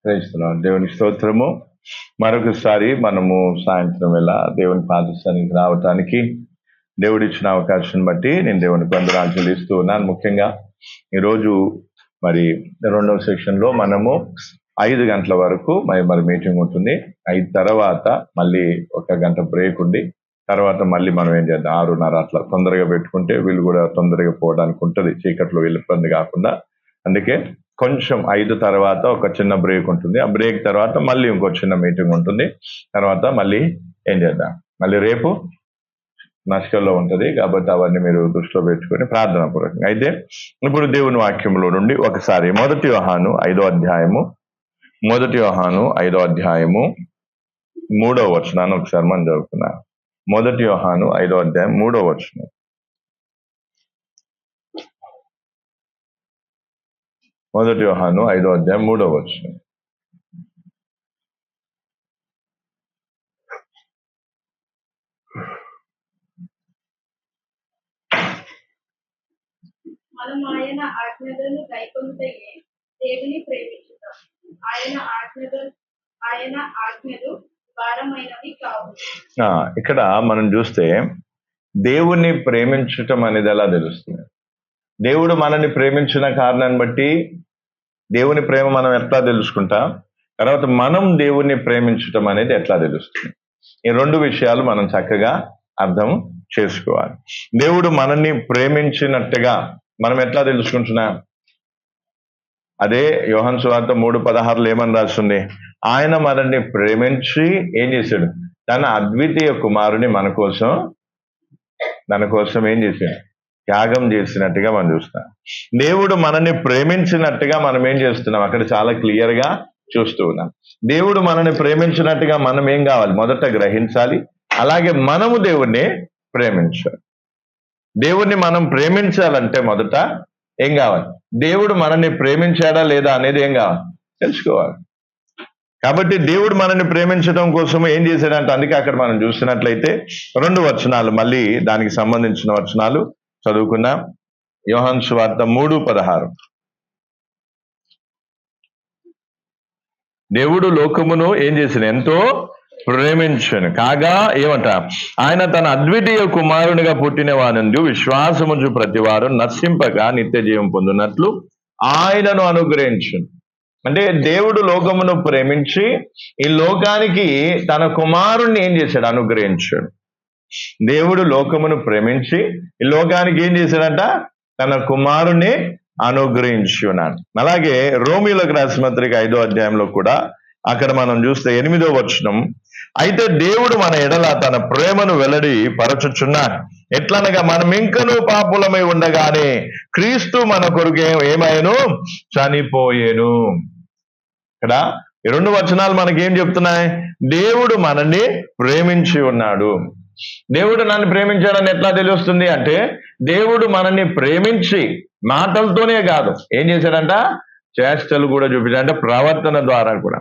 క్రైస్తవం దేవుని స్తోత్రము. మరొకసారి మనము సాయంత్రం వేళ దేవుని పాదశానికి రావటానికి దేవుడిచ్చిన అవకాశం బట్టి నేను దేవునికి వందనాలు చెల్లిస్తూ ఉన్నాను. ముఖ్యంగా ఈరోజు మరి 2వ సెక్షన్లో మనము 5 గంటల వరకు మరి మీటింగ్ ఉంటుంది. 5 తర్వాత మళ్ళీ 1 గంట బ్రేక్ ఉంది. తర్వాత మళ్ళీ మనం ఏం చేద్దాం, 6:30 అట్లా తొందరగా పెట్టుకుంటే వీళ్ళు కూడా తొందరగా పోవడానికి ఉంటుంది, చీకట్లో వీళ్ళు ఇబ్బంది కాకుండా. అందుకే కొంచెం 5 తర్వాత ఒక చిన్న బ్రేక్ ఉంటుంది. ఆ బ్రేక్ తర్వాత మళ్ళీ ఇంకో చిన్న మీటింగ్ ఉంటుంది. తర్వాత మళ్ళీ ఏం చేద్దాం, మళ్ళీ రేపు నష్టంలో ఉంటుంది. కాబట్టి అవన్నీ మీరు దృష్టిలో పెట్టుకొని ప్రార్థన పూర్వకంగా. అయితే ఇప్పుడు దేవుని వాక్యంలో నుండి ఒకసారి 1 యోహాను 5వ అధ్యాయము 3వ వచనాన్ని ఒకసారి మనం చదువుకున్నాం. 1 యోహాను 5వ అధ్యాయం 3వ వచనం. 1 యోహాను 5వ అధ్యాయం 3వ వచనం. మనం ఆయన ఆజ్ఞలను గైకొనుటయే దేవుని ప్రేమించుట. ఆయన ఆజ్ఞలు భారమైనవి కావు. ఇక్కడ మనం చూస్తే దేవుణ్ణి ప్రేమించటం అనేది ఎలా తెలుస్తుంది? దేవుడు మనల్ని ప్రేమించిన కారణాన్ని బట్టి దేవుని ప్రేమ మనం ఎట్లా తెలుసుకుంటాం, తర్వాత మనం దేవుణ్ణి ప్రేమించటం అనేది ఎట్లా తెలుస్తుంది? ఈ 2 విషయాలు మనం చక్కగా అర్థం చేసుకోవాలి. దేవుడు మనల్ని ప్రేమించినట్టుగా మనం ఎట్లా తెలుసుకుంటున్నాం? అదే యోహాను సువార్త 3:16 ఏమని రాస్తుంది? ఆయన మనల్ని ప్రేమించి ఏం చేశాడు? తన అద్వితీయ కుమారుని మన కోసం ఏం చేశాడు? త్యాగం చేసినట్టుగా మనం చూస్తాం. దేవుడు మనల్ని ప్రేమించినట్టుగా మనం ఏం చేస్తున్నాం? అక్కడ చాలా క్లియర్ గా చూస్తూ ఉన్నాం. దేవుడు మనల్ని ప్రేమించినట్టుగా మనం ఏం కావాలి? మొదట గ్రహించాలి. అలాగే మనము దేవుణ్ణి ప్రేమించాలి. దేవుణ్ణి మనం ప్రేమించాలంటే మొదట ఏం కావాలి? దేవుడు మనల్ని ప్రేమించాడా లేదా అనేది ఏం కావాలి? తెలుసుకోవాలి. కాబట్టి దేవుడు మనల్ని ప్రేమించడం కోసం ఏం చేశాడంటే, అందుకే అక్కడ మనం చూసినట్లయితే 2 వచనాలు, మళ్ళీ దానికి సంబంధించిన వచనాలు చదువుకుందాం. యోహాను సువార్త 3:16. దేవుడు లోకమును ఏం చేసిన? ఎంతో ప్రేమించను కాగా ఏమంట? ఆయన తన అద్వితీయ కుమారునిగా పుట్టిన వానందు విశ్వాసముంచు ప్రతివారు నశింపక నిత్య జీవం పొందినట్లు ఆయనను అనుగ్రహించును. అంటే దేవుడు లోకమును ప్రేమించి ఈ లోకానికి తన కుమారుణ్ణి ఏం చేశాడు? అనుగ్రహించాడు. దేవుడు లోకమును ప్రేమించి ఈ లోకానికి ఏం చేశాడంట? తన కుమారుణ్ణి అనుగ్రహించున్నాడు. అలాగే రోమీయులకు రాసిన పత్రిక 5వ అధ్యాయంలో కూడా అక్కడ మనం చూస్తే 8వ వచనం, అయితే దేవుడు మన ఎడల తన ప్రేమను వెల్లడి పరచుచున్నాడు. ఎట్లనగా మనం ఇంకనూ పాపులమై ఉండగానే క్రీస్తు మన కొరకు ఏమైనా చనిపోయేను. ఇక్కడ ఈ 2 వచనాలు మనకేం చెప్తున్నాయి? దేవుడు మనల్ని ప్రేమించి ఉన్నాడు. దేవుడు నన్ను ప్రేమించాడని ఎట్లా తెలుస్తుంది అంటే, దేవుడు మనల్ని ప్రేమించి మాటలతోనే కాదు, ఏం చేశాడంట? చేష్టలు కూడా చూపించాడు. అంటే ప్రవర్తన ద్వారా కూడా.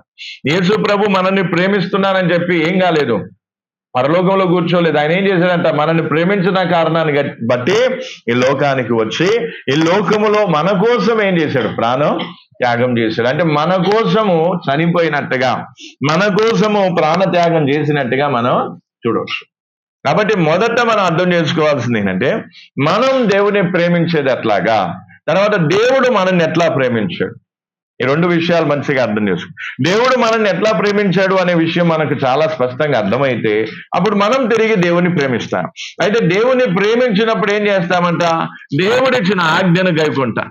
యేసు ప్రభు మనల్ని ప్రేమిస్తున్నానని చెప్పి ఏం కాలేదు, పరలోకంలో కూర్చోలేదు. ఆయన ఏం చేశాడంట? మనల్ని ప్రేమించిన కారణాన్ని బట్టి ఈ లోకానికి వచ్చి ఈ లోకములో మన కోసం ఏం చేశాడు? ప్రాణం త్యాగం చేశాడు. అంటే మన కోసము చనిపోయినట్టుగా, మన కోసము ప్రాణ త్యాగం చేసినట్టుగా మనం చూడవచ్చు. కాబట్టి మొదట మనం అర్థం చేసుకోవాల్సింది ఏంటంటే, మనం దేవుని ప్రేమించేది ఎట్లాగా, తర్వాత దేవుడు మనల్ని ఎట్లా ప్రేమించాడు. ఈ 2 విషయాలు మంచిగా అర్థం చేసుకో. దేవుడు మనల్ని ఎట్లా ప్రేమించాడు అనే విషయం మనకు చాలా స్పష్టంగా అర్థమైతే అప్పుడు మనం తిరిగి దేవుని ప్రేమిస్తాం. అయితే దేవుని ప్రేమించినప్పుడు ఏం చేస్తామంట? దేవుడిచ్చిన ఆజ్ఞను గైకొంటా.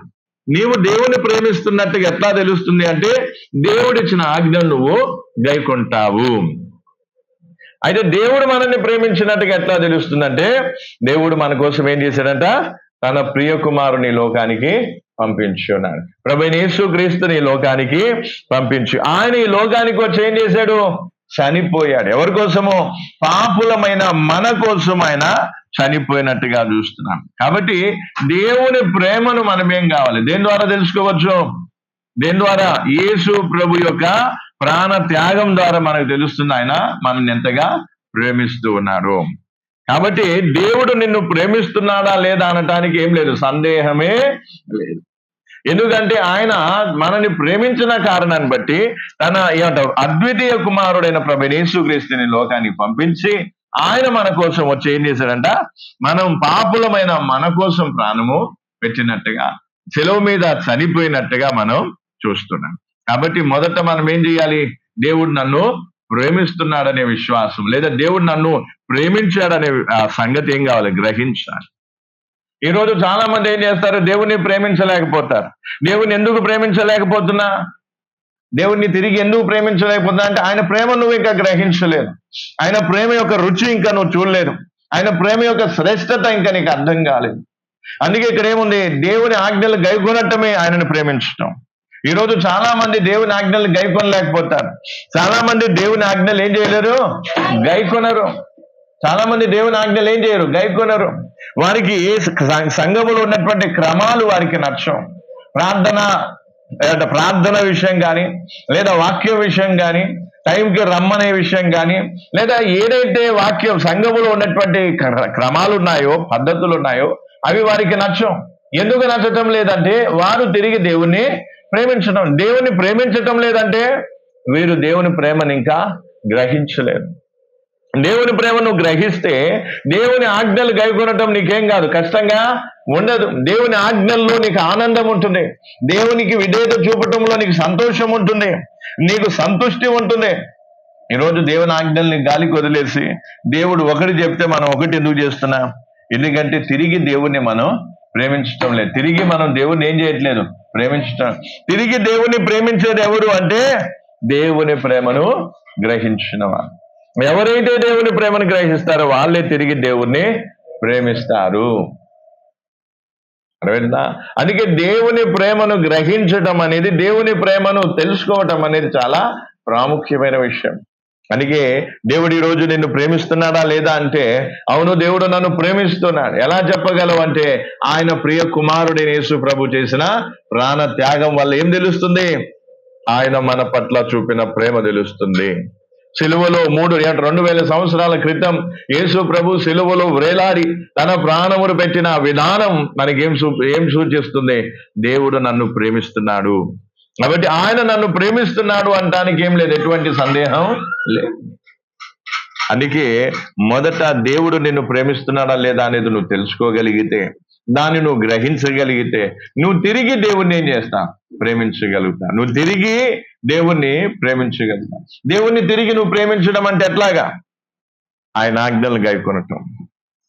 నీవు దేవుని ప్రేమిస్తున్నట్టుగా ఎట్లా తెలుస్తుంది అంటే, దేవుడిచ్చిన ఆజ్ఞను నువ్వు గైకొంటావు. అయితే దేవుడు మనల్ని ప్రేమించినట్టుగా ఎట్లా తెలుస్తుందంటే, దేవుడు మన కోసం ఏం చేశాడంట? తన ప్రియ కుమారుని లోకానికి పంపించున్నాడు. ప్రభువైన యేసుక్రీస్తుని లోకానికి పంపించి ఆయన ఈ లోకానికి వచ్చి ఏం చేశాడు? చనిపోయాడు. ఎవరి కోసము? పాపులమైన మన కోసం ఆయన చనిపోయినట్టుగా చూస్తున్నాం. కాబట్టి దేవుని ప్రేమను మనం ఏం కావాలి? దేని ద్వారా తెలుసుకోవచ్చు? దేని ద్వారా? యేసు ప్రభు యొక్క ప్రాణ త్యాగం ద్వారా మనకు తెలుస్తుంది ఆయన మనల్ని ఎంతగా ప్రేమిస్తూ ఉన్నారు. కాబట్టి దేవుడు నిన్ను ప్రేమిస్తున్నాడా లేదా అనటానికి ఏం లేదు, సందేహమే లేదు. ఎందుకంటే ఆయన మనని ప్రేమించిన కారణాన్ని బట్టి తన ఏమంటారు అద్వితీయ కుమారుడైన ప్రభు యేసుక్రీస్తుని లోకానికి పంపించి ఆయన మన కోసం వచ్చి ఏం చేశాడంట, మనం పాపులమైన మన కోసం ప్రాణము పెట్టినట్టుగా సెలవు మీద చనిపోయినట్టుగా మనం చూస్తున్నాం. కాబట్టి మొదట మనం ఏం చేయాలి, దేవుడు నన్ను ప్రేమిస్తున్నాడనే విశ్వాసం, లేదా దేవుడు నన్ను ప్రేమించాడనే సంగతి ఏం కావాలి, గ్రహించాలి. ఈ రోజు చాలా మంది ఏం చేస్తారు, దేవుణ్ణి ప్రేమించలేకపోతారు. దేవుణ్ణి ఎందుకు ప్రేమించలేకపోతున్నా, దేవుణ్ణి తిరిగి ఎందుకు ప్రేమించలేకపోతున్నా అంటే ఆయన ప్రేమ నువ్వు ఇంకా గ్రహించలేదు, ఆయన ప్రేమ యొక్క రుచి ఇంకా నువ్వు చూడలేదు, ఆయన ప్రేమ యొక్క శ్రేష్టత ఇంకా నీకు అర్థం కాలేదు. అందుకే ఇక్కడ ఏముంది, దేవుని ఆజ్ఞలు గైకొనటమే ఆయనను ప్రేమించటం. ఈ రోజు చాలా మంది దేవుని ఆజ్ఞలు గైకొనలేకపోతారు. చాలా మంది దేవుని ఆజ్ఞలు ఏం చేయలేరు, గైకొనరు. చాలా మంది దేవుని ఆజ్ఞలు ఏం చేయరు, గైకొనరు. వారికి సంఘములో ఉన్నటువంటి క్రమాలు వారికి నచ్చం. ప్రార్థన విషయం కానీ, లేదా వాక్యం విషయం కానీ, టైంకి రమ్మనే విషయం కానీ, లేదా ఏదైతే వాక్యం సంఘములో ఉన్నటువంటి క్రమాలు ఉన్నాయో, పద్ధతులు ఉన్నాయో అవి వారికి నచ్చం. ఎందుకు నచ్చటం లేదంటే వారు తిరిగి దేవుణ్ణి ప్రేమించడం, దేవుని ప్రేమించటం లేదంటే వీరు దేవుని ప్రేమను ఇంకా గ్రహించలేరు. దేవుని ప్రేమను గ్రహిస్తే దేవుని ఆజ్ఞలు గైకొనటం నీకేం కాదు, కష్టంగా ఉండదు. దేవుని ఆజ్ఞల్లో నీకు ఆనందం ఉంటుంది, దేవునికి విధేయత చూపటంలో నీకు సంతోషం ఉంటుంది, నీకు సంతృష్టి ఉంటుంది. ఈరోజు దేవుని ఆజ్ఞల్ని గాలికి వదిలేసి దేవుడు ఒకటి చెప్తే మనం ఒకటి ఎందుకు చేస్తున్నాం, ఎందుకంటే తిరిగి దేవుణ్ణి మనం ప్రేమించటం లేదు. తిరిగి మనం దేవుణ్ణి ఏం చేయట్లేదు, ప్రేమించటం. తిరిగి దేవుణ్ణి ప్రేమించేది ఎవరు అంటే దేవుని ప్రేమను గ్రహించిన వారు. ఎవరైతే దేవుని ప్రేమను గ్రహిస్తారో వాళ్ళే తిరిగి దేవుణ్ణి ప్రేమిస్తారు. అర్థమైందా? అందుకే దేవుని ప్రేమను గ్రహించటం అనేది, దేవుని ప్రేమను తెలుసుకోవటం అనేది చాలా ప్రాముఖ్యమైన విషయం. అందుకే దేవుడు ఈ రోజు నిన్ను ప్రేమిస్తున్నాడా లేదా అంటే, అవును దేవుడు నన్ను ప్రేమిస్తున్నాడు. ఎలా చెప్పగలవు అంటే, ఆయన ప్రియ కుమారుడైన యేసు ప్రభు చేసిన ప్రాణ త్యాగం వల్ల ఏం తెలుస్తుంది, ఆయన మన పట్ల చూపిన ప్రేమ తెలుస్తుంది. సిలువలో 2000 సంవత్సరాల క్రితం యేసు ప్రభు సిలువలో వేలాడి తన ప్రాణమును పెట్టిన విధానం మనకి ఏం సూచిస్తుంది, దేవుడు నన్ను ప్రేమిస్తున్నాడు. కాబట్టి ఆయన నన్ను ప్రేమిస్తున్నాడు అనడానికి ఏం లేదు, ఎటువంటి సందేహం లేదు. అందుకే మొదట దేవుడు నిన్ను ప్రేమిస్తున్నాడా లేదా అనేది నువ్వు తెలుసుకోగలిగితే, దాన్ని నువ్వు గ్రహించగలిగితే, నువ్వు తిరిగి దేవుణ్ణి ఏం చేస్తా, ప్రేమించగలుగుతా. నువ్వు తిరిగి దేవుణ్ణి ప్రేమించగలుగుతా. దేవుణ్ణి తిరిగి నువ్వు ప్రేమించడం అంటే ఎట్లాగా, ఆయన ఆజ్ఞలు గైకొనటం,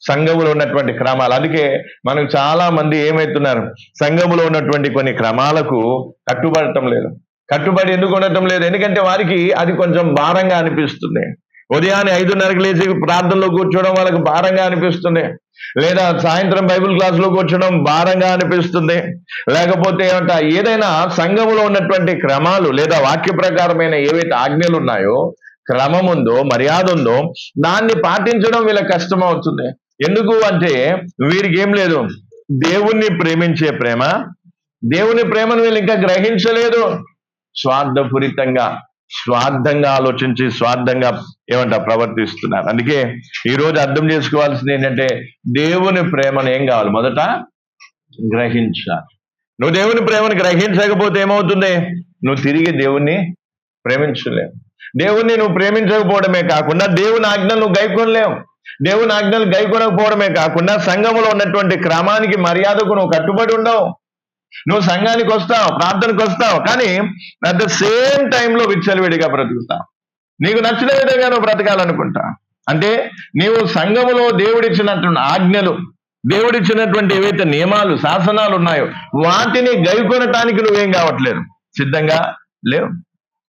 సంఘములో ఉన్నటువంటి క్రమాలు. అందుకే మనకు చాలా మంది ఏమవుతున్నారు, సంఘములో ఉన్నటువంటి కొన్ని క్రమాలకు కట్టుబడటం లేదు. కట్టుబడి ఎందుకు ఉండటం లేదు, ఎందుకంటే వారికి అది కొంచెం భారంగా అనిపిస్తుంది. ఉదయాన్నే 5:30కి లేచి ప్రార్థనలో కూర్చోవడం వాళ్ళకి భారంగా అనిపిస్తుంది, లేదా సాయంత్రం బైబిల్ క్లాసులో కూర్చోవడం భారంగా అనిపిస్తుంది, లేకపోతే ఏదైనా సంఘములో ఉన్నటువంటి క్రమాలు లేదా వాక్య ప్రకారమైన ఏవైతే ఆజ్ఞలు ఉన్నాయో, క్రమం ఉందో, మర్యాద ఉందో, దాన్ని పాటించడం వీళ్ళకి కష్టం అవుతుంది. ఎందుకు అంటే వీరికి ఏం లేదు, దేవుణ్ణి ప్రేమించే ప్రేమ, దేవుని ప్రేమను వీళ్ళు ఇంకా గ్రహించలేదు. స్వార్థంగా ఆలోచించి స్వార్థంగా ప్రవర్తిస్తున్నారు. అందుకే ఈ రోజు అర్థం చేసుకోవాల్సింది ఏంటంటే, దేవుని ప్రేమను ఏం కావాలి, మొదట గ్రహించాలి. నువ్వు దేవుని ప్రేమను గ్రహించకపోతే ఏమవుతుంది, నువ్వు తిరిగి దేవుణ్ణి ప్రేమించలేవు. దేవుణ్ణి నువ్వు ప్రేమించకపోవడమే కాకుండా దేవుని ఆజ్ఞలు నువ్వు గైకొనలేవు. దేవుని ఆజ్ఞలు గైకొనకపోవడమే కాకుండా సంఘములో ఉన్నటువంటి క్రమానికి, మర్యాదకు నువ్వు కట్టుబడి ఉండవు. నువ్వు సంఘానికి వస్తావు, ప్రార్థనకు వస్తావు, కానీ అట్ ద సేమ్ టైంలో విచ్చలవిడిగా బ్రతుకుతావు. నీకు నచ్చిన విధంగా నువ్వు బ్రతకాలనుకుంటా. అంటే నీవు సంఘములో దేవుడిచ్చినటువంటి ఆజ్ఞలు, దేవుడిచ్చినటువంటి ఏవైతే నియమాలు, శాసనాలు ఉన్నాయో వాటిని గైకొనటానికి నువ్వేం కావట్లేదు, సిద్ధంగా లేవు.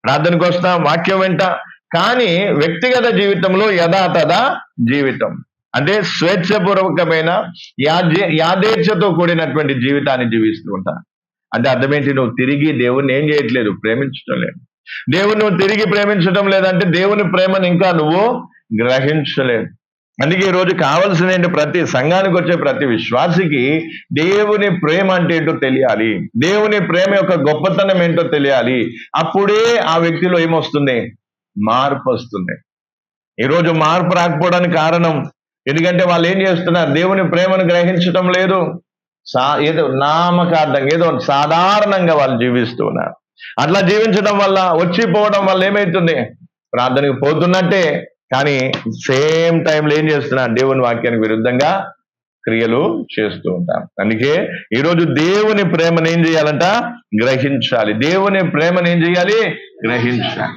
ప్రార్థనకు వస్తాం, వాక్యం వెంట, కానీ వ్యక్తిగత జీవితంలో యథాతథ జీవితం అంటే స్వేచ్ఛపూర్వకమైన యాదేచ్ఛతో కూడినటువంటి జీవితాన్ని జీవిస్తూ ఉంటా. అంటే అర్థమేంటి, నువ్వు తిరిగి దేవుణ్ణి ఏం చేయట్లేదు, ప్రేమించడం లేదు. దేవుని నువ్వు తిరిగి ప్రేమించడం లేదంటే దేవుని ప్రేమను ఇంకా నువ్వు గ్రహించలేదు. అందుకే ఈరోజు కావాల్సిన ఏంటి, ప్రతి సంఘానికి వచ్చే ప్రతి విశ్వాసికి దేవుని ప్రేమ అంటే ఏంటో తెలియాలి, దేవుని ప్రేమ యొక్క గొప్పతనం ఏంటో తెలియాలి. అప్పుడే ఆ వ్యక్తిలో ఏమొస్తుంది, మార్పు వస్తుంది. ఈరోజు మార్పు రాకపోవడానికి కారణం ఎందుకంటే వాళ్ళు ఏం చేస్తున్నారు, దేవుని ప్రేమను గ్రహించటం లేదు. ఏదో నామకార్థంగా ఏదో సాధారణంగా వాళ్ళు జీవిస్తూ ఉన్నారు. అట్లా జీవించడం వల్ల వచ్చిపోవడం వల్ల ఏమైతుంది, ప్రార్థనకి పోతున్నట్టే కానీ సేమ్ టైంలో ఏం చేస్తున్నారు, దేవుని వాక్యానికి విరుద్ధంగా క్రియలు చేస్తూ ఉంటాం. అందుకే ఈరోజు దేవుని ప్రేమను ఏం చేయాలంట, గ్రహించాలి. దేవుని ప్రేమను ఏం చేయాలి, గ్రహించాలి.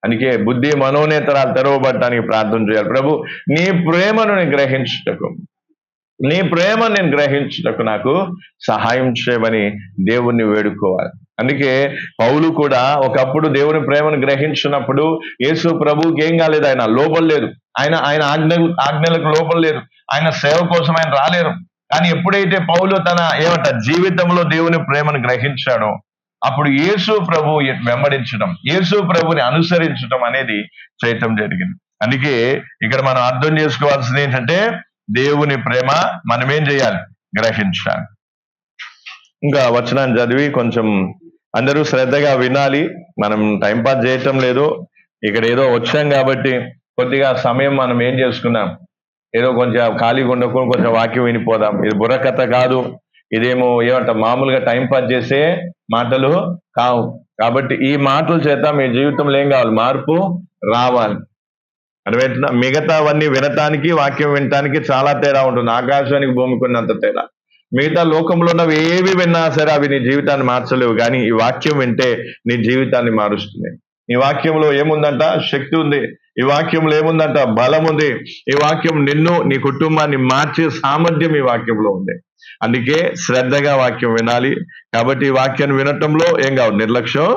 అందుకే బుద్ధి మనోనేతరాలు తెరవబడటానికి ప్రార్థన చేయాలి. ప్రభు, నీ ప్రేమను నేను గ్రహించుటకు, నీ ప్రేమను నేను గ్రహించుటకు నాకు సహాయం చేయమని దేవుణ్ణి వేడుకోవాలి. అందుకే పౌలు కూడా ఒకప్పుడు దేవుని ప్రేమను గ్రహించినప్పుడు యేసు ప్రభువుకి ఏం కాలేదు, ఆయన లోపం లేదు, ఆయన ఆయన ఆజ్ఞలకు లోపం లేదు, ఆయన సేవ కోసం ఆయన రాలేరు. కానీ ఎప్పుడైతే పౌలు తన జీవితంలో దేవుని ప్రేమను గ్రహించాడో అప్పుడు యేసు ప్రభు వెంబడించడం, యేసు ప్రభుని అనుసరించడం అనేది చేయటం జరిగింది. అందుకే ఇక్కడ మనం అర్థం చేసుకోవాల్సింది ఏంటంటే దేవుని ప్రేమ మనం ఏం చేయాలి, గ్రహించాలి. ఇంకా వచనాన్ని చదివి కొంచెం అందరూ శ్రద్ధగా వినాలి. మనం టైంపాస్ చేయటం లేదు, ఇక్కడ ఏదో వచ్చాం కాబట్టి కొద్దిగా సమయం మనం ఏం చేసుకున్నాం, ఏదో కొంచెం ఖాళీగా ఉండకుండా కొంచెం వాక్యం వినిపోదాం. ఇది బుర్రకథ కాదు, ఇదేమో మామూలుగా టైంపాస్ చేసే మాటలు కావు. కాబట్టి ఈ మాటల చేత మీ జీవితంలో ఏం కావాలి, మార్పు రావాలి. అర్థమవుతుందా? మిగతావన్నీ వినటానికి వాక్యం వినటానికి చాలా తేడా ఉంటుంది, ఆకాశానికి భూమికి ఉన్నంత తేడా. మిగతా లోకంలో ఉన్నవి ఏవి విన్నా సరే అవి నీ జీవితాన్ని మార్చలేవు, కానీ ఈ వాక్యం వింటే నీ జీవితాన్ని మారుస్తుంది. ఈ వాక్యంలో ఏముందంట, శక్తి ఉంది. ఈ వాక్యంలో ఏముందంట, బలం ఉంది. ఈ వాక్యం నిన్ను, నీ కుటుంబాన్ని మార్చే సామర్థ్యం ఈ వాక్యంలో ఉంది. అందుకే శ్రద్ధగా వాక్యం వినాలి. కాబట్టి ఈ వాక్యాన్ని వినటంలో ఏం కాదు, నిర్లక్ష్యం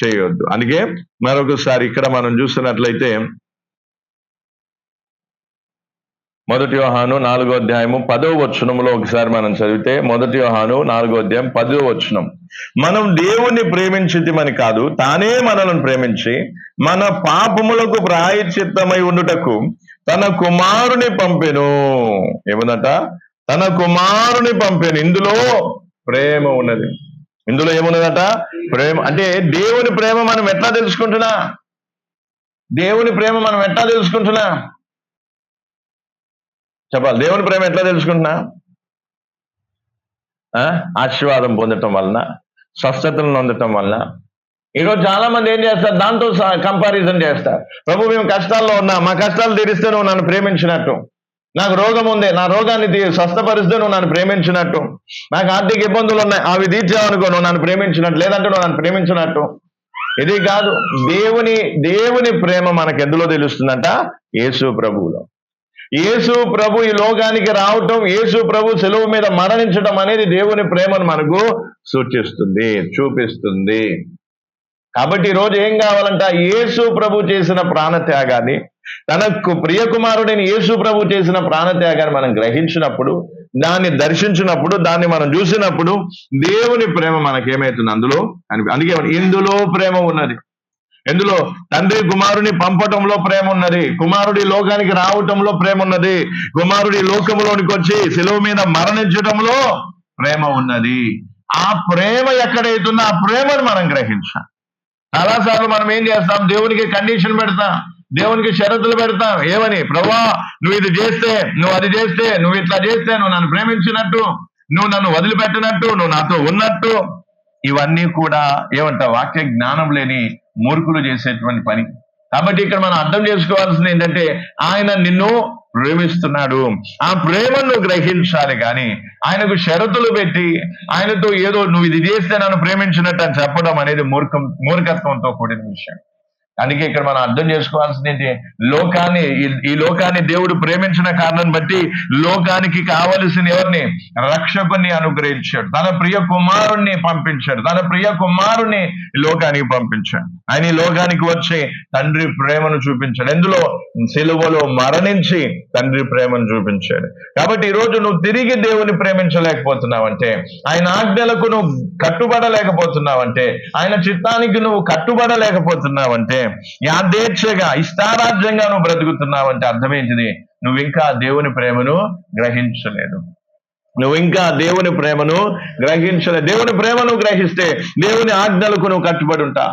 చేయవద్దు. అందుకే మరొకసారి ఇక్కడ మనం చూస్తున్నట్లయితే 1 యోహాను 4వ అధ్యాయము 10వ వచనంలో ఒకసారి మనం చదివితే 1 యోహాను 4వ అధ్యాయం 10వ వచనం, మనం దేవుణ్ణి ప్రేమించితిమని కాదు, తానే మనల్ని ప్రేమించి మన పాపములకు ప్రాయశ్చిత్తమై ఉండుటకు తన కుమారుని పంపెను. ఏముందట, తన కుమారుని పంపెను. ఇందులో ప్రేమ ఉన్నది. ఇందులో ఏమున్నదట, ప్రేమ. అంటే దేవుని ప్రేమ మనం ఎట్లా తెలుసుకుంటున్నా, దేవుని ప్రేమ మనం ఎట్లా తెలుసుకుంటున్నా చెప్పాలి. దేవుని ప్రేమ ఎట్లా తెలుసుకుంటున్నా, ఆశీర్వాదం పొందటం వలన, స్వస్థతలను పొందటం వలన. ఈరోజు చాలా మంది ఏం చేస్తారు, దాంతో కంపారిజన్ చేస్తారు. ప్రభు, మేము కష్టాల్లో ఉన్నా, మా కష్టాలు తీరిస్తే నువ్వు నన్ను ప్రేమించినట్టు, నాకు రోగం ఉంది, నా రోగాన్ని స్వస్థపరిస్తే నువ్వు నన్ను ప్రేమించినట్టు, నాకు ఆర్థిక ఇబ్బందులు ఉన్నాయి, అవి తీర్చావనుకో నువ్వు నన్ను ప్రేమించినట్టు, లేదంటే నువ్వు నన్ను ప్రేమించినట్టు. ఇది కాదు. దేవుని ప్రేమ మనకు ఎందులో తెలుస్తుందంట, యేసు ప్రభువులో. యేసు ప్రభు ఈ లోకానికి రావటం, యేసు ప్రభు సెలవు మీద మరణించడం అనేది దేవుని ప్రేమను మనకు సూచిస్తుంది, చూపిస్తుంది. కాబట్టి ఈరోజు ఏం కావాలంట, యేసు ప్రభు చేసిన ప్రాణత్యాగాన్ని, తనకు ప్రియ కుమారుడైన యేసు ప్రభు చేసిన ప్రాణత్యాగాన్ని మనం గ్రహించినప్పుడు, దాన్ని దర్శించినప్పుడు, దాన్ని మనం చూసినప్పుడు దేవుని ప్రేమ మనకేమవుతుంది అందులో అందుకే ఇందులో ప్రేమ ఉన్నది. ఎందులో తండ్రి కుమారుని పంపటంలో ప్రేమ ఉన్నది, కుమారుడి లోకానికి రావటంలో ప్రేమ ఉన్నది, కుమారుడి లోకంలోనికి వచ్చి శిలువ మీద మరణించడంలో ప్రేమ ఉన్నది. ఆ ప్రేమ ఎక్కడైతుందో ఆ ప్రేమను మనం గ్రహించాలి. చాలాసార్లు మనం ఏం చేస్తాం, దేవునికి కండిషన్ పెడతాం, దేవునికి షరతులు పెడతాం. ఏమని, ప్రభువా నువ్వు ఇది చేస్తే, నువ్వు అది చేస్తే, నువ్వు ఇట్లా చేస్తే నువ్వు నన్ను ప్రేమించినట్టు, నువ్వు నన్ను వదిలిపెట్టినట్టు, నువ్వు నాతో ఉన్నట్టు. ఇవన్నీ కూడా వాక్య జ్ఞానం లేని మూర్ఖులు చేసేటువంటి పని. కాబట్టి ఇక్కడ మనం అర్థం చేసుకోవాల్సింది ఏంటంటే, ఆయన నిన్ను ప్రేమిస్తున్నాడు. ఆ ప్రేమను గ్రహించాలి, కానీ ఆయనకు షరతులు పెట్టి ఆయనతో ఏదో నువ్వు ఇది చేస్తే నన్ను ప్రేమించినట్టు అని చెప్పడం అనేది మూర్ఖత్వంతో కూడిన విషయం. అందుకే ఇక్కడ మనం అర్థం చేసుకోవాల్సింది ఏంటి, ఈ లోకాన్ని దేవుడు ప్రేమించిన కారణం బట్టి లోకానికి కావలసిన ఎవరిని, రక్షకుని అనుగ్రహించాడు, తన ప్రియ కుమారుణ్ణి పంపించాడు, తన ప్రియ కుమారుణ్ణి లోకానికి పంపించాడు. ఆయన ఈ లోకానికి వచ్చి తండ్రి ప్రేమను చూపించాడు. ఎందులో, సిలువలో మరణించి తండ్రి ప్రేమను చూపించాడు. కాబట్టి ఈరోజు నువ్వు తిరిగి దేవుని ప్రేమించలేకపోతున్నావంటే, ఆయన ఆజ్ఞలకు నువ్వు కట్టుబడలేకపోతున్నావంటే, ఆయన చిత్తానికి నువ్వు కట్టుబడలేకపోతున్నావంటే, యాదేచ్ఛగా ఇష్టారాజ్యంగా నువ్వు బ్రతుకుతున్నావంటే అర్థమేంటిది, నువ్వు ఇంకా దేవుని ప్రేమను గ్రహించలేదు. దేవుని ప్రేమను గ్రహిస్తే దేవుని ఆజ్ఞలకు నువ్వు కట్టుబడి ఉంటా.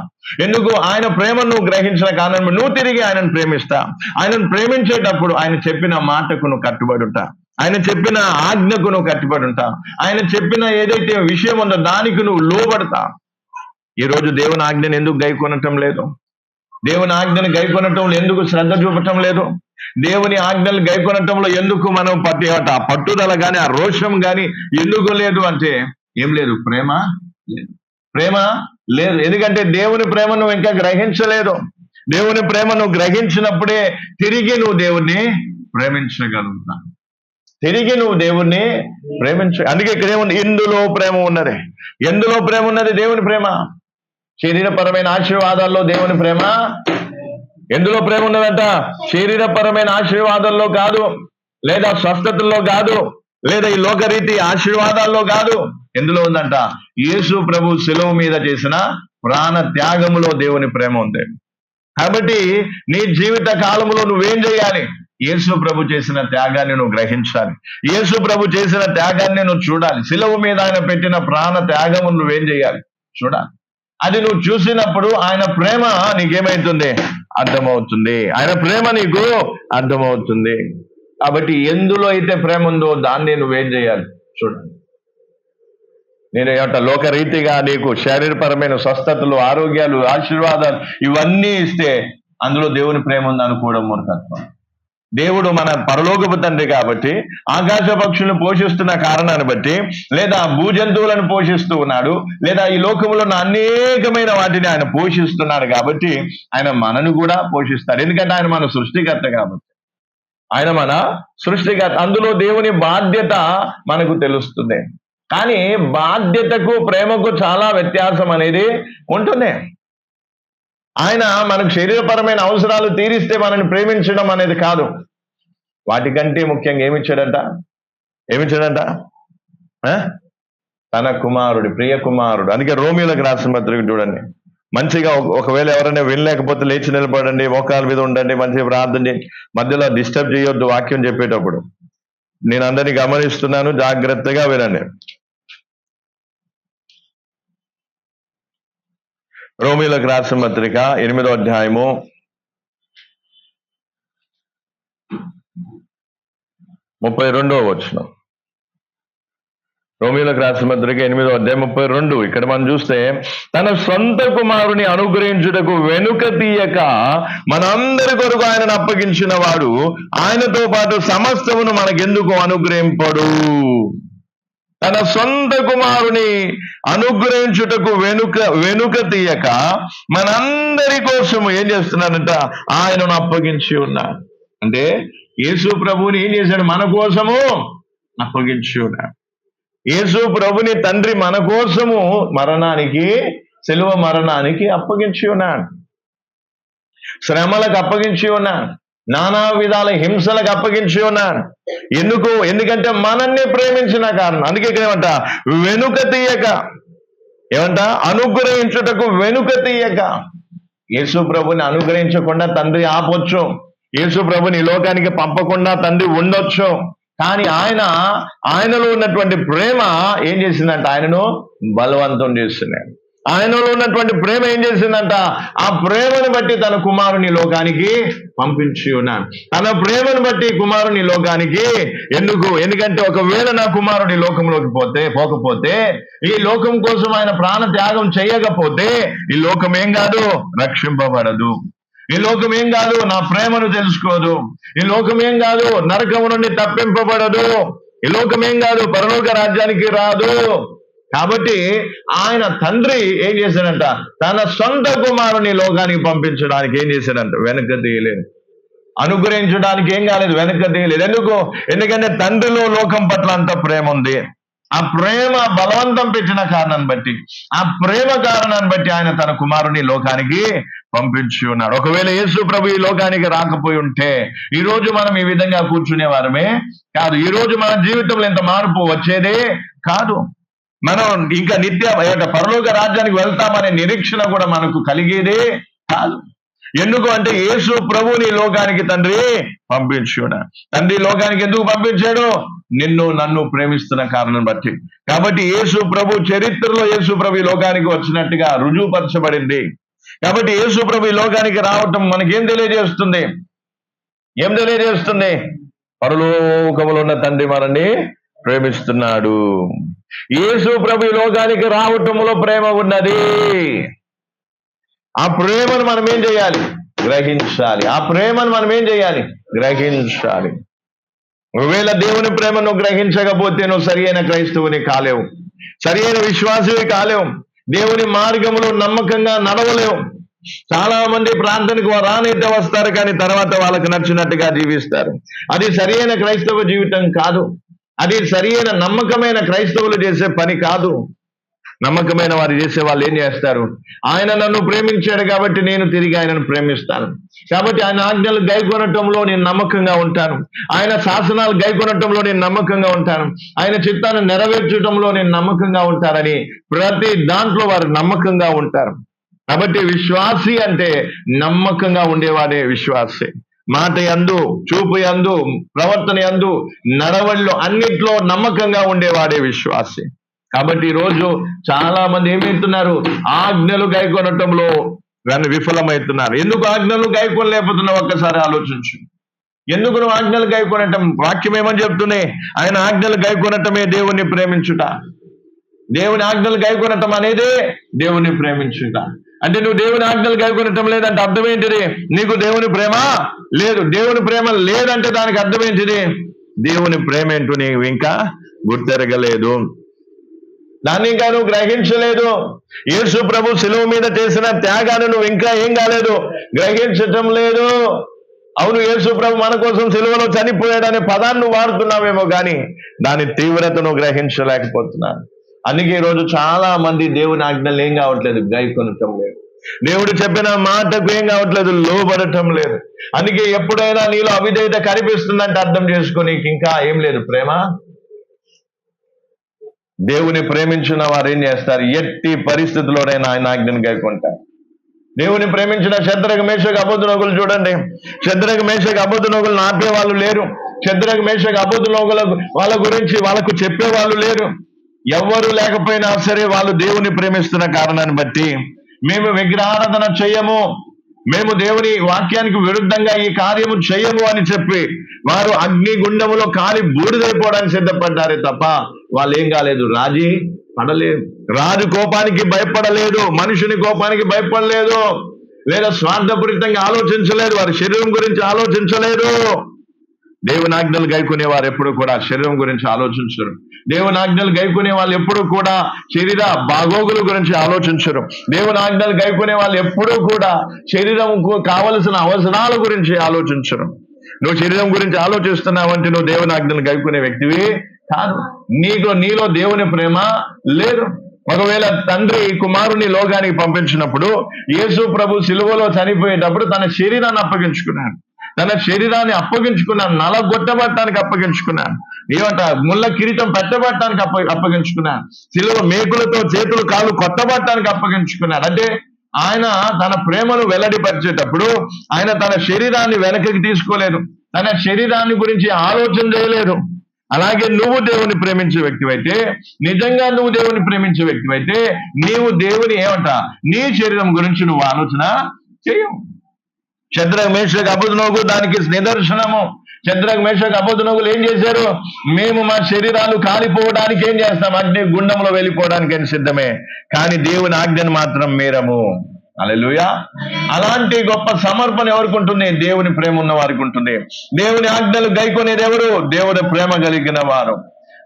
ఎందుకు, ఆయన ప్రేమను నువ్వు గ్రహించిన కారణం నువ్వు తిరిగి ఆయనను ప్రేమిస్తా. ఆయనను ప్రేమించేటప్పుడు ఆయన చెప్పిన మాటకు నువ్వు కట్టుబడి ఉంటా. ఆయన చెప్పిన ఆజ్ఞకు నువ్వు కట్టుబడి ఉంటావు. ఆయన చెప్పిన ఏదైతే విషయం ఉందో దానికి నువ్వు లోబడతావు. ఈ రోజు దేవుని ఆజ్ఞను ఎందుకు గైకొనటం లేదు? దేవుని ఆజ్ఞను గైకొనటంలో ఎందుకు శ్రద్ధ చూపటం లేదు? దేవుని ఆజ్ఞలు గైకొనటంలో ఎందుకు మనం పట్టుదల కానీ ఆ రోషం కానీ ఎందుకు లేదు అంటే ఏం లేదు, ప్రేమ లేదు. ప్రేమ లేదు, ఎందుకంటే దేవుని ప్రేమ నువ్వు ఇంకా గ్రహించలేదు. దేవుని ప్రేమ నువ్వు గ్రహించినప్పుడే తిరిగి నువ్వు దేవుణ్ణి ప్రేమించగలుగుతావు. తిరిగి నువ్వు దేవుణ్ణి అందుకే ఇక్కడ ఏముంది? ఇందులో ప్రేమ ఉన్నది. ఎందులో ప్రేమ ఉన్నది? దేవుని ప్రేమ. శరీరపరమైన ఆశీర్వాదాల్లో దేవుని ప్రేమ. ఎందులో ప్రేమ ఉన్నదంట? శరీరపరమైన ఆశీర్వాదాల్లో కాదు, లేదా స్వస్థతల్లో కాదు, లేదా ఈ లోకరీతి ఆశీర్వాదాల్లో కాదు. ఎందులో ఉందంట? యేసు ప్రభు శిలువ మీద చేసిన ప్రాణ త్యాగములో దేవుని ప్రేమ ఉంది. కాబట్టి నీ జీవిత కాలంలో నువ్వేం చేయాలి? యేసు ప్రభు చేసిన త్యాగాన్ని నువ్వు గ్రహించాలి. యేసు ప్రభు చేసిన త్యాగాన్ని నువ్వు చూడాలి. శిలువ మీద ఆయన పెట్టిన ప్రాణ త్యాగము నువ్వేం చేయాలి? చూడాలి. అది నువ్వు చూసినప్పుడు ఆయన ప్రేమ నీకేమైతుంది? అర్థమవుతుంది. ఆయన ప్రేమ నీకు అర్థమవుతుంది. కాబట్టి ఎందులో అయితే ప్రేమ ఉందో దాన్ని నువ్వేం చేయాలి? చూడాలి. నేను లోకరీతిగా నీకు శరీరపరమైన స్వస్థతలు, ఆరోగ్యాలు, ఆశీర్వాదాలు ఇవన్నీ ఇస్తే అందులో దేవుని ప్రేమ ఉంది అనుకోవడం మూర్ఖత్వం. దేవుడు మన పరలోకపు తండ్రి కాబట్టి ఆకాశ పక్షులను పోషిస్తున్న కారణాన్ని బట్టి, లేదా భూజంతువులను పోషిస్తూ ఉన్నాడు, లేదా ఈ లోకంలో ఉన్న అనేకమైన వాటిని ఆయన పోషిస్తున్నాడు కాబట్టి ఆయన మనను కూడా పోషిస్తాడు. ఎందుకంటే ఆయన మన సృష్టికర్త కాబట్టి. ఆయన మన సృష్టికర్త. అందులో దేవుని బాధ్యత మనకు తెలుస్తుంది. కానీ బాధ్యతకు ప్రేమకు చాలా వ్యత్యాసం అనేది ఉంటుంది. ఆయన మనకు శరీరపరమైన అవసరాలు తీరిస్తే మనల్ని ప్రేమించడం అనేది కాదు. వాటికంటే ముఖ్యంగా ఏమిచ్చాడంట? తన కుమారుడు, ప్రియ కుమారుడు. అందుకే రోమియోలకు రాసిన పత్రిక చూడండి. మంచిగా ఒకవేళ ఎవరైనా వినలేకపోతే లేచి నిలబడండి, మోకాల మీద ఉండండి, మంచిగా ప్రార్థన చేయండి. మధ్యలో డిస్టర్బ్ చేయొద్దు వాక్యం చెప్పేటప్పుడు. నేను అందరినీ గమనిస్తున్నాను, జాగ్రత్తగా వినండి. రోమియోలకు రాసిన పత్రిక 8వ అధ్యాయము 32వ వచనం. రోమియోలకు రాసిన పత్రిక 8వ అధ్యాయం 32. ఇక్కడ మనం చూస్తే, తన సొంత కుమారుని అనుగ్రహించుటకు వెనుక తీయక మనందరి కొరకు ఆయనను అప్పగించిన వాడు ఆయనతో పాటు సమస్తమును మనకెందుకు అనుగ్రహింపడు? తన సొంత కుమారుని అనుగ్రహించుటకు వెనుక తీయక మనందరి కోసము ఏం చేస్తున్నాడంట? ఆయనను అప్పగించి ఉన్నాడు. అంటే యేసు ప్రభుని ఏం చేశాడు? మన కోసము అప్పగించి ఉన్నాడు. యేసు ప్రభుని తండ్రి మన కోసము మరణానికి, శిలువ మరణానికి అప్పగించి ఉన్నాడు. శ్రమలకు అప్పగించి ఉన్నాడు. నానా విధాల హింసలకు అప్పగించి ఉన్నాడు. ఎందుకంటే మనల్ని ప్రేమించిన కారణం. అందుకే ఇక్కడ ఏమంట? వెనుక తీయక. ఏమంట? అనుగ్రహించుటకు వెనుక తీయక. యేసు ప్రభుని అనుగ్రహించకుండా తండ్రి ఆపొచ్చు. యేసు ప్రభుని ఈ లోకానికి పంపకుండా తండ్రి ఉండొచ్చు. కానీ ఆయనలో ఉన్నటువంటి ప్రేమ ఏం చేసిందంట? ఆయనను బలవంతం చేస్తున్నాడు. ఆయనలో ఉన్నటువంటి ప్రేమ ఏం చేసిందంట? ఆ ప్రేమను బట్టి తన కుమారుని లోకానికి పంపించి ఉన్నాడు. తన ప్రేమను బట్టి కుమారుని లోకానికి ఎందుకంటే ఒకవేళ నా కుమారుడి లోకంలోకి పోకపోతే, ఈ లోకం కోసం ఆయన ప్రాణ త్యాగం చేయకపోతే ఈ లోకం ఏం కాదు? రక్షింపబడదు. ఈ లోకం ఏం కాదు? నా ప్రేమను తెలుసుకోదు. ఈ లోకం ఏం కాదు? నరకము నుండి తప్పింపబడదు. ఈ లోకం ఏం కాదు? పరలోక రాజ్యానికి రాదు. కాబట్టి ఆయన తండ్రి ఏం చేశాడంట? తన సొంత కుమారుని లోకానికి పంపించడానికి ఏం చేశాడంట? వెనక తీయలేదు. అనుగ్రహించడానికి ఏం కాలేదు? వెనక తీయలేదు. ఎందుకంటే తండ్రిలో లోకం పట్ల అంత ప్రేమ ఉంది. ఆ ప్రేమ బలవంతం పెట్టిన కారణాన్ని బట్టి, ఆ ప్రేమ కారణాన్ని బట్టి ఆయన తన కుమారుని లోకానికి పంపించి ఉన్నాడు. ఒకవేళ యేసు ప్రభు ఈ లోకానికి రాకపోయి ఉంటే ఈ రోజు మనం ఈ విధంగా కూర్చునే వారమే కాదు. ఈ రోజు మన జీవితంలో ఎంత మార్పు వచ్చేదే కాదు. మనం ఇంకా పరలోక రాజ్యానికి వెళ్తామనే నిరీక్షణ కూడా మనకు కలిగేదే కాదు. ఎందుకు అంటే యేసు ప్రభుని లోకానికి తండ్రి పంపించాడు. తండ్రి లోకానికి ఎందుకు పంపించాడు? నన్ను ప్రేమిస్తున్న కారణం బట్టి. కాబట్టి యేసు ప్రభు చరిత్రలో యేసు ప్రభు ఈ లోకానికి వచ్చినట్టుగా రుజువుపరచబడింది. కాబట్టి యేసు ప్రభు ఈ లోకానికి రావటం మనకేం తెలియజేస్తుంది? పరలోకములో ఉన్న తండ్రి మనల్ని ప్రేమిస్తున్నాడు. యేసు ప్రభు ఈ లోకానికి రావటంలో ప్రేమ ఉన్నది. ఆ ప్రేమను మనం ఏం చేయాలి? గ్రహించాలి. ఆ ప్రేమను మనం ఏం చేయాలి? గ్రహించాలి. ఒకవేళ దేవుని ప్రేమ నువ్వు గ్రహించకపోతే నువ్వు సరి అయిన క్రైస్తవుని కాలేవు, సరి అయిన విశ్వాసుని కాలేవు, దేవుని మార్గంలో నమ్మకంగా నడవలేవు. చాలా మంది ప్రార్థనకు రానైతే వస్తారు, కానీ తర్వాత వాళ్ళకి నచ్చినట్టుగా జీవిస్తారు. అది సరి అయిన క్రైస్తవ జీవితం కాదు. అది సరి అయిన నమ్మకమైన క్రైస్తవులు చేసే పని కాదు. నమ్మకమైన వారు చేసే వాళ్ళు ఏం చేస్తారు? ఆయన నన్ను ప్రేమించాడు కాబట్టి నేను తిరిగి ఆయనను ప్రేమిస్తాను, కాబట్టి ఆయన ఆజ్ఞలు గైకొనటంలో నేను నమ్మకంగా ఉంటాను, ఆయన శాసనాలు గైకొనటంలో నేను నమ్మకంగా ఉంటాను, ఆయన చిత్తాన్ని నెరవేర్చడంలో నేను నమ్మకంగా ఉంటానని ప్రతి దాంట్లో వారు నమ్మకంగా ఉంటారు. కాబట్టి విశ్వాసి అంటే నమ్మకంగా ఉండేవాడే విశ్వాసి. మాట యందు, చూపు యందు, ప్రవర్తన యందు, నడవడిలో అన్నిట్లో నమ్మకంగా ఉండేవాడే విశ్వాసి. కాబట్టి ఈరోజు చాలా మంది ఏమవుతున్నారు? ఆజ్ఞలు గైకొనటంలో విఫలమవుతున్నారు. ఎందుకు ఆజ్ఞలు గైకొనలేకపోతున్నావు? ఒక్కసారి ఆలోచించు. ఎందుకు నువ్వు ఆజ్ఞలు గైకొనటం? వాక్యం ఏమని చెప్తున్నాయి? ఆయన ఆజ్ఞలు గైకొనటమే దేవుణ్ణి ప్రేమించుట. దేవుని ఆజ్ఞలు గైకొనటం అనేదే దేవుని ప్రేమించుట. అంటే నువ్వు దేవుని ఆజ్ఞలు గైకొనటం లేదంటే అర్థం ఏంటిది? నీకు దేవుని ప్రేమ లేదు. దేవుని ప్రేమ లేదంటే దానికి అర్థం ఏంటిది? దేవుని ప్రేమ ఏంటో నీవు ఇంకా గుర్తెరగలేదు, దాన్ని ఇంకా నువ్వు గ్రహించలేదు. యేసు ప్రభు శిలువ మీద చేసిన త్యాగాన్ని నువ్వు ఇంకా ఏం కాలేదు? గ్రహించటం లేదు. అవును, యేసు ప్రభు మన కోసం శిలువలో చనిపోయాడనే పదాన్ని వాడుతున్నావేమో, కానీ దాని తీవ్రతను గ్రహించలేకపోతున్నాను. అందుకే ఈరోజు చాలా మంది దేవుని ఆజ్ఞలు ఏం కావట్లేదు? గైకొనటం లేదు. దేవుడు చెప్పిన మాటకు ఏం కావట్లేదు? లోబడటం లేదు. అందుకే ఎప్పుడైనా నీలో అవిధేయత కనిపిస్తుందంటే అర్థం చేసుకో, నీకు ఇంకా ఏం లేదు ప్రేమ. దేవుని ప్రేమించిన వారు ఏం చేస్తారు? ఎట్టి పరిస్థితుల్లోనైనా ఆయన ఆజ్ఞను గైకొంటారు. దేవుని ప్రేమించిన షద్రకు మేషకు అబేద్నెగోలు చూడండి. షద్రకు మేషకు అబేద్నెగోలను ఆపే వాళ్ళు లేరు. షద్రకు మేషకు అబేద్నెగోలు వాళ్ళ గురించి వాళ్ళకు చెప్పే వాళ్ళు లేరు. ఎవరు లేకపోయినా సరే వాళ్ళు దేవుని ప్రేమిస్తున్న కారణాన్ని బట్టి మేము విగ్రహారాధన చెయ్యము, మేము దేవుని వాక్యానికి విరుద్ధంగా ఈ కార్యము చెయ్యము అని చెప్పి వారు అగ్ని గుండములో కాలి బూడిదైపోవడానికి సిద్ధపడ్డారే తప్ప వాళ్ళు ఏం కాలేదు? రాజీ పడలేదు. రాజు కోపానికి భయపడలేదు, మనుషుని కోపానికి భయపడలేదు, లేదా స్వార్థపూరితంగా ఆలోచించలేదు, వారి శరీరం గురించి ఆలోచించలేదు. దేవుని ఆజ్ఞలు గైకునే వారు ఎప్పుడు కూడా శరీరం గురించి ఆలోచించరు. దేవుని ఆజ్ఞలు గైకునే వాళ్ళు ఎప్పుడు కూడా శరీర బాగోగుల గురించి ఆలోచించరు. దేవుని ఆజ్ఞలు గైకునే వాళ్ళు ఎప్పుడూ కూడా శరీరంకు కావలసిన అవసరాల గురించి ఆలోచించరు. నువ్వు శరీరం గురించి ఆలోచిస్తున్నావంటే నువ్వు దేవుని ఆజ్ఞలు గైకునే వ్యక్తివి కాదు. నీలో దేవుని ప్రేమ లేదు. ఒకవేళ తండ్రి కుమారుని లోకానికి పంపించినప్పుడు యేసు ప్రభు సిలువలో చనిపోయేటప్పుడు తన శరీరాన్ని అప్పగించుకున్నాడు. తన శరీరాన్ని అప్పగించుకున్నాను, నలగొట్టబట్టానికి అప్పగించుకున్నాను, ఏమంట ముళ్ళ కిరీటం పెట్టబట్టానికి అప్పగించుకున్నాను, సిలువ మేకులతో చేతులు కాళ్ళు కొట్టబట్టానికి అప్పగించుకున్నాడు. అంటే ఆయన తన ప్రేమను వెల్లడిపరిచేటప్పుడు ఆయన తన శరీరాన్ని వెనక్కి తీసుకోలేదు, తన శరీరాన్ని గురించి ఆలోచన చేయలేదు. అలాగే నువ్వు దేవుని ప్రేమించే వ్యక్తివైతే, నిజంగా నువ్వు దేవుని ప్రేమించే వ్యక్తివైతే నీవు దేవుని నీ శరీరం గురించి నువ్వు ఆలోచన చేయవు. షద్రకు మేషకు అబేద్నెగో దానికి నిదర్శనము. షద్రకు మేషకు అబేద్నెగోలు ఏం చేశారు? మేము మా శరీరాలు కాలిపోవడానికి ఏం చేస్తాం? అగ్ని గుండంలో వెళ్ళిపోవడానికి సిద్ధమే, కానీ దేవుని ఆజ్ఞను మాత్రం మీరము. హల్లెలూయా. అలాంటి గొప్ప సమర్పణ ఎవరికి ఉంటుంది? దేవుని ప్రేమ ఉన్న వారికి ఉంటుంది. దేవుని ఆజ్ఞలు గైకొనేది ఎవరు? దేవుని ప్రేమ కలిగిన వారు.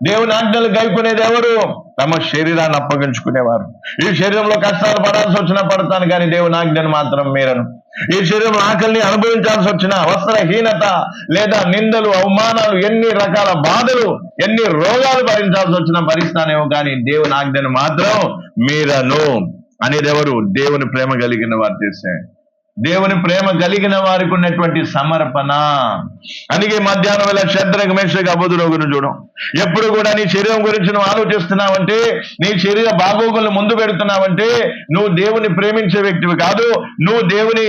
దేవుని ఆజ్ఞలు గైకొనేది ఎవరు? తమ శరీరాన్ని అప్పగించుకునేవారు. ఈ శరీరంలో కష్టాలు పడాల్సి వచ్చినా పడతాను, కానీ దేవుని ఆజ్ఞను మాత్రం మీరను. ఈ శరీరంలో ఆకలిని అనుభవించాల్సి వచ్చిన వస్త్రహీనత లేదా నిందలు, అవమానాలు, ఎన్ని రకాల బాధలు, ఎన్ని రోగాలు భరించాల్సి వచ్చినా భరిస్తానేమో, కానీ దేవుని ఆజ్ఞను మాత్రం మీరను అనేది ఎవరు? దేవుని ప్రేమ కలిగిన వారు చేసే, దేవుని ప్రేమ కలిగిన వారికి ఉన్నటువంటి సమర్పణ. అందుకే మధ్యాహ్నం వేళ షద్రకు మేషకు అబేద్నెగోను చూడం. ఎప్పుడు కూడా నీ శరీరం గురించి నువ్వు ఆలోచిస్తున్నావంటే, నీ శరీర బాగోగులను ముందు పెడుతున్నావంటే నువ్వు దేవుని ప్రేమించే వ్యక్తివి కాదు, నువ్వు దేవుని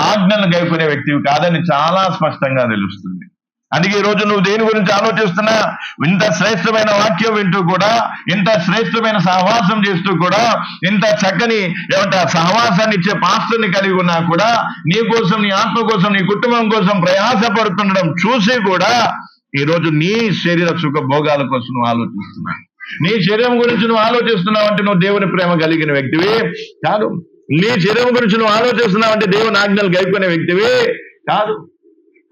ఆజ్ఞలను గైకొనే వ్యక్తివి కాదని చాలా స్పష్టంగా తెలుస్తుంది. అందుకే ఈ రోజు నువ్వు దేని గురించి ఆలోచిస్తున్నా, ఇంత శ్రేష్టమైన వాక్యం వింటూ కూడా, ఇంత శ్రేష్టమైన సహవాసం చేస్తూ కూడా, ఇంత చక్కని సహవాసాన్ని ఇచ్చే పాస్టర్ని కలిగి ఉన్నా కూడా నీ కోసం, నీ ఆత్మ కోసం, నీ కుటుంబం కోసం ప్రయాసపడుతుండడం చూసి కూడా ఈ రోజు నీ శరీర సుఖ భోగాల కోసం నువ్వు ఆలోచిస్తున్నావు. నీ శరీరం గురించి నువ్వు ఆలోచిస్తున్నావు అంటే నువ్వు దేవుని ప్రేమ కలిగిన వ్యక్తివి కాదు. నీ శరీరం గురించి నువ్వు ఆలోచిస్తున్నావు అంటే దేవుని ఆజ్ఞలు గైకొనే వ్యక్తివి కాదు.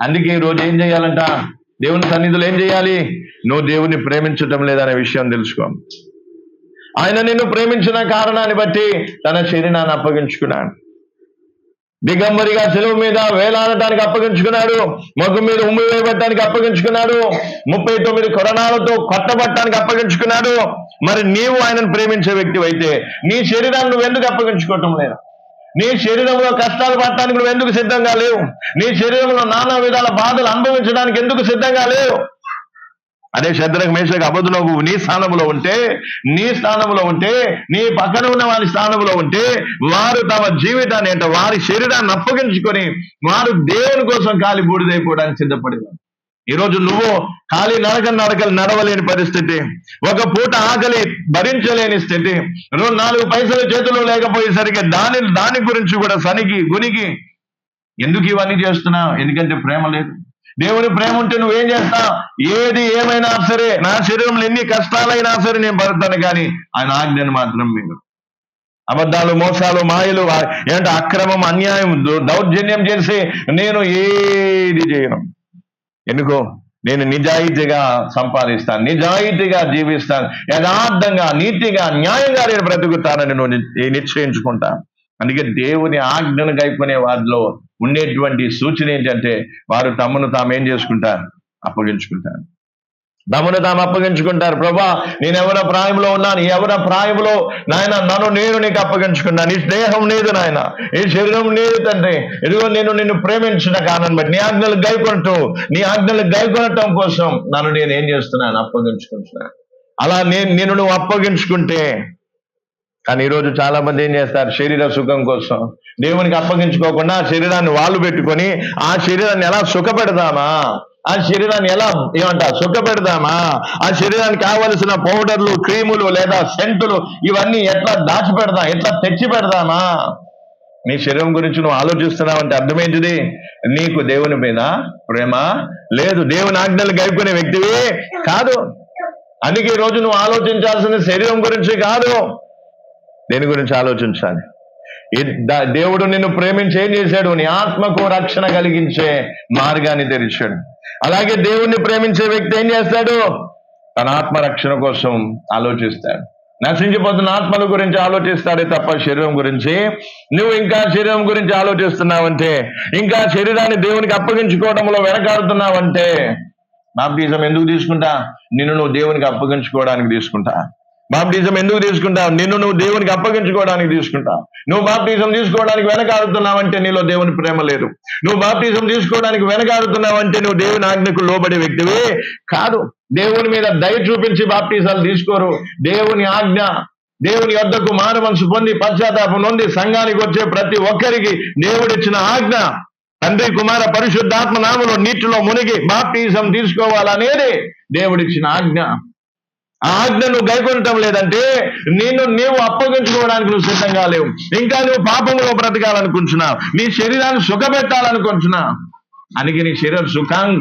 అందుకే ఈ రోజు ఏం చేయాలంట? దేవుని సన్నిధిలో ఏం చేయాలి? నువ్వు దేవుని ప్రేమించటం లేదనే విషయం తెలుసుకో. ఆయన నిన్ను ప్రేమించిన కారణాన్ని బట్టి తన శరీరాన్ని అప్పగించుకున్నాడు. దిగంబరిగా సెలవు మీద వేలాడటానికి అప్పగించుకున్నాడు. మొగ్గు మీద ఉమ్మి వేయబట్టడానికి అప్పగించుకున్నాడు. 39 కొరణాలతో కొట్టబట్టడానికి అప్పగించుకున్నాడు. మరి నీవు ఆయనను ప్రేమించే వ్యక్తి అయితే నీ శరీరాన్ని నువ్వు ఎందుకు అప్పగించుకోవటం లేదు? నీ శరీరంలో కష్టాలు పడటానికి నువ్వు ఎందుకు సిద్ధంగా లేవు? నీ శరీరంలో నానా విధాల బాధలు అనుభవించడానికి ఎందుకు సిద్ధంగా లేవు? అదే శద్రకు మేషకు అబద్ధనోగు నీ స్థానంలో ఉంటే నీ పక్కన ఉన్న వారి స్థానంలో ఉంటే వారు తమ జీవితాన్ని అంటే వారి శరీరాన్ని అప్పగించుకొని వారు దేవుని కోసం కాలి బూడిదైపోవడానికి సిద్ధపడేవారు. ఈరోజు నువ్వు ఖాళీ నడకలు నడవలేని పరిస్థితి, ఒక పూట ఆకలి భరించలేని స్థితి, 4 పైసలు చేతుల్లో లేకపోయేసరికి దాని గురించి కూడా సనికి గునికి ఎందుకు ఇవన్నీ చేస్తున్నావు? ఎందుకంటే ప్రేమ లేదు. దేవుని ప్రేమ ఉంటే నువ్వేం చేస్తావు? ఏది ఏమైనా సరే, నా శరీరంలో ఎన్ని కష్టాలైనా సరే నేను పడతాను, కానీ ఆయన ఆజ్ఞను మాత్రం మీరు అబద్ధాలు, మోసాలు, మాయలు, ఏంటంటే అక్రమం, అన్యాయం, దౌర్జన్యం చేసి నేను ఏది చేయను. ఎందుకో నేను నిజాయితీగా సంపాదిస్తాను, నిజాయితీగా జీవిస్తాను, యథార్థంగా, నీతిగా, న్యాయంగా నేను బ్రతుకుతానని నువ్వు నిశ్చయించుకుంటాను. అందుకే దేవుని ఆజ్ఞను గైకొనే వారిలో ఉండేటువంటి సూచన ఏంటంటే వారు తమను తాము ఏం చేసుకుంటారు? అప్పగించుకుంటారు. తమను తాము అప్పగించుకుంటారు. ప్రభా, నేను ఎవరి ప్రాయంలో ఉన్నాను, ఎవరి ప్రాయంలో నాయన నేను నీకు అప్పగించుకున్నాను. నీ స్నేహం లేదు నాయన, ఈ శరీరం లేదు తండ్రి. ఇదిగో నిన్ను ప్రేమించిన కారణం బట్టి నీ ఆజ్ఞలు గైకొనటం కోసం నేను ఏం చేస్తున్నాను? అప్పగించుకుంటున్నాను. అలా నిన్ను నువ్వు అప్పగించుకుంటే. కానీ ఈరోజు చాలా మంది ఏం చేస్తారు? శరీర సుఖం కోసం దేవునికి అప్పగించుకోకుండా శరీరాన్ని వాళ్ళు పెట్టుకొని ఆ శరీరాన్ని ఎలా సుఖపెడదామా, ఆ శరీరాన్ని ఎలా సుఖపెడదామా, ఆ శరీరానికి కావలసిన పౌడర్లు, క్రీములు లేదా సెంటులు ఇవన్నీ ఎట్లా దాచిపెడదాం, ఎట్లా తెచ్చి పెడదామా? నీ శరీరం గురించి నువ్వు ఆలోచిస్తున్నావు అంటే అర్థమేంటిది? నీకు దేవుని మీద ప్రేమ లేదు, దేవుని ఆజ్ఞలు గైపుకునే వ్యక్తివి కాదు. అందుకే ఈ రోజు నువ్వు ఆలోచించాల్సిన శరీరం గురించి కాదు, దేని గురించి ఆలోచించాలి? దేవుడు నిన్ను ప్రేమించి ఏం చేశాడు? నీ ఆత్మకు రక్షణ కలిగించే మార్గాన్ని తెరిచాడు. అలాగే దేవుణ్ణి ప్రేమించే వ్యక్తి ఏం చేస్తాడు? తన ఆత్మ రక్షణ కోసం ఆలోచిస్తాడు. నశించిపోతున్న ఆత్మల గురించి ఆలోచిస్తాడే తప్ప శరీరం గురించి నువ్వు ఇంకా శరీరం గురించి ఆలోచిస్తున్నావంటే, ఇంకా శరీరాన్ని దేవునికి అప్పగించుకోవడంలో వెనకాడుతున్నావంటే, బాప్టిజం ఎందుకు తీసుకుంటా? నిన్ను నువ్వు దేవునికి అప్పగించుకోవడానికి తీసుకుంటా. బాప్టిజం ఎందుకు తీసుకుంటావు? నిన్ను నువ్వు దేవునికి అప్పగించుకోవడానికి తీసుకుంటావు. నువ్వు బాప్టిజం తీసుకోవడానికి వెనకాడుతున్నావంటే నీలో దేవుని ప్రేమ లేదు. నువ్వు బాప్టిజం తీసుకోవడానికి వెనకాడుతున్నావంటే నువ్వు దేవుని ఆజ్ఞకు లోబడే వ్యక్తివే కాదు. దేవుని మీద దయ చూపించి బాప్టిజాలు తీసుకోరు. దేవుని ఆజ్ఞ, దేవుని యొద్దకు మారు మనసు పొంది పశ్చాత్తాపం నొంది సంఘానికి వచ్చే ప్రతి ఒక్కరికి దేవుడిచ్చిన ఆజ్ఞ, తండ్రి కుమార పరిశుద్ధాత్మ నామములో నీటిలో మునిగి బాప్టిజం తీసుకోవాలనేది దేవుడిచ్చిన ఆజ్ఞ. ఆ ఆజ్ఞ నువ్వు గైకొనటం లేదంటే నీవు అప్పగించుకోవడానికి నువ్వు సిద్ధంగా లేవు. ఇంకా నువ్వు పాపంలో బ్రతకాలనుకుంటున్నావు, నీ శరీరాన్ని సుఖపెట్టాలనుకుంటున్నావు. అందుకే నీ శరీర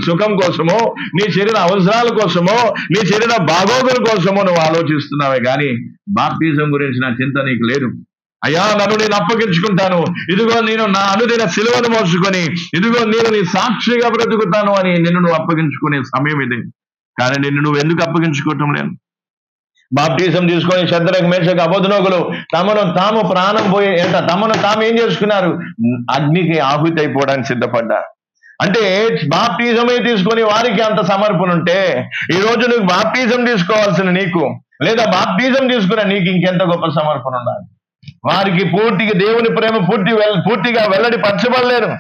సుఖం కోసమో, నీ శరీర అవసరాల కోసమో, నీ శరీర బాగోగుల కోసమో నువ్వు ఆలోచిస్తున్నావే కానీ బాప్టిజం గురించి నా చింత నీకు లేదు. అయ్యా, నేను అప్పగించుకుంటాను, ఇదిగో నేను నా అనుదిన సిలువను మోసుకొని ఇదిగో నేను నీ సాక్షిగా బ్రతుకుతాను అని నిన్ను నువ్వు అప్పగించుకునే సమయం ఇది. కానీ నిన్ను నువ్వు ఎందుకు అప్పగించుకోవటం లేదు? బాప్టిజం తీసుకొని శద్రకు మేషకు అబద్ధనోగులు తమను తాము ప్రాణం పోయి తమను తాము ఏం చేసుకున్నారు? అగ్నికి ఆహుతి అయిపోవడానికి సిద్ధపడ్డారు. అంటే బాప్టిజమే తీసుకొని వారికి అంత సమర్పణ ఉంటే ఈ రోజు నువ్వు బాప్టిజం తీసుకోవాల్సిన నీకు, లేదా బాప్టిజం తీసుకున్న నీకు ఇంకెంత గొప్ప సమర్పణ ఉండాలి? వారికి పూర్తిగా దేవుని ప్రేమ పూర్తిగా వెల్లడి పరచబడలేరు,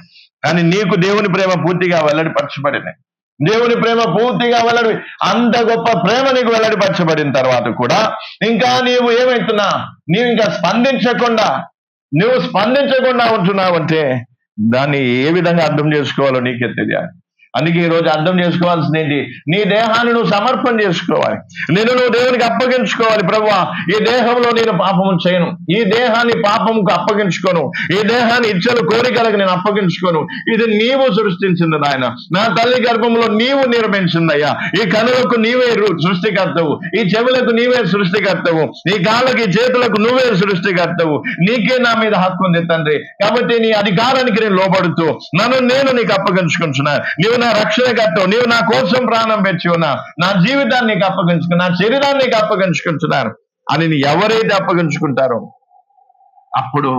కానీ నీకు దేవుని ప్రేమ పూర్తిగా వెల్లడి పరచబడింది. దేవుని ప్రేమ పూర్తిగా వెల్లడి, అంత గొప్ప ప్రేమ నీకు వెల్లడిపరచబడిన తర్వాత కూడా ఇంకా నీవు ఏమవుతున్నా? నీవు ఇంకా స్పందించకుండా ఉంటున్నావంటే దాన్ని ఏ విధంగా అర్థం చేసుకోవాలో నీకే తెలియాలి. అందుకే ఈ రోజు అర్థం చేసుకోవాల్సింది ఏంటి? నీ దేహాన్ని నువ్వు సమర్పణ చేసుకోవాలి. నువ్వు దేవునికి అప్పగించుకోవాలి. ప్రభువా, ఈ దేహంలో నేను పాపము చేయను, ఈ దేహాన్ని పాపముకు అప్పగించుకోను, ఈ దేహాన్ని ఇచ్చలు కోరికలకు నేను అప్పగించుకోను. ఇది నీవు సృష్టించింది నాయన, నా తల్లి గర్భంలో నీవు నిర్మించిందయ్యా. ఈ కనులకు నీవే సృష్టికర్తవు, ఈ చెవులకు నీవే సృష్టికర్తవు, ఈ కాళ్ళకి చేతులకు నువ్వే సృష్టికర్తవు. నీకే నా మీద హక్కు ఉంది తండ్రి. కాబట్టి నీ అధికారానికి నేను లోబడుతూ నేను నీకు అప్పగించుకుంటున్నాను. నీవు నా రక్షణకర్తవు, నీవు నా కోసం ప్రాణం పెట్టి ఉన్నా, నా జీవితాన్ని నీకు అప్పగించుకున్నా, నా శరీరాన్ని నీకు అప్పగించుకుంటున్నాను అని ఎవరైతే అప్పగించుకుంటారో అప్పుడు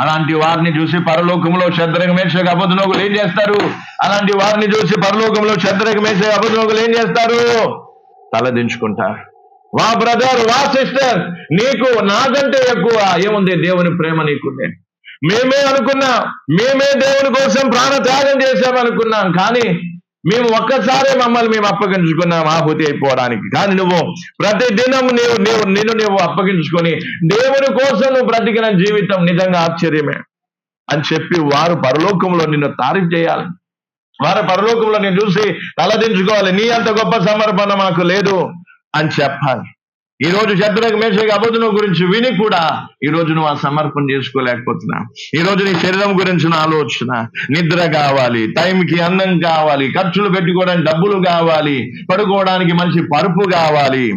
అలాంటి వారిని చూసి పరలోకంలో శద్రక మేషక అబేద్నెగోలు ఏం చేస్తారు? అలాంటి వారిని చూసి పరలోకంలో శద్రక మేషక అబేద్నెగోలు ఏం చేస్తారు? తలదించుకుంటారు. వా బ్రదర్, వా సిస్టర్, నీకు నాకంటే ఎక్కువ ఏముంది? దేవుని ప్రేమ నీకుంది. మేమే దేవుని కోసం ప్రాణ త్యాగం చేశామనుకున్నాం, కానీ మేము ఒక్కసారే మమ్మల్ని మేము అప్పగించుకున్నాం ఆహుతి అయిపోవడానికి. కానీ నువ్వు ప్రతి దినం నువ్వు అప్పగించుకొని దేవుని కోసం నువ్వు బ్రతికిన జీవితం నిజంగా ఆశ్చర్యమే అని చెప్పి వారు పరలోకంలో నిన్ను తారీఫ్ చేయాలి. వారు పరలోకంలో నేను చూసి తలదించుకోవాలి, నీ అంత గొప్ప సమర్పణ మాకు లేదు అని చెప్పాలి. ఈ రోజు శద్రక మేషక అబేద్నెగో గురించి విని కూడా ఈ రోజు నువ్వు ఆ సమర్పణ చేసుకోలేకపోతున్నా. ఈ రోజు నీ శరీరం గురించిన ఆలోచన, నిద్ర కావాలి, టైంకి అన్నం కావాలి, ఖర్చులు పెట్టుకోవడానికి డబ్బులు కావాలి, పడుకోవడానికి మంచి పరుపు కావాలి,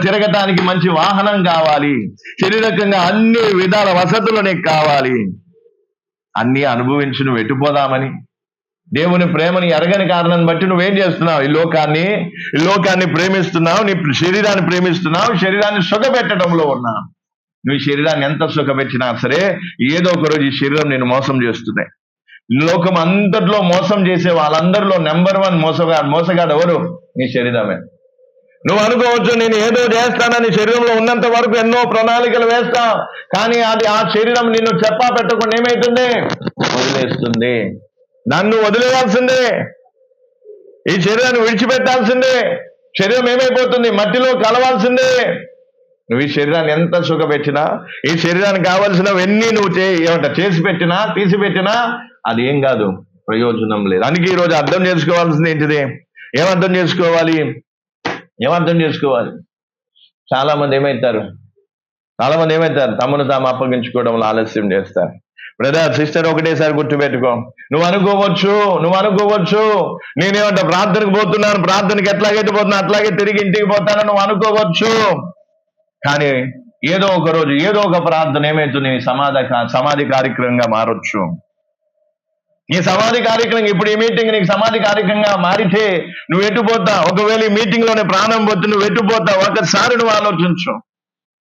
తిరగటానికి మంచి వాహనం కావాలి, శరీరకంగా అన్ని విధాల వసతులు నీకు కావాలి. అన్ని అనుభవించి నువ్వు ఎట్టుపోదామని దేవుని ప్రేమని ఎరగని కారణాన్ని బట్టి నువ్వేం చేస్తున్నావు? ఈ లోకాన్ని ప్రేమిస్తున్నావు, నీ శరీరాన్ని ప్రేమిస్తున్నావు, శరీరాన్ని సుఖపెట్టడంలో ఉన్నావు. నువ్వు ఈ శరీరాన్ని ఎంత సుఖపెట్టినా సరే ఏదో ఒక రోజు ఈ శరీరం నేను మోసం చేస్తుంది. లోకం అంతట్లో మోసం చేసే వాళ్ళందరిలో నెంబర్ 1 మోసగాడు ఎవరు? నీ శరీరమే. నువ్వు అనుకోవచ్చు, నేను ఏదో చేస్తానని శరీరంలో ఉన్నంత వరకు ఎన్నో ప్రణాళికలు వేస్తావు, కానీ ఆ శరీరం నిన్ను చెప్పా పెట్టకుండా ఏమైతుంది? వదిలేస్తుంది. నన్ను వదిలేయాల్సిందే, ఈ శరీరాన్ని విడిచిపెట్టాల్సిందే. శరీరం ఏమైపోతుంది? మట్టిలో కలవాల్సిందే. నువ్వు ఈ శరీరాన్ని ఎంత సుఖపెట్టినా, ఈ శరీరానికి కావాల్సినవన్నీ నువ్వు చేసి పెట్టినా తీసి పెట్టినా అది ఏం కాదు, ప్రయోజనం లేదు. అందుకే ఈరోజు అర్థం చేసుకోవాల్సింది ఏంటిది? ఏమర్థం చేసుకోవాలి? చాలా మంది ఏమవుతారు? తమను తాము అప్పగించుకోవడంలో ఆలస్యం చేస్తారు. బ్రదర్, సిస్టర్, ఒకటేసారి గుర్తుపెట్టుకో. నువ్వు అనుకోవచ్చు నేనేమంటా ప్రార్థనకు పోతున్నాను, ప్రార్థనకి ఎట్లాగైతే పోతున్నా అట్లాగే తిరిగి ఇంటికి పోతానని నువ్వు అనుకోవచ్చు. కానీ ఏదో ఒక రోజు ఏదో ఒక ప్రార్థన ఏమైతుంది? నీ సమాధి కార్యక్రమంగా మారొచ్చు. ఈ సమాధి కార్యక్రమం, ఇప్పుడు ఈ మీటింగ్ నీకు సమాధి కార్యక్రమంగా మారితే నువ్వు ఎట్టుపోతావు? ఒకవేళ ఈ మీటింగ్ లోనే ప్రాణం పోతే నువ్వు ఎట్టుపోతావు? ఒకసారి నువ్వు ఆలోచించు.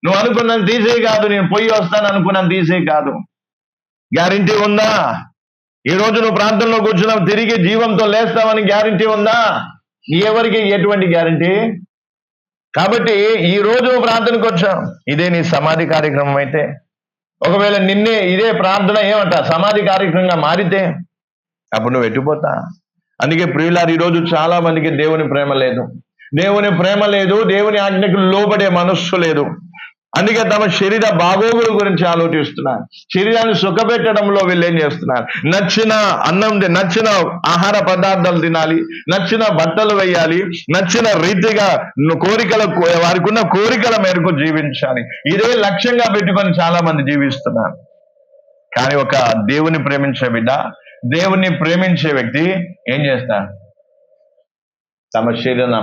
నువ్వు అనుకున్నాను తీసే కాదు, నేను పోయి వస్తాను అనుకున్నాను తీసే కాదు. గ్యారంటీ ఉందా? ఈ రోజు నువ్వు ప్రాంతంలో కూర్చున్నావు, తిరిగి జీవంతో లేస్తావని గ్యారంటీ ఉందా? ఎవరికి ఎటువంటి గ్యారంటీ? కాబట్టి ఈ రోజు నువ్వు ప్రార్థనకు వచ్చావు, ఇదే నీ సమాధి కార్యక్రమం అయితే, ఒకవేళ నిన్నే ఇదే ప్రార్థన సమాధి కార్యక్రమంగా మారితే అప్పుడు నువ్వు ఎట్టుపోతా. అందుకే ప్రియులారు, ఈ రోజు చాలా మందికి దేవుని ప్రేమ లేదు, దేవుని ఆజ్ఞకు లోబడే మనస్సు లేదు. అందుకే తమ శరీర బాగోగుల గురించి ఆలోచిస్తున్నారు. శరీరాన్ని సుఖపెట్టడంలో వీళ్ళు ఏం చేస్తున్నారు? నచ్చిన అన్నం, నచ్చిన ఆహార పదార్థాలు తినాలి, నచ్చిన బట్టలు వేయాలి, నచ్చిన రీతిగా వారికి ఉన్న కోరికల మేరకు జీవించాలి. ఇదే లక్ష్యంగా పెట్టుకొని చాలా మంది జీవిస్తున్నారు. కానీ ఒక దేవుని ప్రేమించే బిడ్డ, దేవుని ప్రేమించే వ్యక్తి ఏం చేస్తారు? తమ శరీరాన్ని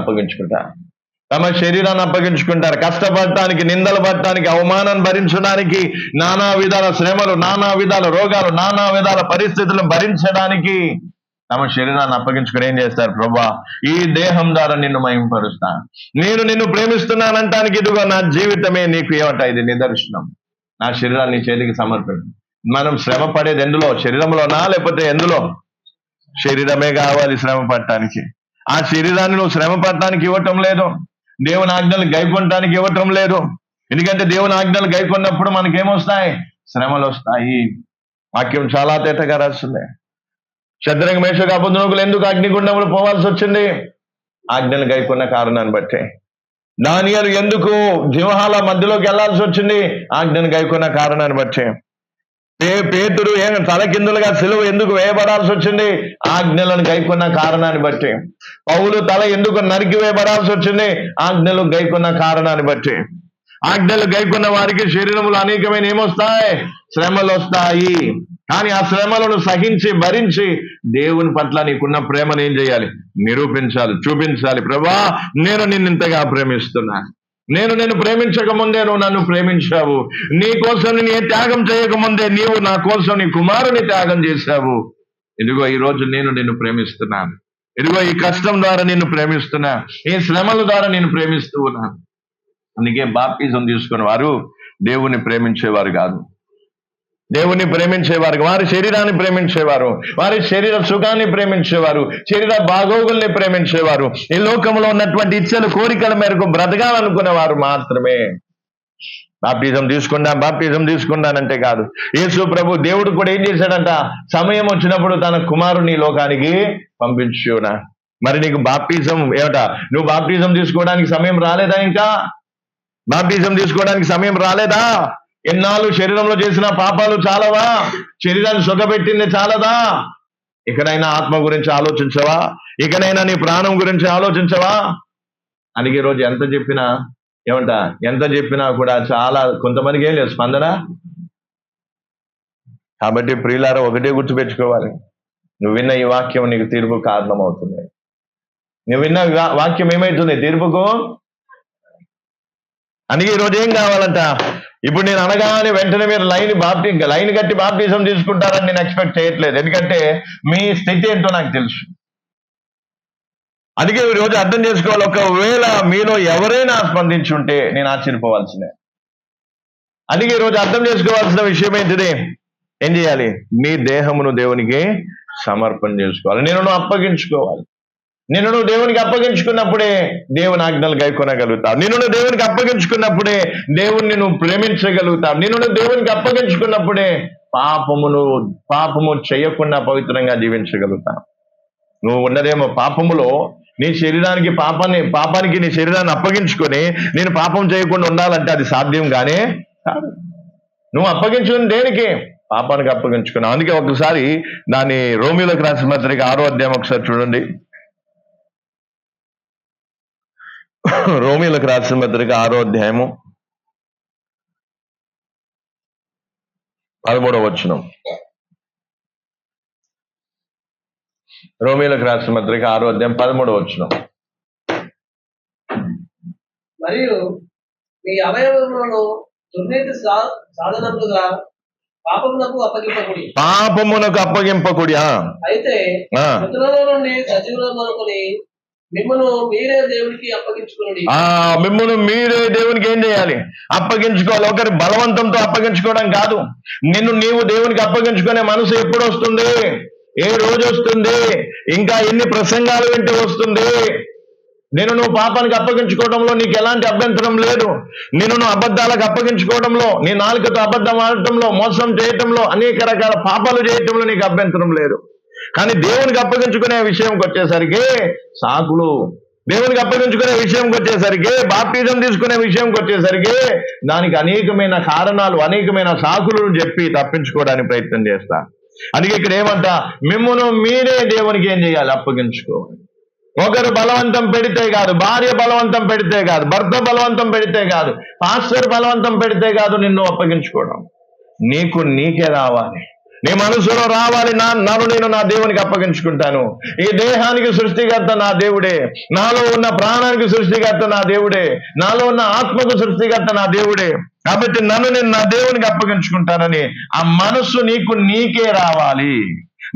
అప్పగించుకుంటారు. కష్టపడటానికి, నిందలు పడటానికి, అవమానాన్ని భరించడానికి, నానా విధాల శ్రమలు, నానా విధాల రోగాలు, నానా విధాల పరిస్థితులను భరించడానికి తమ శరీరాన్ని అప్పగించుకుని ఏం చేస్తారు? ప్రభువా, ఈ దేహం ద్వారా నిన్ను మహింపరుస్తా, నేను నిన్ను ప్రేమిస్తున్నానంటానికి ఇదిగో నా జీవితమే నీకు ఇది నిదర్శనం. నా శరీరాన్ని చేతికి సమర్పించు. మనం శ్రమ పడేది ఎందులో? శరీరంలోనా లేకపోతే ఎందులో? శరీరమే కావాలి శ్రమ పడటానికి. ఆ శరీరాన్ని నువ్వు శ్రమ పడటానికి ఇవ్వటం లేదు, దేవుని ఆజ్ఞలు గైకొనడానికి ఇవ్వటం లేదు. ఎందుకంటే దేవుని ఆజ్ఞలు గైకొన్నప్పుడు మనకేమొస్తాయి? శ్రమలు వస్తాయి. వాక్యం చాలా తేటగా రాస్తుంది. శద్రక మేషక అబేద్నెగోలు ఎందుకు అగ్నిగుండంలో పోవాల్సి వచ్చింది? ఆజ్ఞలు గైకొన్న కారణాన్ని బట్టి. దానియేలు ఎందుకు సింహాల మధ్యలోకి వెళ్లాల్సి వచ్చింది? ఆజ్ఞను గైకొన్న కారణాన్ని బట్టి. పేతురు ఏం తలకిందులుగా సిలువ ఎందుకు వేయబడాల్సి వచ్చింది? ఆజ్ఞలను గైకొన్న కారణాన్ని బట్టి. పౌలు తల ఎందుకు నరికి వేయబడాల్సి వచ్చింది? ఆజ్ఞలు గైకొన్న కారణాన్ని బట్టి. ఆజ్ఞలు గైకొన్న వారికి శరీరములు అనేకమైన ఏమొస్తాయి? శ్రమలు వస్తాయి. కానీ ఆ శ్రమలను సహించి భరించి దేవుని పట్ల నీకున్న ప్రేమను ఏం చేయాలి? నిరూపించాలి, చూపించాలి. ప్రభా, నేను నిన్ను ఇంతగా ప్రేమిస్తున్నా. నేను ప్రేమించక ముందే నువ్వు నన్ను ప్రేమించావు. నీ కోసం నేను ఏ త్యాగం చేయకముందే నీవు నా కోసం నీ కుమారుని త్యాగం చేశావు. ఇదిగో ఈ రోజు నేను నిన్ను ప్రేమిస్తున్నాను. ఇదిగో ఈ కష్టం ద్వారా నిన్ను ప్రేమిస్తున్నా, ఈ శ్రమల ద్వారా నేను ప్రేమిస్తూ ఉన్నాను. అందుకే బాప్టిజం తీసుకున్న వారు దేవుని ప్రేమించేవారు కాదు. దేవుని ప్రేమించేవారు, వారి శరీరాన్ని ప్రేమించేవారు, వారి శరీర సుఖాన్ని ప్రేమించేవారు, శరీర బాగోగుల్ని ప్రేమించేవారు, ఈ లోకంలో ఉన్నటువంటి ఇచ్చల కోరికల మేరకు బ్రతకాలనుకునేవారు మాత్రమే. బాప్టిజం తీసుకున్నానంటే కాదు. యేసు ప్రభు దేవుడు కూడా ఏం చేశాడంట? సమయం వచ్చినప్పుడు తన కుమారుని లోకానికి పంపించునా. మరి నీకు బాప్టిజం ఏమిట? నువ్వు బాప్టిజం తీసుకోవడానికి సమయం రాలేదా? ఇంకా బాప్టిజం తీసుకోవడానికి సమయం రాలేదా? ఎన్నాళ్ళు శరీరంలో చేసిన పాపాలు చాలవా? శరీరాన్ని సొగబెట్టింది చాలదా? ఇకనైనా ఆత్మ గురించి ఆలోచించవా? ఇకనైనా నీ ప్రాణం గురించి ఆలోచించవా? అందుకే రోజు ఎంత చెప్పినా కూడా చాలా కొంతమందికి ఏం లేదు స్పందన. కాబట్టి ప్రియులారా, ఒకటే గుర్తుపెట్టుకోవాలి, నువ్వు విన్న ఈ వాక్యం నీకు తీర్పు కారణం అవుతుంది. నువ్వు విన్న వాక్యం ఏమైతుంది? తీర్పుకు. అందుకే ఈరోజు ఏం కావాలంట? ఇప్పుడు నేను అనగానే వెంటనే మీరు లైన్ కట్టి బాప్టిజం తీసుకుంటారని నేను ఎక్స్పెక్ట్ చేయట్లేదు. ఎందుకంటే మీ స్థితి ఏంటో నాకు తెలుసు. అందుకే ఈరోజు అర్థం చేసుకోవాలి, ఒకవేళ మీలో ఎవరైనా స్పందించి ఉంటే నేను ఆశ్చర్యపోవాల్సిందే. అందుకే ఈరోజు అర్థం చేసుకోవాల్సిన విషయం ఏంటిది? ఏం చేయాలి? నీ దేహమును దేవునికి సమర్పణ చేసుకోవాలి. నిన్ను అప్పగించుకోవాలి. నిన్ను దేవునికి అప్పగించుకున్నప్పుడే దేవుని ఆజ్ఞలు గైకొనగలుగుతావు. నిన్ను దేవునికి అప్పగించుకున్నప్పుడే దేవుణ్ణి నువ్వు ప్రేమించగలుగుతావు. నిన్ను దేవునికి అప్పగించుకున్నప్పుడే పాపము చేయకుండా పవిత్రంగా జీవించగలుగుతావు. నువ్వు ఉన్నదేమో పాపములో, నీ శరీరానికి పాపానికి నీ శరీరాన్ని అప్పగించుకొని నేను పాపం చేయకుండా ఉండాలంటే అది సాధ్యం గానే కాదు. నువ్వు అప్పగించుకుని దేనికి? పాపానికి అప్పగించుకున్నావు. అందుకే ఒకసారి దాన్ని రోమీయులకు రాసిన పత్రిక 6వ అధ్యాయం ఒకసారి చూడండి. రోమీయులకు రాసిన పత్రిక 6వ అధ్యాయము 13వ వచనం. రోమీయులకు రాసిన పత్రిక 6వ అధ్యాయం 13వ వచనం. మరియు మీ అవయవములను దుర్నీతి సాధనములుగా పాపమునకు అప్పగింపకుడి. అయితే మృతులలో నుండి సజీవులనుకొని మిమ్మల్ని మీరే దేవునికి అప్పగించుకోండి. మిమ్మల్ని మీరే దేవునికి ఏం చేయాలి? అప్పగించుకోవాలి. ఒకరి బలవంతంతో అప్పగించుకోవడం కాదు. నీవు దేవునికి అప్పగించుకునే మనసు ఎప్పుడు వస్తుంది? ఏ రోజు వస్తుంది? ఇంకా ఎన్ని ప్రసంగాలు వింటూ వస్తుంది? నువ్వు పాపానికి అప్పగించుకోవడంలో నీకు ఎలాంటి అభ్యంతరం లేదు. నువ్వు అబద్ధాలకు అప్పగించుకోవడంలో, నీ నాలుకతో అబద్ధం ఆడటంలో, మోసం చేయటంలో, అనేక రకాల పాపాలు చేయటంలో నీకు అభ్యంతరం లేదు. కానీ దేవునికి అప్పగించుకునే విషయంకి వచ్చేసరికి సాకులు, దేవునికి అప్పగించుకునే విషయంకి వచ్చేసరికి, బాప్టిజం తీసుకునే విషయంకి వచ్చేసరికి దానికి అనేకమైన కారణాలు, అనేకమైన సాకులను చెప్పి తప్పించుకోవడానికి ప్రయత్నం చేస్తా. అందుకే ఇక్కడ ఏమంట? మిమ్మును మీరే దేవునికి ఏం చేయాలి? అప్పగించుకోవాలి. ఒకరు బలవంతం పెడితే కాదు, భార్య బలవంతం పెడితే కాదు, భర్త బలవంతం పెడితే కాదు, పాస్టర్ బలవంతం పెడితే కాదు నిన్ను అప్పగించుకోవడం. నీకే రావాలి, నీ మనసులో రావాలి. నేను నా దేవునికి అప్పగించుకుంటాను. ఈ దేహానికి సృష్టికర్త నా దేవుడే, నాలో ఉన్న ప్రాణానికి సృష్టికర్త నా దేవుడే, నాలో ఉన్న ఆత్మకు సృష్టికర్త నా దేవుడే. కాబట్టి నేను నా దేవునికి అప్పగించుకుంటానని ఆ మనస్సు నీకే రావాలి.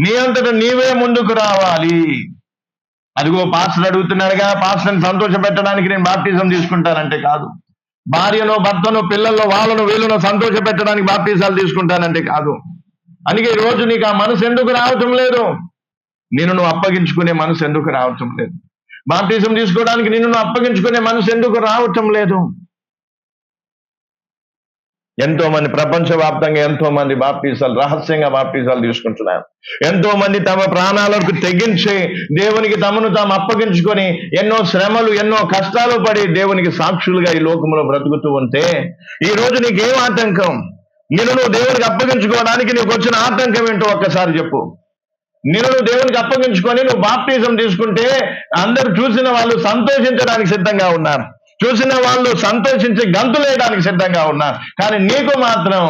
నీ అంతటా నీవే ముందుకు రావాలి. అదిగో పాస్టర్ అడుగుతున్నాడుగా, పాస్టర్ని సంతోష పెట్టడానికి నేను బాప్టిజం తీసుకుంటానంటే కాదు. భార్యను, భర్తను, పిల్లలను, వాళ్ళను, వీళ్ళను సంతోష పెట్టడానికి బాప్టిజాలు తీసుకుంటానంటే కాదు. అందుకే ఈ రోజు నీకు ఆ మనసు ఎందుకు రావటం లేదు? నువ్వు అప్పగించుకునే మనసు ఎందుకు రావటం లేదు? బాప్టిజం తీసుకోవడానికి నువ్వు అప్పగించుకునే మనసు ఎందుకు రావటం లేదు? ఎంతో మంది ప్రపంచవ్యాప్తంగా ఎంతో మంది రహస్యంగా బాప్టిజాలు తీసుకుంటున్నారు. ఎంతో మంది తమ ప్రాణాలకు తెగించి దేవునికి తమను తాము అప్పగించుకొని ఎన్నో శ్రమలు, ఎన్నో కష్టాలు పడి దేవునికి సాక్షులుగా ఈ లోకంలో బ్రతుకుతూ ఉంటే ఈ రోజు నీకేం ఆటంకం? నిన్ను నువ్వు దేవునికి అప్పగించుకోవడానికి నీకు వచ్చిన ఆటంకం ఏంటో ఒక్కసారి చెప్పు. నిన్ను నువ్వు దేవునికి అప్పగించుకొని నువ్వు బాప్టిజం తీసుకుంటే అందరు చూసిన వాళ్ళు సంతోషించడానికి సిద్ధంగా ఉన్నారు, చూసిన వాళ్ళు సంతోషించి గంతులేయడానికి సిద్ధంగా ఉన్నారు. కానీ నీకు మాత్రం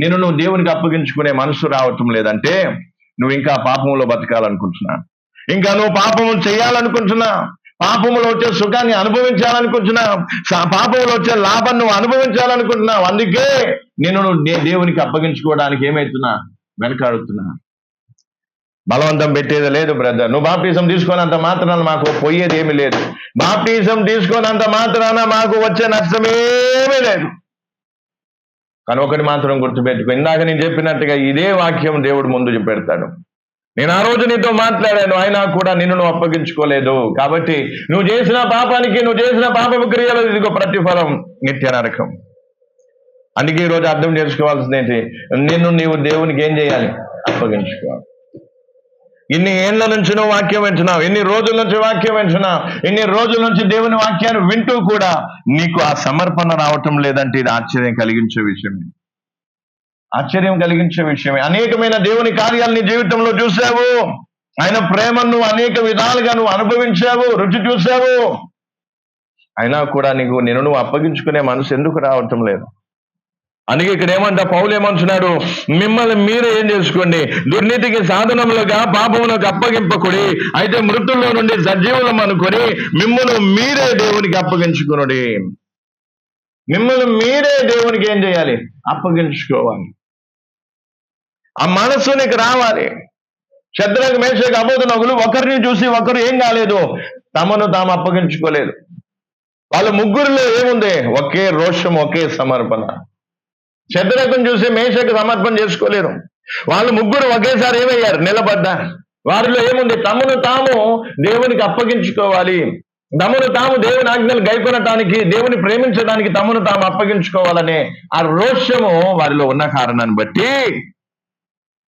నిన్ను నువ్వు దేవునికి అప్పగించుకునే మనసు రావటం లేదంటే నువ్వు ఇంకా పాపంలో బతకాలనుకుంటున్నా, ఇంకా నువ్వు పాపము చేయాలనుకుంటున్నా, పాపములో వచ్చే సుఖాన్ని అనుభవించాలనుకుంటున్నా, పాపంలో వచ్చే లాభాన్ని నువ్వు అనుభవించాలనుకుంటున్నావు. అందుకే నేను నువ్వు దేవునికి అప్పగించుకోవడానికి ఏమైతున్నా వెనకాడుతున్నా. బలవంతం పెట్టేది లేదు బ్రదర్. నువ్వు బాప్టిజం తీసుకున్నంత మాత్రాన మాకు పోయేది ఏమీ లేదు. బాప్టిజం తీసుకున్నంత మాత్రాన మాకు వచ్చే నష్టమేమీ లేదు. కానీ ఒకటి మాత్రం గుర్తుపెట్టుకో, ఇందాక నేను చెప్పినట్టుగా ఇదే వాక్యం దేవుడు ముందు పెడతాడు. నేను ఆ రోజు నీతో మాట్లాడాను, అయినా కూడా నిన్ను నువ్వు అప్పగించుకోలేదు. కాబట్టి నువ్వు చేసిన పాపానికి, నువ్వు చేసిన పాపపు క్రియలు ఇదిగో ప్రతిఫలం నిత్య నరకం. అందుకే ఈరోజు అర్థం చేసుకోవాల్సింది ఏంటి? నీవు దేవునికి ఏం చేయాలి? అప్పగించుకోవాలి. ఇన్ని ఏళ్ల నుంచి నువ్వు వాక్యం వింటున్నావు, ఎన్ని రోజుల నుంచి వాక్యం వింటున్నావు, ఎన్ని రోజుల నుంచి దేవుని వాక్యాన్ని వింటూ కూడా నీకు ఆ సమర్పణ రావటం లేదంటే ఇది ఆశ్చర్యం కలిగించే విషయమే, ఆశ్చర్యం కలిగించే విషయమే. అనేకమైన దేవుని కార్యాలు నీ జీవితంలో చూసావు, ఆయన ప్రేమను నువ్వు అనేక విధాలుగా నువ్వు అనుభవించావు, రుచి చూసావు. అయినా కూడా నిన్ను నువ్వు అప్పగించుకునే మనసు ఎందుకు రావటం లేదు? అందుకే ఇక్కడ ఏమంటా పౌలు ఏమంటున్నాడు? మిమ్మల్ని మీరే ఏం చేసుకోండి, దుర్నీతికి సాధనములుగా పాపములకు అప్పగింపకుడి, అయితే మృతుల్లో నుండి సజీవులం అనుకొని మిమ్మల్ని మీరే దేవునికి అప్పగించుకునుడి. మిమ్మల్ని మీరే దేవునికి ఏం చేయాలి? అప్పగించుకోవాలి. ఆ మనస్సు నీకు రావాలి. శద్రకు మేషకు అబోధనకులు ఒకరిని చూసి ఒకరు ఏం కాలేదు, తమను తాము అప్పగించుకోలేదు. వాళ్ళ ముగ్గురిలో ఏముంది? ఒకే రోషం, ఒకే సమర్పణ. శద్రకుని చూసి మేషకు సమర్పణ చేసుకోలేరు. వాళ్ళు ముగ్గురు ఒకేసారి ఏమయ్యారు? నిలబడ్డారు. వారిలో ఏముంది? తమను తాము దేవునికి అప్పగించుకోవాలి, తమను తాము దేవుని ఆజ్ఞలు గైకొనటానికి, దేవుని ప్రేమించడానికి తమను తాము అప్పగించుకోవాలనే ఆ రోషము వారిలో ఉన్న కారణాన్ని బట్టి,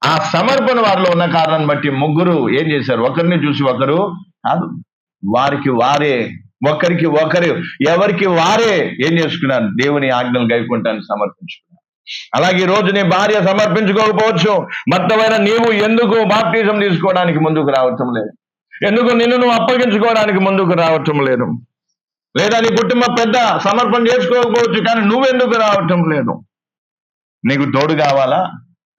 ఆ సమర్పణ వారిలో ఉన్న కారణాన్ని బట్టి ముగ్గురు ఏం చేశారు? ఒకరిని చూసి ఒకరు కాదు, వారికి వారే, ఒకరికి ఒకరు, ఎవరికి వారే ఏం చేసుకున్నారు? దేవుని ఆజ్ఞలు గైకొనటానికి సమర్పించుకున్నారు. అలాగే ఈ రోజు నీ భార్య సమర్పించుకోకపోవచ్చు. భర్తమైన నీవు ఎందుకు బాప్టిజం తీసుకోవడానికి ముందుకు రావటం లేదు? ఎందుకు నిన్ను నువ్వు అప్పగించుకోవడానికి ముందుకు రావటం లేదు? లేదా నీ కుటుంబ పెద్ద సమర్పణ చేసుకోకపోవచ్చు, కానీ నువ్వెందుకు రావటం లేదు? నీకు తోడు కావాలా?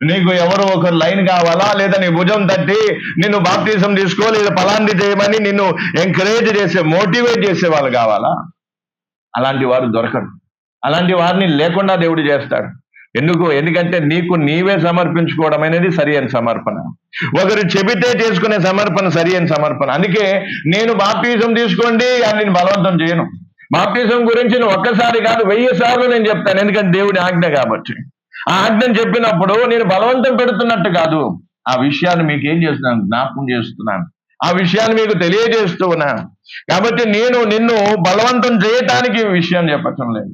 నీకు ఎవరో ఒకరు లైన్ కావాలా? లేదా నీ భుజం తట్టి నిన్ను బాప్టిజం తీసుకో, లేదా ఫలాంటి చేయమని నిన్ను ఎంకరేజ్ చేసే, మోటివేట్ చేసే వాళ్ళు కావాలా? అలాంటి వారు దొరకరు. అలాంటి వారిని లేకుండా దేవుడు చేస్తాడు. ఎందుకంటే నీకు నీవే సమర్పించుకోవడం అనేది సరి అయిన సమర్పణ. ఒకరు చెబితే చేసుకునే సమర్పణ సరి అయిన సమర్పణ. అందుకే నేను బాప్టిజం తీసుకోండి అని నేను బలవంతం చేయను. బాప్టిజం గురించి నేను ఒక్కసారి కాదు 1000 సార్లు నేను చెప్తాను. ఎందుకంటే దేవుని ఆజ్ఞ కాబట్టి. ఆ ఆజ్ఞను చెప్పినప్పుడు నేను బలవంతం పెడుతున్నట్టు కాదు, ఆ విషయాన్ని మీకు ఏం చేస్తున్నాను? జ్ఞాపకం చేస్తున్నాను, ఆ విషయాన్ని మీకు తెలియజేస్తూ ఉన్నాను. కాబట్టి నేను నిన్ను బలవంతం చేయటానికి విషయం చెప్పటం లేదు.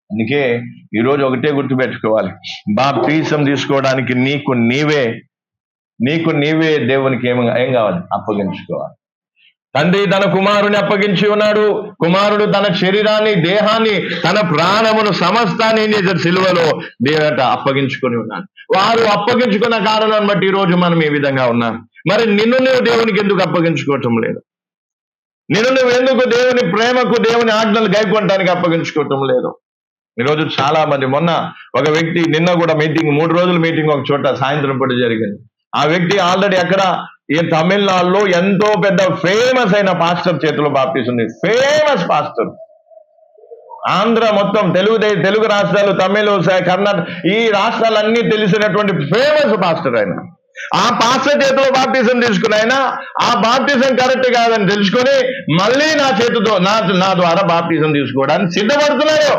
అందుకే ఈరోజు ఒకటే గుర్తుపెట్టుకోవాలి, బాప్టిజం తీసుకోవడానికి నీకు నీవే దేవునికి ఏం కావాలి? అప్పగించుకోవాలి. తండ్రి తన కుమారుని అప్పగించి ఉన్నాడు. కుమారుడు తన శరీరాన్ని, దేహాన్ని, తన ప్రాణమును, సమస్తాన్ని ఏం చేశాడు? సిలువలో దేవుట అప్పగించుకొని ఉన్నాడు. వారు అప్పగించుకున్న కారణాన్ని బట్టి ఈ రోజు మనం ఈ విధంగా ఉన్నాం. మరి నిన్ను నువ్వు దేవునికి ఎందుకు అప్పగించుకోవటం లేదు? నిన్ను నువ్వు ఎందుకు దేవుని ప్రేమకు, దేవుని ఆజ్ఞలు గైకొనడానికి అప్పగించుకోవటం లేదు? ఈరోజు చాలా మంది, మొన్న ఒక వ్యక్తి, నిన్న కూడా మీటింగ్, 3 రోజుల మీటింగ్ ఒక చోట సాయంత్రం పూట జరిగింది. ఆ వ్యక్తి ఆల్రెడీ ఎక్కడ, ఈ తమిళనాడులో ఎంతో పెద్ద ఫేమస్ అయిన పాస్టర్ చేతిలో బాప్టిజం. Famous pastor. ఆంధ్ర మొత్తం, తెలుగు రాష్ట్రాలు, తమిళ, కర్ణాటక, ఈ రాష్ట్రాలన్నీ తెలిసినటువంటి ఫేమస్ పాస్టర్ ఆయన. ఆ పాస్టర్ చేతిలో బాప్టిజం తీసుకుని ఆయన ఆ బాప్టిజం కరెక్ట్ కాదని తెలుసుకొని మళ్ళీ నా చేతితో నా ద్వారా బాప్టిజం తీసుకోవడానికి సిద్ధపడుతున్నారు.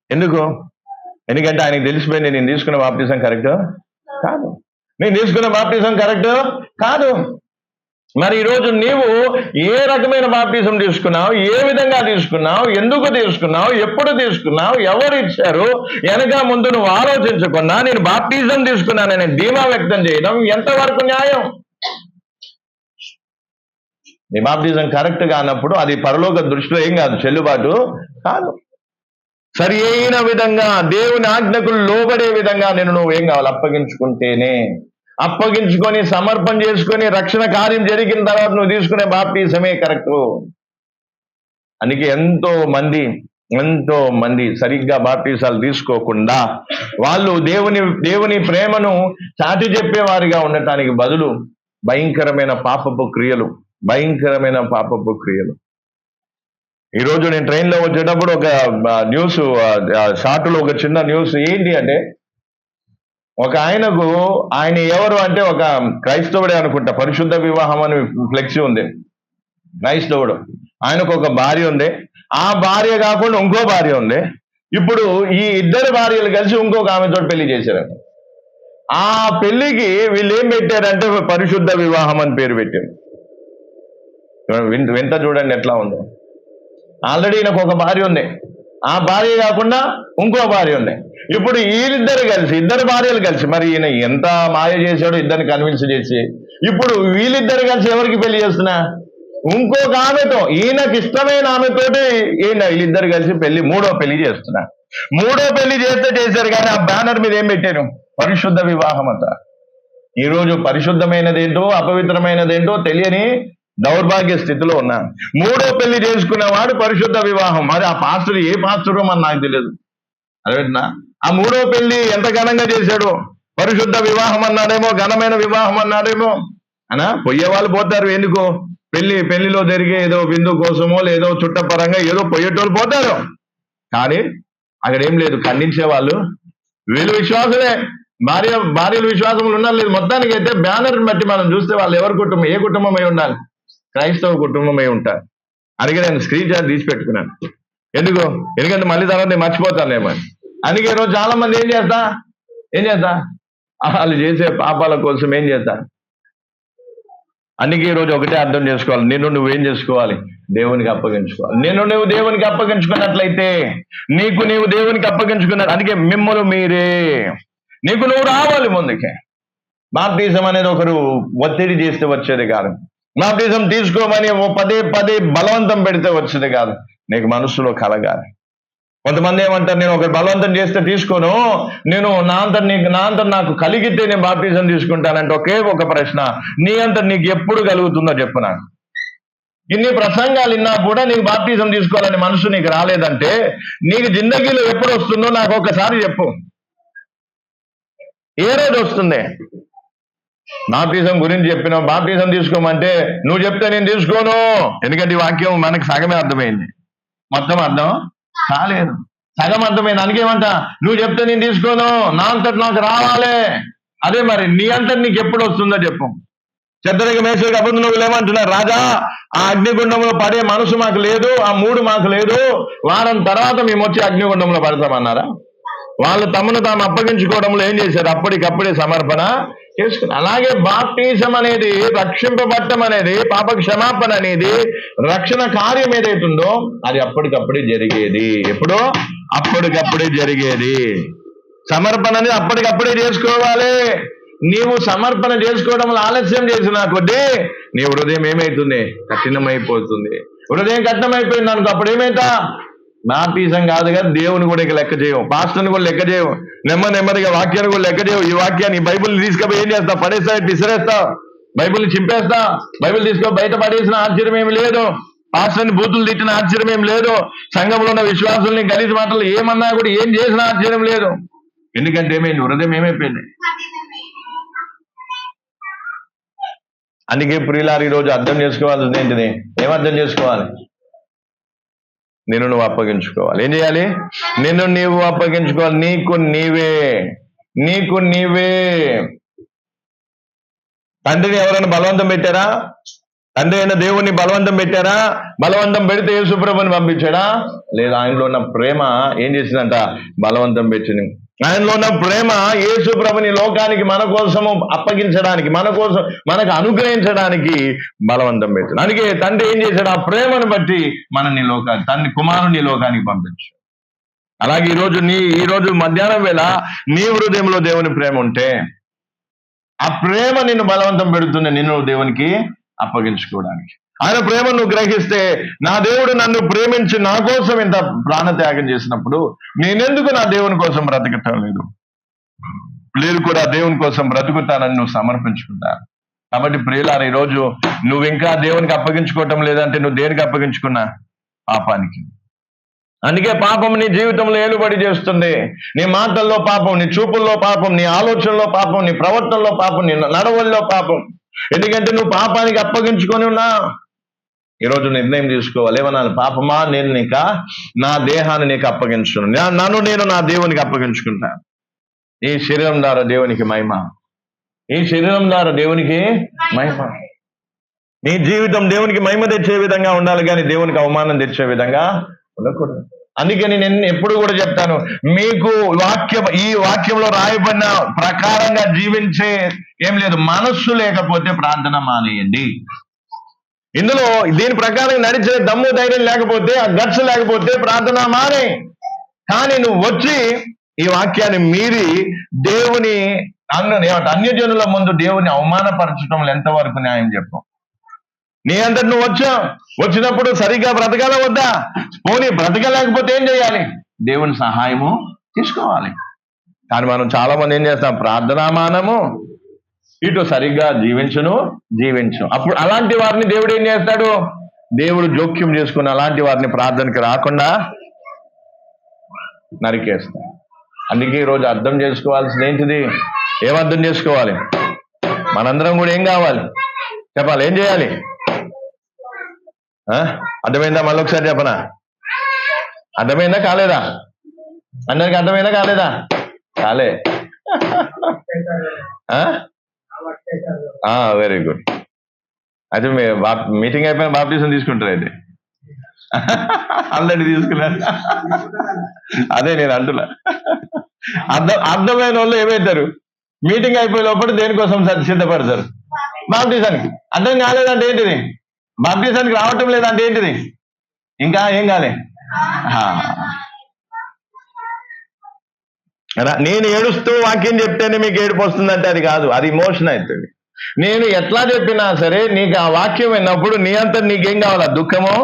ఎందుకంటే ఆయనకు తెలిసిపోయింది, నేను తీసుకున్న బాప్టిజం కరెక్ట్ కాదు, నేను తీసుకున్న బాప్టిజం కరెక్ట్ కాదు. మరి ఈరోజు నీవు ఏ రకమైన బాప్టిజం తీసుకున్నావు? ఏ విధంగా తీసుకున్నావు? ఎందుకు తీసుకున్నావు? ఎప్పుడు తీసుకున్నావు? ఎవరు ఇచ్చారు? వెనక ముందు నువ్వు ఆలోచించకుండా నేను బాప్టిజం తీసుకున్నానని ధీమా వ్యక్తం చేయడం ఎంతవరకు న్యాయం? నీ బాప్టిజం కరెక్ట్ కానప్పుడు అది పరలోక దృష్టిలో ఏం కాదు, చెల్లుబాటు కాదు. సరి అయిన విధంగా దేవుని ఆజ్ఞకు లోబడే విధంగా నేను నువ్వేం కావాలి అప్పగించుకుంటేనే, అప్పగించుకొని సమర్పణ చేసుకొని రక్షణ కార్యం జరిగిన తర్వాత నువ్వు తీసుకునే బాప్టిజమే కరెక్ట్. అందుకే ఎంతో మంది సరిగ్గా బాప్టిజాలు తీసుకోకుండా వాళ్ళు దేవుని ప్రేమను చాటి చెప్పేవారిగా ఉండటానికి బదులు భయంకరమైన పాపపు క్రియలు. ఈరోజు నేను ట్రైన్లో వచ్చేటప్పుడు ఒక న్యూస్, షార్ట్లో ఒక చిన్న న్యూస్ ఏంటి అంటే, ఒక ఆయన ఎవరు అంటే ఒక క్రైస్తవుడే అనుకుంటా, పరిశుద్ధ వివాహం అని ఫ్లెక్సీ ఉంది, క్రైస్తవుడు. ఆయనకు ఒక భార్య ఉంది, ఆ భార్య కాకుండా ఇంకో భార్య ఉంది. ఇప్పుడు ఈ ఇద్దరు భార్యలు కలిసి ఇంకొక ఆమెతో పెళ్లి చేశారు. ఆ పెళ్లికి వీళ్ళు ఏం పెట్టారంటే పరిశుద్ధ వివాహం అని పేరు పెట్టారు. వింత చూడండి ఎట్లా ఉందో. ఆల్రెడీ ఈయనకు ఒక భార్య ఉంది, ఆ భార్య కాకుండా ఇంకో భార్య ఉంది. ఇప్పుడు ఇద్దరు భార్యలు కలిసి, మరి ఈయన ఎంత మాయ చేశాడో ఇద్దరిని కన్విన్స్ చేసి, ఇప్పుడు వీళ్ళిద్దరు కలిసి ఎవరికి పెళ్లి చేస్తున్నా? ఇంకొక ఆమెతో, ఈయనకి ఇష్టమైన ఆమెతోటి వీళ్ళిద్దరు కలిసి మూడో పెళ్లి చేస్తున్నా. మూడో పెళ్లి చేశారు, కానీ ఆ బ్యానర్ మీద ఏం పెట్టారు? పరిశుద్ధ వివాహం అంట. ఈరోజు పరిశుద్ధమైనదేంటో అపవిత్రమైనదేంటో తెలియని దౌర్భాగ్య స్థితిలో ఉన్నా. మూడో పెళ్లి చేసుకునేవాడు పరిశుద్ధ వివాహం. మరి ఆ పాస్టర్ ఏ పాస్టరో మరి నాకు తెలియదు. అదేనా ఆ మూడో పెళ్లి ఎంత ఘనంగా చేశాడు? పరిశుద్ధ వివాహం అన్నాడేమో, ఘనమైన వివాహం అన్నాడేమో. అనా పొయ్యే వాళ్ళు పోతారు ఎందుకో, పెళ్లిలో జరిగే ఏదో విందు కోసమో లేదో చుట్టపరంగా ఏదో పొయ్యేటోళ్ళు పోతారు. కానీ అక్కడ ఏం లేదు, ఖండించే వాళ్ళు వీళ్ళు విశ్వాసులే. భార్యలు విశ్వాసములు ఉన్నారు లేదు. మొత్తానికి అయితే బ్యానర్ని బట్టి మనం చూస్తే వాళ్ళు ఎవరి కుటుంబం, ఏ కుటుంబం అయి ఉండాలి? క్రైస్తవ కుటుంబం అయి ఉంటారు. అందుకే నేను స్క్రీన్ షాట్ తీసి పెట్టుకున్నాను. ఎందుకంటే మళ్ళీ తర్వాత నేను మర్చిపోతానేమో. అందుకే ఈరోజు చాలా మంది ఏం చేస్తా వాళ్ళు చేసే పాపాల కోసం ఏం చేస్తా. అందుకే ఈరోజు ఒకటే అర్థం చేసుకోవాలి, నువ్వేం చేసుకోవాలి? దేవునికి అప్పగించుకోవాలి. నువ్వు దేవునికి అప్పగించుకున్నట్లయితే నీవు దేవునికి అప్పగించుకున్నట్టు. అందుకే మిమ్మల్ని మీరే నువ్వు రావాలి ముందుకే. బాప్టిజం అనేది ఒకరు ఒత్తిడి చేస్తే వచ్చేది కాదు. బాప్టిజం తీసుకోమని పదే బలవంతం పెడితే వచ్చేది కాదు. నీకు మనసులో కలగాలి. కొంతమంది ఏమంటారు, నేను ఒకరు బలవంతం చేస్తే తీసుకోను, నేను నా అంతా నాకు కలిగితే నేను బాప్టిజం తీసుకుంటానంటే ఒకే ఒక ప్రశ్న, నీ అంతా నీకు ఎప్పుడు కలుగుతుందో చెప్పు నాకు. ఇన్ని ప్రసంగాలు విన్నా కూడా నీకు బాప్టిజం తీసుకోవాలని మనసు నీకు రాలేదంటే నీకు జిందగీలో ఎప్పుడు వస్తుందో నాకు ఒక్కసారి చెప్పు. ఏ రోజు వస్తుంది? బాప్టిజం గురించి చెప్పినావు, బాప్టిజం తీసుకోమంటే నువ్వు చెప్తే నేను తీసుకోను. ఎందుకంటే ఈ వాక్యం మనకి సగమే అర్థమైంది, మొత్తం అర్థం కాలేదు. సగం అర్థమైంది. అందుకేమంట, నువ్వు చెప్తే నేను తీసుకోను, నా అంతటి నాకు రావాలి. అదే మరి నీ అంతటి నీకు ఎప్పుడు వస్తుందో చెప్పు. చెద్దరిక మేసరికి అబద్ధులు ఏమంటున్నారు, రాజా ఆ అగ్నిగుండంలో పడే మనసు మాకు లేదు, ఆ మూడు మాకు లేదు, వారం తర్వాత మేము వచ్చి అగ్నిగుండంలో పడతామన్నారా? వాళ్ళు తమను తాము అప్పగించుకోవడంలో ఏం చేశారు? అప్పటికప్పుడే సమర్పణ చేసుకున్నారు. అలాగే బాప్టిజం అనేది, రక్షింపబట్టం అనేది, పాప క్షమాపణ అనేది, రక్షణ కార్యం ఏదైతుందో అది అప్పటికప్పుడే జరిగేది. ఎప్పుడో అప్పటికప్పుడే జరిగేది. సమర్పణ అనేది అప్పటికప్పుడే చేసుకోవాలి. నీవు సమర్పణ చేసుకోవడంలో ఆలస్యం చేసిన కొద్దీ నీ హృదయం ఏమైతుంది? కఠినమైపోతుంది. హృదయం కఠినమైపోయింది అనుకో, అప్పుడు ఏమైతా? బాప్టిజం కాదు కదా, దేవుని కూడా ఇక లెక్క చేయవు, పాస్టర్ని కూడా లెక్క చేయవు, నెమ్మదిగా వాక్యాన్ని కూడా లెక్క చేయవు. ఈ వాక్యాన్ని, ఈ బైబుల్ని తీసుకుపోయి ఏం చేస్తావు? పడేస్తా, విసిరేస్తావు, బైబుల్ని చింపేస్తా. బైబుల్ తీసుకొని బయట పడేసిన ఆశ్చర్యం ఏమి లేదు, పాస్టర్ని బూతులు తిట్టిన ఆశ్చర్యం ఏం లేదు, సంఘంలో ఉన్న విశ్వాసుల్ని గలీజ్ మాటలు ఏమన్నా కూడా ఏం చేసిన ఆశ్చర్యం లేదు. ఎందుకంటే ఏమైంది? హృదయం ఏమైపోయింది? అందుకే ప్రియులారు ఈరోజు అర్థం చేసుకోవాల్సింది ఏంటిది? ఏమర్థం చేసుకోవాలి? నువ్వు అప్పగించుకోవాలి. ఏం చేయాలి? నీవు అప్పగించుకోవాలి. నీకు నీవే. తండ్రిని ఎవరైనా బలవంతం పెట్టారా? తండ్రి అయిన దేవుణ్ణి బలవంతం పెట్టారా? బలవంతం పెడితే యేసుప్రభుని పంపించాడా? లేదా ఆయనలో ఉన్న ప్రేమ ఏం చేసిందంట? బలవంతం పెట్టింది. ఆయనలో ఉన్న ప్రేమ యేసుప్రభుని లోకానికి మన కోసము అప్పగించడానికి, మనకు అనుగ్రహించడానికి బలవంతం పెట్టింది. అందుకే తండ్రి ఏం చేశాడు? ఆ ప్రేమను బట్టి మనల్ని తండ్రి కుమారుని లోకానికి పంపించాడు. అలాగే ఈరోజు మధ్యాహ్నం వేళ నీ హృదయంలో దేవుని ప్రేమ ఉంటే, ఆ ప్రేమ నిన్ను బలవంతం పెడుతుంది నిన్ను దేవునికి అప్పగించుకోవడానికి. ఆయన ప్రేమ నువ్వు గ్రహిస్తే, నా దేవుడు నన్ను ప్రేమించి నా కోసం ఇంత ప్రాణత్యాగం చేసినప్పుడు నేనెందుకు నా దేవుని కోసం బ్రతకటం లేదు కూడా దేవుని కోసం బ్రతుకుతానని నువ్వు సమర్పించుకుంటా. కాబట్టి ప్రియులారా, ఈరోజు నువ్వు ఇంకా దేవునికి అప్పగించుకోవటం లేదంటే నువ్వు దేనికి అప్పగించుకున్నా? పాపానికి. అందుకే పాపం నీ జీవితంలో ఏలుబడి చేస్తుంది. నీ మాటల్లో పాపం, నీ చూపుల్లో పాపం, నీ ఆలోచనలో పాపం, నీ ప్రవర్తనలో పాపం, నీ నడవల్లో పాపం. ఎందుకంటే నువ్వు పాపానికి అప్పగించుకొని ఉన్నా. ఈరోజు నిర్ణయం తీసుకోవాలి. ఏమన్నా, పాపమా, నేను నా దేహాన్ని నీకు అప్పగించుకున్నాను, నన్ను నేను నా దేవునికి అప్పగించుకుంటాను. ఈ శరీరం ద్వారా దేవునికి మహిమ, ఈ శరీరం ద్వారా దేవునికి మహిమ. నీ జీవితం దేవునికి మహిమ తెచ్చే విధంగా ఉండాలి, కానీ దేవునికి అవమానం తెచ్చే విధంగా ఉండకూడదు. అందుకని నేను ఎప్పుడు కూడా చెప్తాను, మీకు ఈ వాక్యంలో రాయబడిన ప్రకారంగా జీవించే ఏం లేదు. మనస్సు లేకపోతే ప్రార్థన మానేయండి. ఇందులో దీని ప్రకారం నడిచే దమ్ము ధైర్యం లేకపోతే, ఆ గట్స్ లేకపోతే ప్రార్థన మానే. కానీ నువ్వు వచ్చి ఈ వాక్యాన్ని మీరి దేవుని అన్యజనుల ముందు దేవుని అవమానపరచడంలో ఎంతవరకు న్యాయం చెప్పు? నీ అంతటి నువ్వు వచ్చినప్పుడు సరిగ్గా బ్రతకాల వద్దా? పోనీ బ్రతకలేకపోతే ఏం చేయాలి? దేవుని సహాయము తీసుకోవాలి. కానీ మనం చాలా మంది ఏం చేస్తాం? ప్రార్థనామానము, ఇటు సరిగ్గా జీవించు. అప్పుడు అలాంటి వారిని దేవుడు ఏం చేస్తాడు? దేవుడు జోక్యం చేసుకుని అలాంటి వారిని ప్రార్థనకి రాకుండా నరికేస్తాడు. అందుకే ఈరోజు అర్థం చేసుకోవాల్సింది ఏంటిది? ఏం అర్థం చేసుకోవాలి? మనందరం కూడా ఏం కావాలి చెప్పాలి? ఏం చేయాలి? అర్థమైందా? మళ్ళీ ఒకసారి చెప్పనా? అర్థమైందా కాలేదా? అందరికి అర్థమైందా కాలేదా? కాలే. Very good. అయితే మీటింగ్ అయిపోయిన బాప్టిజం తీసుకుంటారు. అయితే ఆల్రెడీ తీసుకున్నారు. అదే నేను అంటున్నా. అర్థమైన వాళ్ళు ఏమవుతారు? మీటింగ్ అయిపోయే లోపల దేనికోసం సిద్ధపడతారు? బాప్టిజానికి. అర్థం కాలేదంటే ఏంటిది? బాప్టిజానికి రావటం లేదంటే ఏంటిది? ఇంకా ఏం కాలే? నేను ఏడుస్తూ వాక్యం చెప్తేనే మీకు ఏడుపు వస్తుందంటే అది కాదు, అది ఇమోషన్ అవుతుంది. నేను ఎట్లా చెప్పినా సరే నీకు ఆ వాక్యం విన్నప్పుడు నీ అంతా నీకేం కావాలా? దుఃఖము,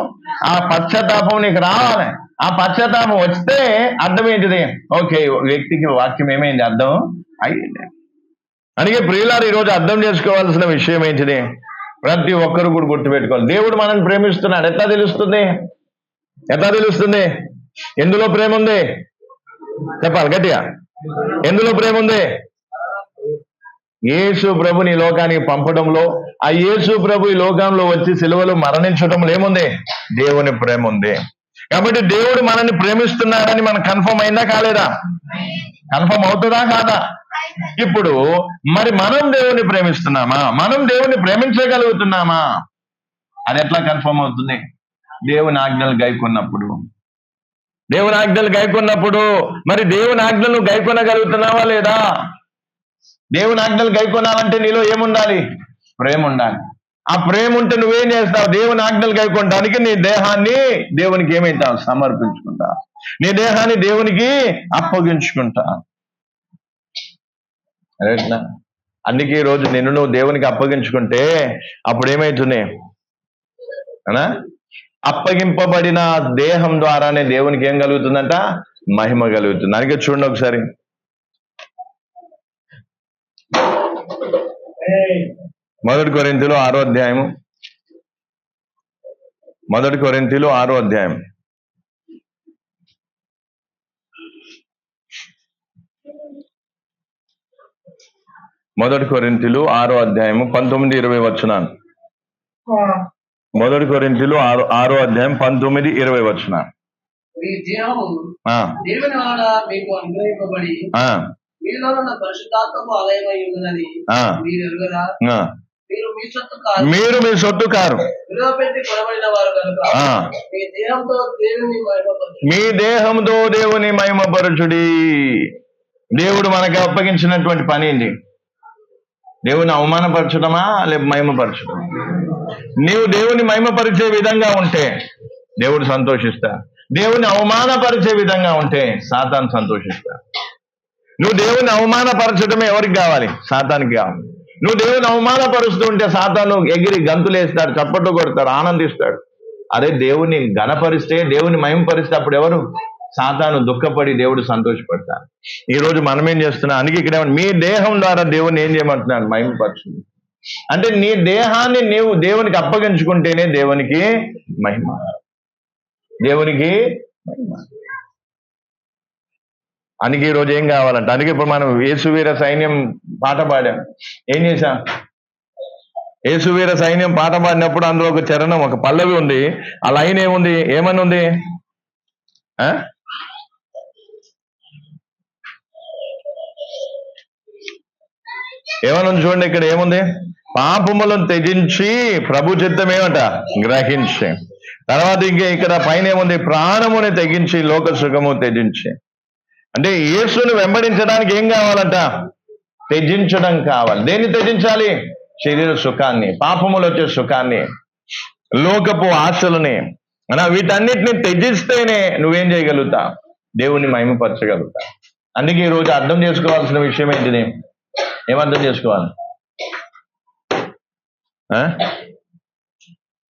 ఆ పశ్చాత్తాపం నీకు రావాలి. ఆ పశ్చాత్తాపం వస్తే అర్థం ఏంటిది? ఓకే, వ్యక్తికి వాక్యం ఏమైంది? అర్థం అయ్యింది. అందుకే ప్రియులారు, ఈరోజు అర్థం చేసుకోవాల్సిన విషయం ఏంటిది? ప్రతి ఒక్కరు కూడా గుర్తుపెట్టుకోవాలి. దేవుడు మనల్ని ప్రేమిస్తున్నాడు. ఎట్లా తెలుస్తుంది? ఎందులో ప్రేమ ఉంది? చెప్పాలి గట్టిగా. ఎందులో ప్రేమ ఉంది? యేసు ప్రభుని లోకానికి పంపడంలో, ఆ యేసు ప్రభు ఈ లోకంలో వచ్చి సిలువలో మరణించడంలో ఏముంది? దేవుని ప్రేమ ఉంది. కాబట్టి దేవుడు మనల్ని ప్రేమిస్తున్నాడని మనకు కన్ఫర్మ్ అయిందా కాలేదా? కన్ఫర్మ్ అవుతుందా కాదా? ఇప్పుడు మరి మనం దేవుని ప్రేమిస్తున్నామా? మనం దేవుని ప్రేమించగలుగుతున్నామా? అది ఎట్లా కన్ఫర్మ్ అవుతుంది? దేవుని ఆజ్ఞలు గైకొన్నప్పుడు. మరి దేవుని ఆజ్ఞలు గైకొనగలుగుతున్నావా లేదా? దేవుని ఆజ్ఞలు గైకొనాలంటే నీలో ఏముండాలి? ప్రేమ ఉండాలి. ఆ ప్రేమ ఉంటే నువ్వేం చేస్తావు? దేవుని ఆజ్ఞలు గైకొనడానికి నీ దేహాన్ని దేవునికి ఏమైతావు? సమర్పించుకుంటా. నీ దేహాన్ని దేవునికి అప్పగించుకుంటా. అందుకే ఈరోజు నిన్ను నువ్వు దేవునికి అప్పగించుకుంటే అప్పుడు ఏమైతుంది? అప్పగింపబడిన దేహం ద్వారానే దేవునికి ఏం కలుగుతుందంట? మహిమ కలుగుతుంది. అందుకే చూడండి ఒకసారి, మొదటి కొరింథీయులు 6వ అధ్యాయము. మొదటి కొరింథీయులు 6వ అధ్యాయం. మొదటి కొరింథీయులు 6వ అధ్యాయము 19-20 వచనాలు. మొదటి కొరింథీయులు 6వ అధ్యాయం 19-20 వచనాలు. మీ దేహము దేవుని వలన మీకు అనుగ్రహింపబడి మీలో ఉన్న పరిశుద్ధాత్మకు ఆలయమై ఉన్నదని మీరు ఎరుగరా? మీరు మీ సొత్తు కారు, విలువపెట్టి కొనబడిన వారు కనుక మీ దేహంతో దేవుని మహిమపరచుడి. దేవుడు మనకి అప్పగించినటువంటి పని ఏంటి? దేవుని అవమానపరచడమా లేక మహిమపరచడమా? నీవు దేవుని మహిమపరిచే విధంగా ఉంటే దేవుడు సంతోషిస్తా. దేవుని అవమానపరిచే విధంగా ఉంటే సాతాను సంతోషిస్తా. నువ్వు దేవుని అవమానపరచడమే ఎవరికి కావాలి? సాతానికి కావాలి. నువ్వు దేవుని అవమానపరుస్తూ ఉంటే సాతాను ఎగిరి గంతులేస్తాడు, చప్పట్లు కొడతాడు, ఆనందిస్తాడు. అదే దేవుని ఘనపరిస్తే, దేవుని మహిమపరిస్తే అప్పుడు ఎవరు? సాతాను దుఃఖపడి దేవుడు సంతోషపడతాడు. ఈ రోజు మనం ఏం చేస్తున్నాం? అందుకే ఇక్కడ మీ దేహం ద్వారా దేవుని ఏం చేయమంటున్నాడు? మహిమపరచుంది. అంటే నీ దేహాన్ని నీవు దేవునికి అప్పగించుకుంటేనే దేవునికి మహిమ, దేవునికి మహిమ. అందుకే ఈరోజు ఏం కావాలంట? అందుకే ఇప్పుడు మనం యేసువీర సైన్యం పాట పాడాం. ఏం చేశాం? యేసువీర సైన్యం పాట పాడినప్పుడు అందులో ఒక చరణం, ఒక పల్లవి ఉంది. ఆ లైన్ ఏముంది? ఏమని ఉంది? ఏమనుంది చూడండి, ఇక్కడ ఏముంది? పాపములను త్యజించి ప్రభు చిత్తం ఏమట గ్రహించి. తర్వాత ఇంకా ఇక్కడ పైన ఏముంది? ప్రాణముని తెగించి లోక సుఖము త్యజించి. అంటే యేసుని వెంబడించడానికి ఏం కావాలంట? త్యజించడం కావాలి. దేన్ని త్యజించాలి? శరీర సుఖాన్ని, పాపములు వచ్చే సుఖాన్ని, లోకపు ఆశలని, వీటన్నిటిని త్యజిస్తేనే నువ్వేం చేయగలుగుతా? దేవుణ్ణి మహిమపరచగలుగుతా. అందుకే ఈరోజు అర్థం చేసుకోవాల్సిన విషయం ఏంటిది? ఏమర్థం చేసుకోవాలి?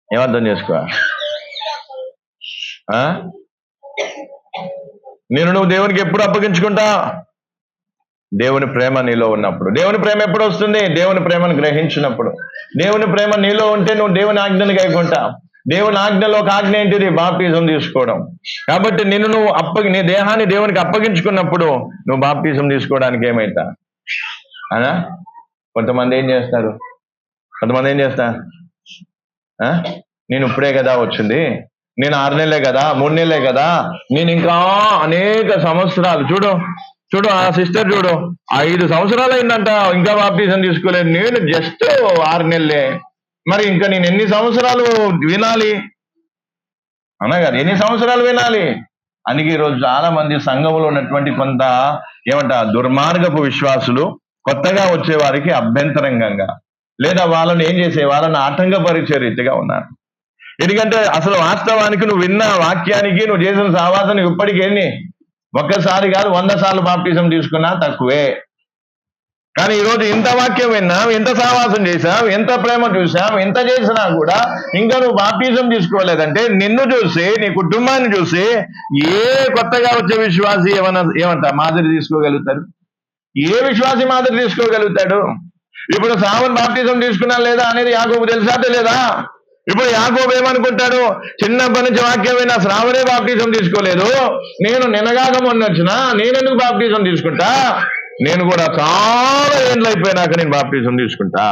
ఏమర్థం చేసుకోవాలి? నువ్వు దేవునికి ఎప్పుడు అప్పగించుకుంటా? దేవుని ప్రేమ నీలో ఉన్నప్పుడు. దేవుని ప్రేమ ఎప్పుడు వస్తుంది? దేవుని ప్రేమను గ్రహించినప్పుడు. దేవుని ప్రేమ నీలో ఉంటే నువ్వు దేవుని ఆజ్ఞను గైకుంటా. దేవుని ఆజ్ఞలో ఒక ఆజ్ఞ ఏంటిది? బాప్టిజం తీసుకోవడం. కాబట్టి నీ దేహాన్ని దేవునికి అప్పగించుకున్నప్పుడు నువ్వు బాప్టిజం తీసుకోవడానికి ఏమైతా? కొంతమంది ఏం చేస్తారు? నేను ఇప్పుడే కదా వచ్చింది, నేను 6 నెలలే కదా, 3 నెలలే కదా, నేను ఇంకా అనేక సంవత్సరాలు. చూడు ఆ సిస్టర్ చూడు, 5 సంవత్సరాలు అయిందంట, ఇంకా బాప్టిజం తీసుకోలేదు. నేను జస్ట్ 6 నెలలే, మరి ఇంకా నేను ఎన్ని సంవత్సరాలు వినాలి? అనగా ఎన్ని సంవత్సరాలు వినాలి? అందుకే ఈరోజు చాలా మంది సంఘంలో ఉన్నటువంటి కొంత దుర్మార్గపు విశ్వాసులు కొత్తగా వచ్చే వారికి అభ్యంతరంగా, లేదా వాళ్ళని ఏం చేసే, వాళ్ళని ఆటంకపరిచే రీతిగా ఉన్నారు. ఎందుకంటే అసలు వాస్తవానికి నువ్వు విన్న వాక్యానికి, నువ్వు చేసిన సహవాసం ఇప్పటికీ ఒక్కసారి కాదు 100 సార్లు బాప్టిజం తీసుకున్నా తక్కువే. కానీ ఈరోజు ఇంత వాక్యం విన్నాం, ఎంత సహవాసం చేశాం, ఎంత ప్రేమ చూసాం, ఎంత చేసినా కూడా ఇంకా నువ్వు బాప్టిజం తీసుకోలేదంటే నిన్ను చూసి, నీ కుటుంబాన్ని చూసి ఏ కొత్తగా వచ్చే విశ్వాసి ఏమంట మాదిరి తీసుకోగలుగుతారు? ఏ విశ్వాసి మాదిరి తీసుకోగలుగుతాడు? ఇప్పుడు సావన్ బాప్టిజం తీసుకున్నా లేదా అనేది యాకోబు తెలుసా తెలియదా? ఇప్పుడు యాకోబు ఏమనుకుంటాడు? చిన్నప్పటి నుంచి వాక్యం విన్నా, శ్రావణే బాప్టిజం తీసుకోలేదు, నేను నిన్నగాక మొన్న వచ్చినా, నేనెందుకు బాప్టిజం తీసుకుంటా? నేను కూడా చాలా ఏళ్ళు అయిపోయినాక నేను బాప్టిజం తీసుకుంటా.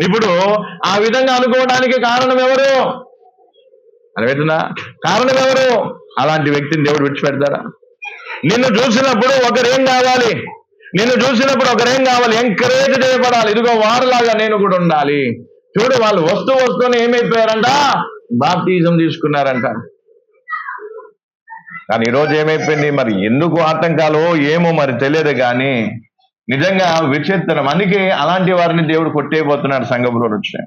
ఇప్పుడు ఆ విధంగా అనుకోవడానికి కారణం ఎవరు? అర్థమవుతుందా? కారణం ఎవరు? అలాంటి వ్యక్తిని దేవుడు విడిచిపెడతారా? నిన్ను చూసినప్పుడు ఒకరేం కావాలి? ఎంకరేజ్ చేయబడాలి. ఇదిగో వారిలాగా నేను కూడా ఉండాలి. చూడు, వాళ్ళు వస్తూనే ఏమైపోయారంట? బాప్టిజం తీసుకున్నారంట. కానీ ఈరోజు ఏమైపోయింది? మరి ఎందుకు ఆటంకాలు ఏమో మరి తెలియదు, కానీ నిజంగా విచిత్రం. అందుకే అలాంటి వారిని దేవుడు కొట్టేయబోతున్నాడు సంఘంలో వచ్చి.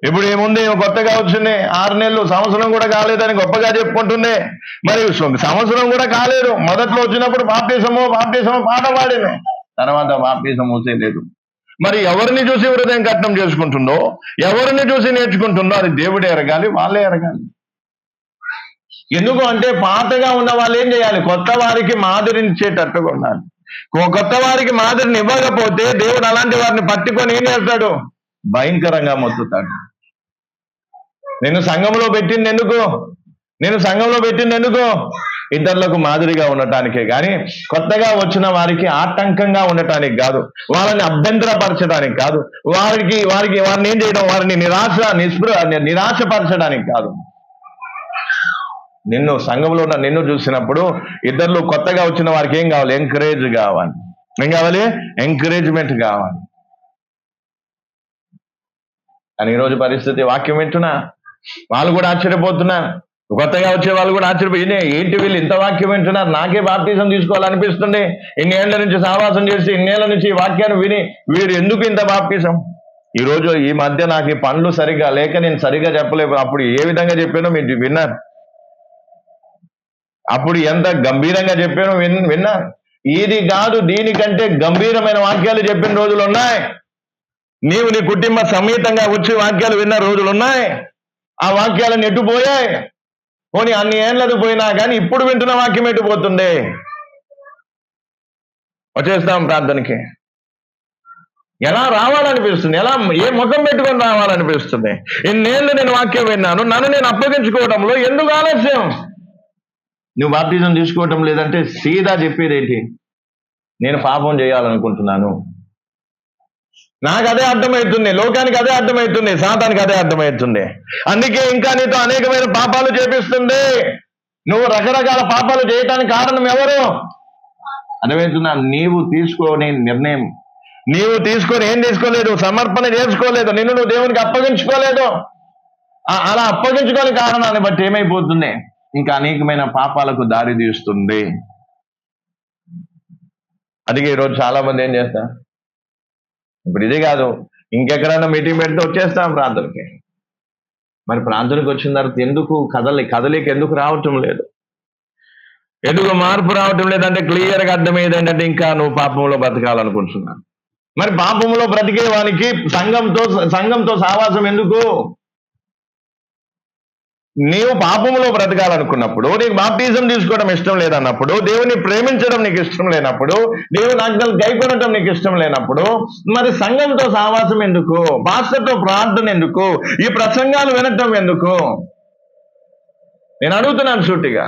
ఇప్పుడు ఏముంది? కొత్తగా వచ్చింది, 6 నెలలు, సంవత్సరం కూడా కాలేదని గొప్పగా చెప్పుకుంటుంది. మరి సంవత్సరం కూడా కాలేదు. మొదట్లో వచ్చినప్పుడు బాప్టిజము పాట పాడింది, తర్వాత బాప్టిజం మూసేయలేదు. మరి ఎవరిని చూసి హృదయం కట్నం చేసుకుంటుందో, ఎవరిని చూసి నేర్చుకుంటుందో అది దేవుడే ఎరగాలి, వాళ్ళే ఎరగాలి. ఎందుకు అంటే పాతగా ఉన్న వాళ్ళు ఏం చేయాలి? కొత్త వారికి మాదిరినిచ్చేటట్టుగా ఉండాలి. కొత్త వారికి మాదిరిని ఇవ్వకపోతే దేవుడు అలాంటి వారిని పట్టుకొని ఏం చేస్తాడు? భయంకరంగా మొత్తుతాడు. నేను సంఘంలో పెట్టింది ఎందుకు? ఇతరులకు మాదిరిగా ఉండటానికే, కానీ కొత్తగా వచ్చిన వారికి ఆటంకంగా ఉండటానికి కాదు, వాళ్ళని అభ్యంతరపరచడానికి కాదు, వారిని ఏం చేయడం, వారిని నిరాశపరచడానికి కాదు. సంఘంలో ఉన్న నిన్ను చూసినప్పుడు ఇద్దరు కొత్తగా వచ్చిన వారికి ఏం కావాలి? ఎంకరేజ్మెంట్ కావాలి. కానీ ఈరోజు పరిస్థితి వాక్యం వింటున్నా వాళ్ళు కూడా ఆశ్చర్యపోతున్నారు, కొత్తగా వచ్చే వాళ్ళు కూడా ఆశ్చర్యపోయి ఏంటి వీళ్ళు ఇంత వాక్యం వింటున్నారు, నాకే బాప్టిజం తీసుకోవాలనిపిస్తుంది, ఇన్నేళ్ల నుంచి సహవాసం చేసి, ఇన్నేళ్ల నుంచి ఈ వాక్యాన్ని విని వీరు ఎందుకు ఇంత బాప్టిజం? ఈరోజు ఈ మధ్య నాకు ఈ పనులు సరిగా లేక నేను సరిగా చెప్పలేదు. అప్పుడు ఏ విధంగా చెప్పానో మీరు విన్నారు, అప్పుడు ఎంత గంభీరంగా చెప్పానో విన్నారు. ఇది కాదు, దీనికంటే గంభీరమైన వాక్యాలు చెప్పిన రోజులు ఉన్నాయి. నీవు నీ కుటుంబ సమేతంగా వచ్చి వాక్యాలు విన్న రోజులు ఉన్నాయి. ఆ వాక్యాలను ఎట్టుపోయాయి. పోనీ అన్ని ఏళ్ళది పోయినా కానీ ఇప్పుడు వింటున్న వాక్యం ఎట్టుపోతుంది. వచ్చేస్తాం ప్రార్థనకి. ఎలా రావాలనిపిస్తుంది, ఎలా ఏ ముఖం పెట్టుకొని రావాలనిపిస్తుంది. ఇన్నేళ్ళు నేను వాక్యం విన్నాను, నన్ను నేను అప్పగించుకోవడంలో ఎందుకు ఆలస్యం? నువ్వు బాప్టిజం తీసుకోవటం లేదంటే సీదా చెప్పేది ఏంటి? నేను పాపం చేయాలనుకుంటున్నాను. నాకు అదే అర్థమవుతుంది, లోకానికి అదే అర్థమవుతుంది, సాతానికి అదే అర్థమవుతుంది. అందుకే ఇంకా నీతో అనేకమైన పాపాలు చేపిస్తుంది. నువ్వు రకరకాల పాపాలు చేయటానికి కారణం ఎవరు? అర్థమవుతున్నా? నీవు తీసుకొని నిర్ణయం, నీవు తీసుకొని ఏం తీసుకోలేదు, సమర్పణ చేసుకోలేదు, నిన్ను నువ్వు దేవునికి అప్పగించుకోలేదు. అలా అప్పగించుకోని కారణాన్ని బట్టి ఏమైపోతుంది? ఇంకా అనేకమైన పాపాలకు దారి తీస్తుంది. అందుకే ఈరోజు చాలా మంది ఏం చేస్తారు, ఇప్పుడు ఇదే కాదు ఇంకెక్కడైనా మీటింగ్ పెడితే వచ్చేస్తాం ప్రార్థనకి. మరి ప్రార్థనకి వచ్చిన తర్వాత ఎందుకు కదలిక ఎందుకు రావటం లేదు? ఎందుకు మార్పు రావటం లేదంటే క్లియర్గా అర్థమయ్యేది ఏంటంటే ఇంకా నువ్వు పాపంలో బ్రతకాలనుకుంటున్నాను. మరి పాపంలో బ్రతికే వానికి సంఘంతో సహవాసం ఎందుకు? నీవు పాపంలో బ్రతకాలనుకున్నప్పుడు, నీకు బాప్టిజం తీసుకోవడం ఇష్టం లేదన్నప్పుడు, దేవుని ప్రేమించడం నీకు ఇష్టం లేనప్పుడు, దేవుని ఆజ్ఞలు గైకొనటం నీకు ఇష్టం లేనప్పుడు, మరి సంఘంతో సహవాసం ఎందుకు? పాస్టర్తో ప్రార్థన ఎందుకు? ఈ ప్రసంగాలు వినటం ఎందుకు? నేను అడుగుతున్నాను సూటిగా.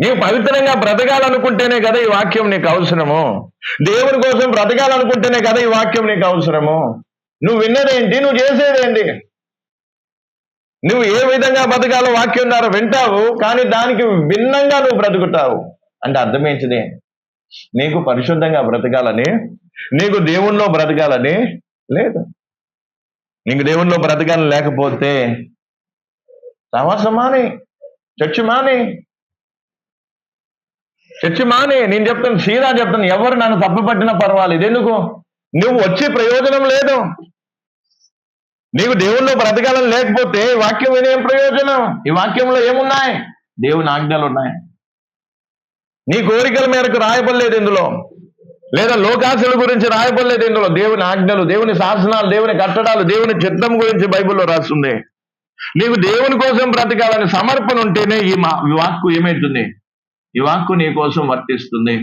నీవు పవిత్రంగా బ్రతకాలనుకుంటేనే కదా ఈ వాక్యం నీకు అవసరము. దేవుని కోసం బ్రతకాలనుకుంటేనే కదా ఈ వాక్యం నీకు అవసరము. నువ్వు విన్నదేంటి, నువ్వు చేసేదేంటి? నువ్వు ఏ విధంగా బ్రతకాలో వాక్యం ద్వారా వింటావు, కానీ దానికి భిన్నంగా నువ్వు బ్రతుకుతావు అంటే అర్థమేంటిది? నీకు పరిశుద్ధంగా బ్రతకాలని, నీకు దేవుణ్ణిలో బ్రతకాలని లేదు. నీకు దేవుణ్ణిలో బ్రతకాలని లేకపోతే సహవాసం మాని, చర్చి మాని. నేను చెప్తాను, సీదా చెప్తాను, ఎవరు నన్ను తప్పుపట్టినా పర్వాలేదు. ఎందుకు? నువ్వు వచ్చే ప్రయోజనం లేదు. నీకు దేవుణ్ణిలో బ్రతకాలని లేకపోతే వాక్యం వినేం ప్రయోజనం? ఈ వాక్యంలో ఏమున్నాయి? దేవుని ఆజ్ఞలు ఉన్నాయి. నీ కోరికల మేరకు రాయబడలేదు ఇందులో, లేదా లోకాశల గురించి రాయబడలేదు ఇందులో. దేవుని ఆజ్ఞలు, దేవుని శాసనాలు, దేవుని కట్టడాలు, దేవుని చిత్తం గురించి బైబిల్లో రాస్తుంది. నీకు దేవుని కోసం బ్రతకాలని సమర్పణ ఉంటేనే ఈ వాక్కు ఏమవుతుంది? ఈ వాక్కు నీ కోసం వర్తిస్తుంది.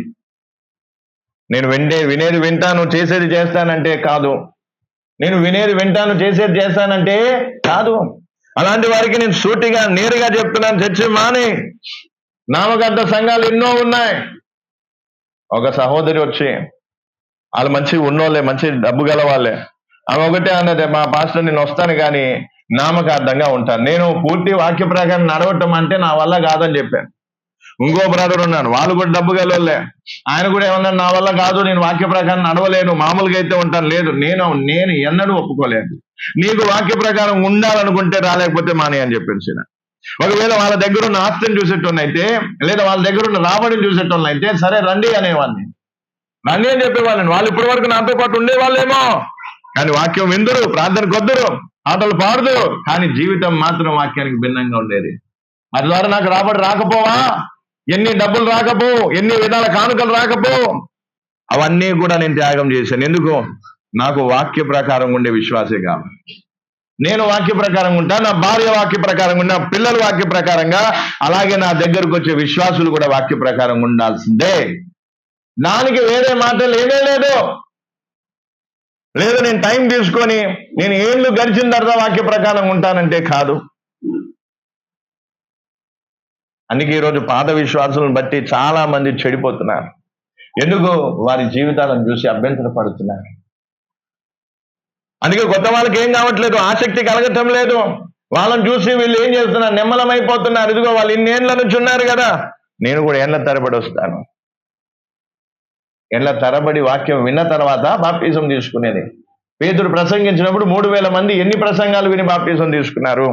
నేను వినేది వింటాను, చేసేది చేస్తానంటే కాదు. నేను వినేది వింటాను, చేసేది చేస్తానంటే కాదు. అలాంటి వారికి నేను సూటిగా నేరుగా చెప్తున్నాను, చర్చి మాని. నామకార్థ సంఘాలు ఎన్నో ఉన్నాయి. ఒక సహోదరి వచ్చి, వాళ్ళు మంచి ఉన్నోళ్ళే, మంచి డబ్బు గల వాళ్ళే. ఆమె ఒకటే అన్నది, మా పాస్టర్ నేను వస్తాను కానీ నామకార్థంగా ఉంటాను, నేను పూర్తి వాక్య ప్రకారం నడవటం అంటే నా వల్ల కాదని చెప్పాను. ఇంకో బ్రదర్ ఉన్నాను, వాళ్ళు కూడా డబ్బు గలవాళ్ళే. ఆయన కూడా ఏమన్నాడు, నా వల్ల కాదు, నేను వాక్య ప్రకారం నడవలేను, మామూలుగా అయితే ఉంటాను. లేదు, నేను ఎన్నడూ ఒప్పుకోలేదు. నీకు వాక్య ప్రకారం ఉండాలనుకుంటే రాలేకపోతే మానే అని చెప్పేసి. ఒకవేళ వాళ్ళ దగ్గర ఉన్న ఆస్తిని చూసేటోళ్ళైతే, లేదా వాళ్ళ దగ్గర ఉన్న రాబడిని చూసేటోళ్ళైతే సరే రండి అనేవాడిని, రండి అని చెప్పేవాళ్ళని. వాళ్ళు ఇప్పటి వరకు నాతో పాటు ఉండేవాళ్ళేమో, కానీ వాక్యం విందురు, ప్రార్థనకు వద్దురు, ఆటలు పాడుదురు, కానీ జీవితం మాత్రం వాక్యానికి భిన్నంగా ఉండేది. అది ద్వారా నాకు రాబడి రాకపోవా, ఎన్ని డబ్బులు రాకపో, ఎన్ని విధాల కానుకలు రాకపో, అవన్నీ కూడా నేను త్యాగం చేశాను. ఎందుకు? నాకు వాక్య ప్రకారం ఉండే విశ్వాసే కావాలి. నేను వాక్య ప్రకారం ఉంటా, నా భార్య వాక్య ప్రకారం ఉంటా, పిల్లలు వాక్య ప్రకారంగా, అలాగే నా దగ్గరకు వచ్చే విశ్వాసులు కూడా వాక్య ప్రకారం ఉండాల్సిందే. దానికి వేరే మాటలు ఏమీ లేదు. నేను టైం తీసుకొని నేను ఏళ్ళు గడిచిన తర్వాత వాక్య ప్రకారం ఉంటానంటే కాదు. అందుకే ఈరోజు పాత విశ్వాసులను బట్టి చాలా మంది చెడిపోతున్నారు. ఎందుకు? వారి జీవితాలను చూసి అభ్యంతర పడుతున్నారు. అందుకే కొత్త వాళ్ళకి ఏం కావట్లేదు, ఆసక్తి కలగటం లేదు. వాళ్ళని చూసి వీళ్ళు ఏం చేస్తున్నారు, నిమ్మలమైపోతున్నారు. ఇదిగో వాళ్ళు ఇన్నేళ్ల నుంచి ఉన్నారు కదా, నేను కూడా ఏళ్ల తరబడి వస్తాను. ఏళ్ల తరబడి వాక్యం విన్న తర్వాత బాప్టిజం తీసుకునేది. పేతురు ప్రసంగించినప్పుడు 3000 మంది ఎన్ని ప్రసంగాలు విని బాప్టిజం తీసుకున్నారు?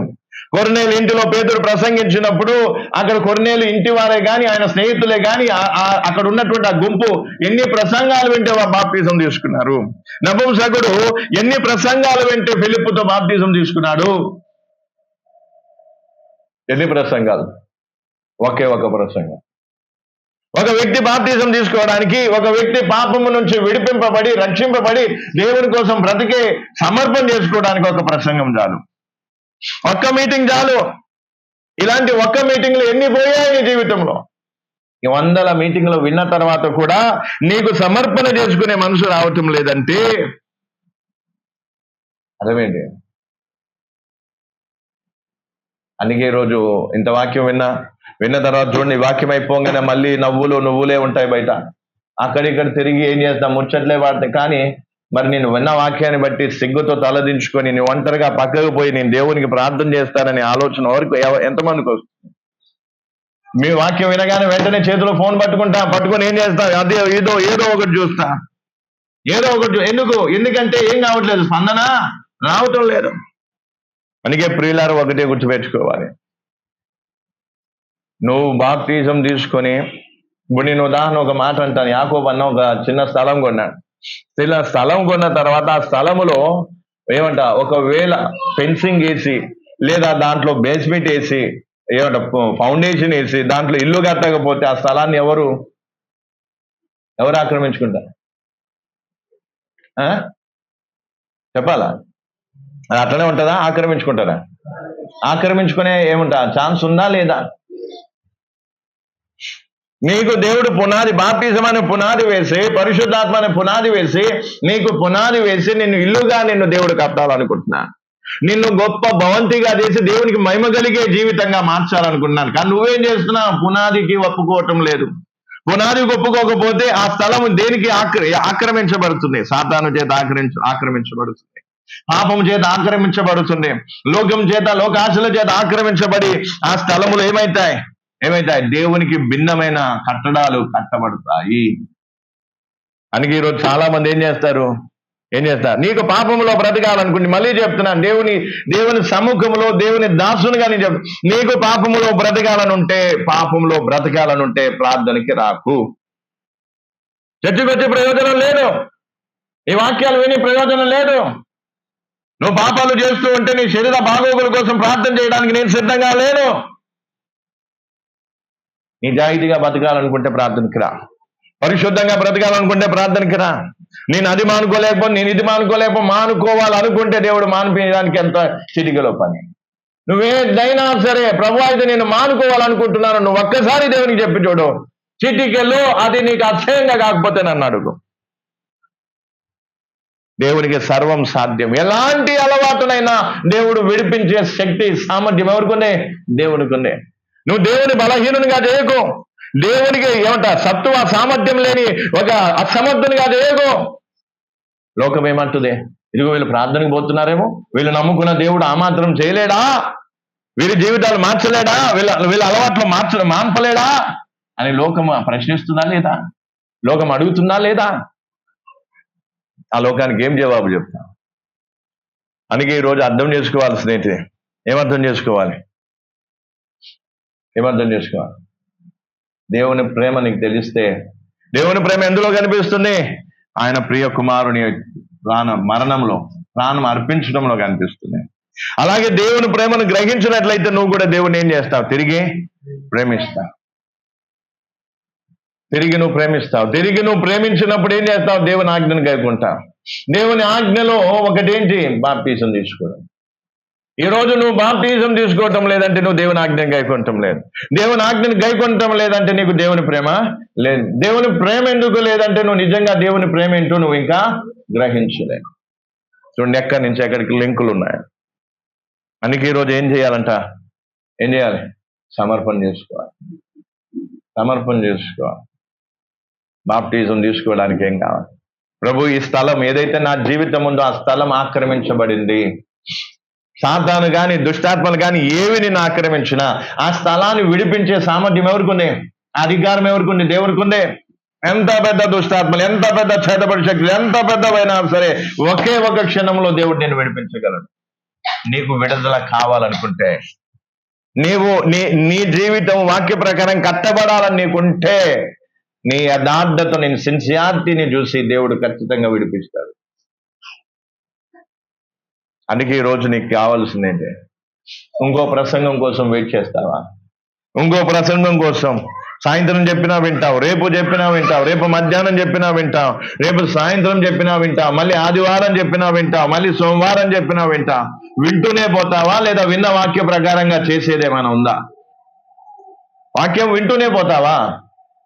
కొర్నేలు ఇంటిలో పేతురు ప్రసంగించినప్పుడు అక్కడ కొర్నేలు ఇంటి వారే గాని, ఆయన స్నేహితులే గాని, అక్కడ ఉన్నటువంటి ఆ గుంపు ఎన్ని ప్రసంగాలు వింటే బాప్టిజం తీసుకున్నారు? నపుంసకుడు ఎన్ని ప్రసంగాలు వింటే ఫిలిప్పుతో బాప్టిజం తీసుకున్నాడు? ఎన్ని ప్రసంగాలు? ఒకే ఒక ప్రసంగం. ఒక వ్యక్తి బాప్తిజం తీసుకోవడానికి, ఒక వ్యక్తి పాపము నుంచి విడిపింపబడి రక్షింపబడి దేవుని కోసం బ్రతికే సమర్పణ చేసుకోవడానికి ఒక ప్రసంగం చాలు, ఒక్క మీటింగ్ చాలు. ఇలాంటి ఒక్క మీటింగ్లు ఎన్ని పోయాయి నీ జీవితంలో? ఈ 100 మీటింగ్లు విన్న తర్వాత కూడా నీకు సమర్పణ చేసుకునే మనసు రావటం లేదంటే అర్థమేంటి? అందుకే ఈరోజు ఇంత వాక్యం విన్న తర్వాత చూడండి, వాక్యం అయిపోగానే మళ్ళీ నువ్వులే ఉంటాయి బయట. అక్కడిక్కడ తిరిగి ఏం చేస్తాం, ముచ్చట్లే వాడతాయి. కానీ మరి నేను విన్న వాక్యాన్ని బట్టి సిగ్గుతో తలదించుకొని నేను ఒంటరిగా పక్కకు పోయి నేను దేవునికి ప్రార్థన చేస్తానని ఆలోచన వరకు ఎంతమందికి వస్తుంది? మీ వాక్యం వినగానే వెంటనే చేతిలో ఫోన్ పట్టుకొని ఏం చేస్తా, అదే ఏదో ఒకటి చూస్తా, ఎందుకంటే ఏం కావట్లేదు, స్పందన రావటం లేదు. అందుకే ప్రియులారు ఒకటే గుర్తుపెట్టుకోవాలి, నువ్వు బాప్తిజం తీసుకొని ఇప్పుడు నేను ఉదాహరణ ఒక మాట అంటాను. యాకోబు అన్న ఒక చిన్న స్థలం కొన్నాడు. స్థలం కొన్న తర్వాత ఆ స్థలములో ఒకవేళ ఫెన్సింగ్ వేసి లేదా దాంట్లో బేస్మెంట్ వేసి ఫౌండేషన్ వేసి దాంట్లో ఇల్లు కట్టకపోతే ఆ స్థలాన్ని ఎవరు ఆక్రమించుకుంటారు? చెప్పాలా? అది అట్లనే ఉంటుందా? ఆక్రమించుకుంటారా? ఆక్రమించుకునే ఛాన్స్ ఉందా లేదా? నీకు దేవుడు బాప్తిజం అనే పునాది వేసి, పరిశుద్ధాత్మ అనే పునాది వేసి, నీకు పునాది వేసి నిన్ను దేవుడు కట్టాలనుకుంటున్నా, నిన్ను గొప్ప భవంతిగా చేసి దేవునికి మహిమ కలిగే జీవితంగా మార్చాలనుకుంటున్నాను. కానీ నువ్వేం చేస్తున్నావు? పునాదికి ఒప్పుకోవటం లేదు. పునాదికి ఒప్పుకోకపోతే ఆ స్థలం దేనికి ఆక్రమించబడుతుంది? సాతాను చేత ఆక్రమించబడుతుంది, పాపం చేత ఆక్రమించబడుతుంది, లోకం చేత లోకాశల చేత ఆక్రమించబడి ఆ స్థలములు ఏమైతాయి? దేవునికి భిన్నమైన కట్టడాలు కట్టబడతాయి. అందుకే ఈరోజు చాలా మంది ఏం చేస్తారు? నీకు పాపంలో బ్రతకాలనుకుంటే, మళ్ళీ చెప్తున్నాను, దేవుని సముఖంలో దేవుని దాసునిగా నేను చెప్తాను, నీకు పాపంలో బ్రతకాలనుంటే ప్రార్థనకి రాకు. చర్చికి వచ్చే ప్రయోజనం లేదు, ఈ వాక్యాలు విని ప్రయోజనం లేదు. నువ్వు పాపాలు చేస్తూ ఉంటే నీ శరీర బాగోగుల కోసం ప్రార్థన చేయడానికి నేను సిద్ధంగా లేను. నిజాయితీగా బతకాలనుకుంటే ప్రార్థనకి రా, పరిశుద్ధంగా బ్రతకాలనుకుంటే ప్రార్థనకి రా. నేను అది మానుకోవాలనుకుంటే దేవుడు మానిపించడానికి ఎంత చిటికలో పని. నువ్వేదైనా సరే, ప్రభు అయితే నేను మానుకోవాలనుకుంటున్నాను, నువ్వు ఒక్కసారి దేవునికి చెప్పి చూడు, చిటికెలో అది నీకు అసహ్యంగా కాకపోతే నన్ను అడుగు. దేవునికి సర్వం సాధ్యం. ఎలాంటి అలవాటునైనా దేవుడు విడిపించే శక్తి సామర్థ్యం ఎవరికొందే? దేవునికొందే. నువ్వు దేవుని బలహీనునిగా చేయకు, దేవునికి సత్తువ సామర్థ్యం లేని ఒక అసమర్థునిగా చేయకు. లోకం ఏమంటుంది? ఇదిగో వీళ్ళు ప్రార్థనకు పోతున్నారేమో, వీళ్ళు నమ్ముకున్న దేవుడు ఆ మాత్రం చేయలేడా, వీరి జీవితాలు మార్చలేడా, వీళ్ళ అలవాట్లు మాన్పలేడా అని లోకం ప్రశ్నిస్తుందా లేదా? లోకం అడుగుతుందా లేదా? ఆ లోకానికి ఏం జవాబు చెప్తా? అందుకే ఈరోజు అర్థం చేసుకోవాలి స్నేహితుడే. ఏమర్థం చేసుకోవాలి? దేవుని ప్రేమ నీకు తెలిస్తే, దేవుని ప్రేమ ఎందులో కనిపిస్తుంది? ఆయన ప్రియ కుమారుని ప్రాణం అర్పించడంలో కనిపిస్తుంది. అలాగే దేవుని ప్రేమను గ్రహించినట్లయితే నువ్వు కూడా దేవుని ఏం చేస్తావు? తిరిగి నువ్వు ప్రేమించినప్పుడు ఏం చేస్తావు? దేవుని ఆజ్ఞను గైకుంటావు. దేవుని ఆజ్ఞలో ఒకటేంటి? బాప్తిజం తీసుకోవడం. ఈ రోజు నువ్వు బాప్తిజం తీసుకోవటం లేదంటే నువ్వు దేవుని ఆజ్ఞను గైకొనటం లేదు. దేవుని ఆజ్ఞను గైకొనటం లేదంటే నీకు దేవుని ప్రేమ లేదు. దేవుని ప్రేమ ఎందుకు లేదంటే నువ్వు నిజంగా దేవుని ప్రేమ ఏంటో నువ్వు ఇంకా గ్రహించలేవు. చూడండి, ఎక్కడి నుంచి ఎక్కడికి లింకులు ఉన్నాయి. అందుకే ఈరోజు ఏం చేయాలి? సమర్పణ చేసుకోవాలి. బాప్తిజం తీసుకోవడానికి ఏం కావాలి? ప్రభు, ఈ స్థలం ఏదైతే నా జీవితం ఉందో ఆ స్థలం ఆక్రమించబడింది. సాతాను కానీ దుష్టాత్మలు కానీ ఏవి నిన్ను ఆక్రమించినా ఆ స్థలాన్ని విడిపించే సామర్థ్యం ఎవరికి ఉంది? అధికారం ఎవరికి ఉంది? దేవునికి ఉంది. ఎంత పెద్ద దుష్టాత్మలు, ఎంత పెద్ద చేతబడి శక్తులు, ఎంత పెద్దవైనా సరే ఒకే ఒక క్షణంలో దేవుడు నేను విడిపించగలడు. నీకు విడుదల కావాలనుకుంటే, నీ జీవితం వాక్య ప్రకారం కట్టబడాలని నీకుంటే, నీ యథార్థత, నేను సిన్సియారిటీని చూసి దేవుడు ఖచ్చితంగా విడిపిస్తాడు. అందుకే ఈరోజు నీకు కావాల్సిందేంటే, ఇంకో ప్రసంగం కోసం వెయిట్ చేస్తావా? ఇంకో ప్రసంగం కోసం సాయంత్రం చెప్పినా వింటావు, రేపు చెప్పినా వింటావు, రేపు మధ్యాహ్నం చెప్పినా వింటావు, రేపు సాయంత్రం చెప్పినా వింటావు, మళ్ళీ ఆదివారం చెప్పినా వింటావు, మళ్ళీ సోమవారం చెప్పినా వింటావు. వింటూనే పోతావా లేదా విన్న వాక్య ప్రకారంగా చేసేదేమైనా ఉందా? వాక్యం వింటూనే పోతావా?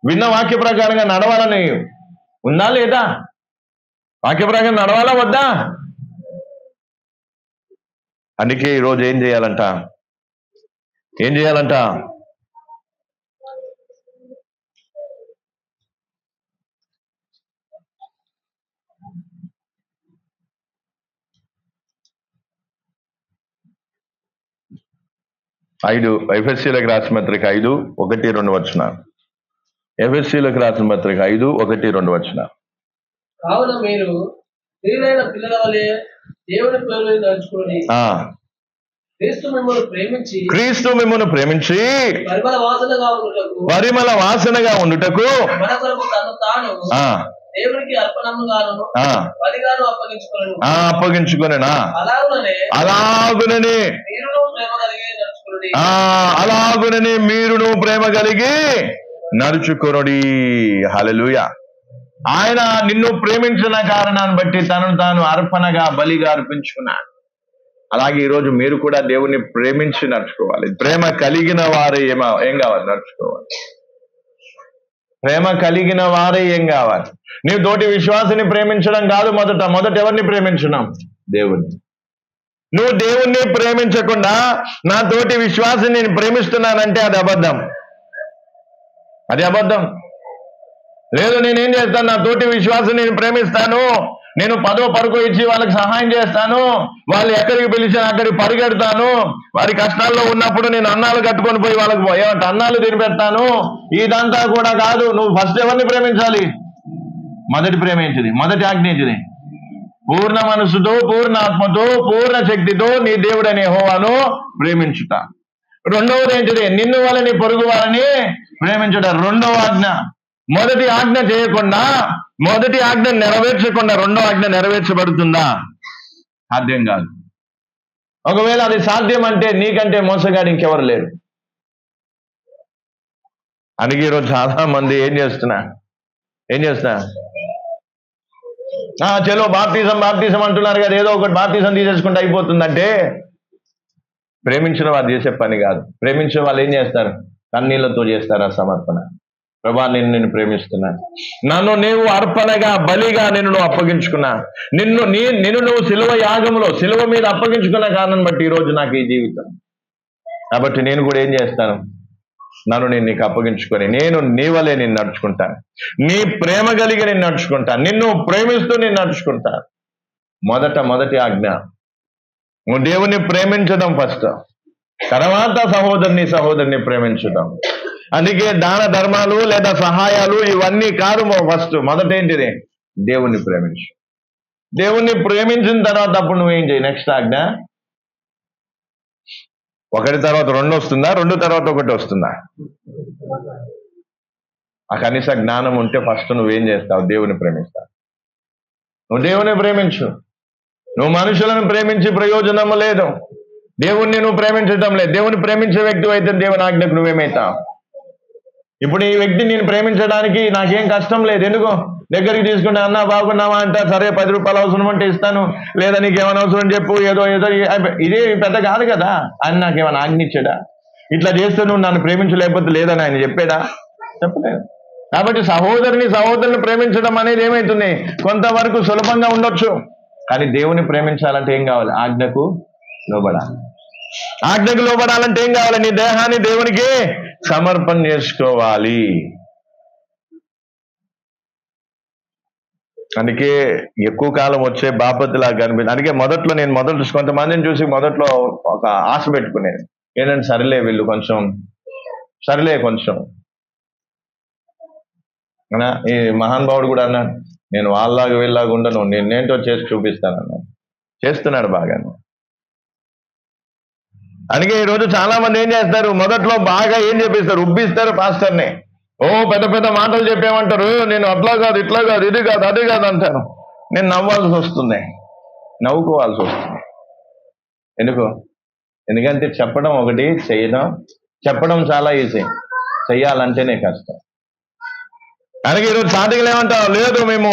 విన్న వాక్య ప్రకారంగా నడవాలని ఉందా లేదా? వాక్య ప్రకారం నడవాలా వద్దా? అందుకే ఈరోజు ఏం చేయాలంట? 5 ఎఫెసీయులకు రాసిన పత్రిక 5:1-2 వచనాలు. ఎఫెసీయులకు రాసిన పత్రిక 5:1-2 వచనాలు. కావున మీరు స్త్రీలైన పిల్లల వలె దేవుని ప్రేమలో నడుచుకొని క్రీస్తు మిమ్మల్ని ప్రేమించి పరిమళ వాసనగా ఉండుటకు మన కొరకు తను తాను దేవునికి అప్పగించుకొనెను. అలాగుననే మీరును ప్రేమ కలిగి నడుచుకొనుడి. హల్లెలూయా. ఆయన నిన్ను ప్రేమించిన కారణాన్ని బట్టి తనను తాను అర్పణగా బలిగా అర్పించుకున్నాడు. అలాగే ఈరోజు మీరు కూడా దేవుణ్ణి ప్రేమించి నడుచుకోవాలి. ప్రేమ కలిగిన వారే ఏం కావాలి? నడుచుకోవాలి. ప్రేమ కలిగిన వారే ఏం కావాలి? నీవు తోటి విశ్వాసిని ప్రేమించడం కాదు. మొదట ఎవరిని ప్రేమించున్నాం? దేవుణ్ణి. నువ్వు దేవుణ్ణి ప్రేమించకుండా నా తోటి విశ్వాసిని నేను ప్రేమిస్తున్నానంటే అది అబద్ధం. లేదు, నేనేం చేస్తాను? నా తోటి విశ్వాసిని నేను ప్రేమిస్తాను, నేను 10వ పరుకు ఇచ్చి వాళ్ళకి సహాయం చేస్తాను, వాళ్ళు ఎక్కడికి పిలిచినా అక్కడికి పరిగెడతాను, వారి కష్టాల్లో ఉన్నప్పుడు నేను అన్నాలు కట్టుకొని పోయి వాళ్ళకి ఏమంటే అన్నాలు తినిపెడతాను. ఇదంతా కూడా కాదు. నువ్వు ఫస్ట్ ఎవరిని ప్రేమించాలి? మొదటి ప్రేమ ఏంటిది? మొదటి ఆజ్ఞ ఏంటిది? పూర్ణ మనసుతో, పూర్ణ ఆత్మతో, పూర్ణ శక్తితో నీ దేవుడనే యెహోవాను ప్రేమించుట. రెండవది ఏంటిది? నిన్ను వాళ్ళని పొరుగు వారిని ప్రేమించుట. రెండవ ఆజ్ఞ. మొదటి ఆజ్ఞ చేయకుండా, మొదటి ఆజ్ఞ నెరవేర్చకుండా రెండో ఆజ్ఞ నెరవేర్చబడుతుందా? సాధ్యం కాదు. ఒకవేళ అది సాధ్యం అంటే నీకంటే మోసగాడు ఇంకెవరు లేరు. అందుకే ఈరోజు చాలా మంది ఏం చేస్తున్నా చలో బాప్టిజం అంటున్నారు కదా, ఏదో ఒకటి బాప్టిజం తీసేసుకుంటే అయిపోతుందంటే ప్రేమించిన వారు చేసే పని కాదు. ప్రేమించిన వాళ్ళు ఏం చేస్తారు? కన్నీళ్లతో చేస్తారు ఆ సమర్పణ. ప్రభా, నేను ప్రేమిస్తున్నా, నన్ను నీవు అర్పణగా బలిగా నిన్ను అప్పగించుకున్నా, నిన్ను నువ్వు సిలువ యాగంలో సిలువ మీద అప్పగించుకున్న కారణం బట్టి ఈరోజు నాకు ఈ జీవితం. కాబట్టి నేను కూడా ఏం చేస్తాను? నన్ను నేను నీకు అప్పగించుకొని నేను నీ వలే నేను నడుచుకుంటాను, నీ ప్రేమ కలిగి నేను నడుచుకుంటాను, నిన్ను ప్రేమిస్తూ నేను నడుచుకుంటాను. మొదటి ఆజ్ఞ నువ్వు దేవుని ప్రేమించడం ఫస్ట్, తర్వాత సహోదరిని ప్రేమించడం. అందుకే దాన ధర్మాలు లేదా సహాయాలు ఇవన్నీ కాదు. ఫస్ట్ మొదట ఏంటిది? దేవుణ్ణి ప్రేమించు. దేవుణ్ణి ప్రేమించిన తర్వాత అప్పుడు నువ్వేం చేయి? నెక్స్ట్ ఆజ్ఞ ఒకటి తర్వాత రెండు వస్తుందా? రెండు తర్వాత ఒకటి వస్తుందా? ఆ కనీస జ్ఞానం ఉంటే ఫస్ట్ నువ్వేం చేస్తావు? దేవుని ప్రేమిస్తావు. నువ్వు దేవుని ప్రేమించు. నువ్వు మనుషులను ప్రేమించి ప్రయోజనము లేదు. దేవుణ్ణి నువ్వు ప్రేమించడం లేదు. దేవుని ప్రేమించే వ్యక్తి అయితే దేవుని ఆజ్ఞకు నువ్వేమవుతావు? ఇప్పుడు ఈ వ్యక్తిని నేను ప్రేమించడానికి నాకేం కష్టం లేదు. ఎందుకో దగ్గరికి తీసుకుంటే అన్నా బాగున్నావా అంటే సరే 10 రూపాయలు అవసరం అంటే ఇస్తాను, లేదా నీకేమైనా అవసరం చెప్పు, ఏదో ఇదే పెద్ద కాదు కదా. ఆయన నాకేమైనా ఆజ్ఞించాడా? ఇట్లా చేస్తే నువ్వు నన్ను ప్రేమించలేకపోతే లేదని ఆయన చెప్పాడా? చెప్పలేదు. కాబట్టి సహోదరుని ప్రేమించడం అనేది ఏమవుతుంది? కొంతవరకు సులభంగా ఉండొచ్చు, కానీ దేవుని ప్రేమించాలంటే ఏం కావాలి? ఆజ్ఞకు లోబడాలి. ఆజ్ఞకు లోబడాలంటే ఏం కావాలి? నీ దేహాన్ని దేవునికి సమర్పణ చేసుకోవాలి. అందుకే ఎక్కువ కాలం వచ్చే బాపతిలాగా కనిపించింది. అందుకే నేను కొంతమందిని చూసి మొదట్లో ఒక ఆశ పెట్టుకునేది ఏంటంటే సరేలే కొంచెం ఈ మహానుభావుడు కూడా అన్నాడు, నేను వాళ్ళలాగా వీళ్ళలాగా ఉండను, నేనేంటో చేసి చూపిస్తానన్నాడు. చేస్తున్నాడు బాగానే. అందుకే ఈరోజు చాలా మంది ఏం చేస్తారు? మొదట్లో బాగా ఏం చెప్పిస్తారు? ఉబ్బిస్తారు పాస్టర్ని. పెద్ద పెద్ద మాటలు చెప్పేమంటారు. నేను అట్లా కాదు, ఇట్లా కాదు, ఇది కాదు, అది కాదు అంటాను. నేను నవ్వాల్సి వస్తుంది, నవ్వుకోవాల్సి వస్తుంది. ఎందుకంటే చెప్పడం ఒకటి, చేయడం. చెప్పడం చాలా ఈజీ, చెయ్యాలంటేనే కష్టం. కనుక ఈరోజు స్టార్టింగ్లో ఏమంటావు, లేదు మేము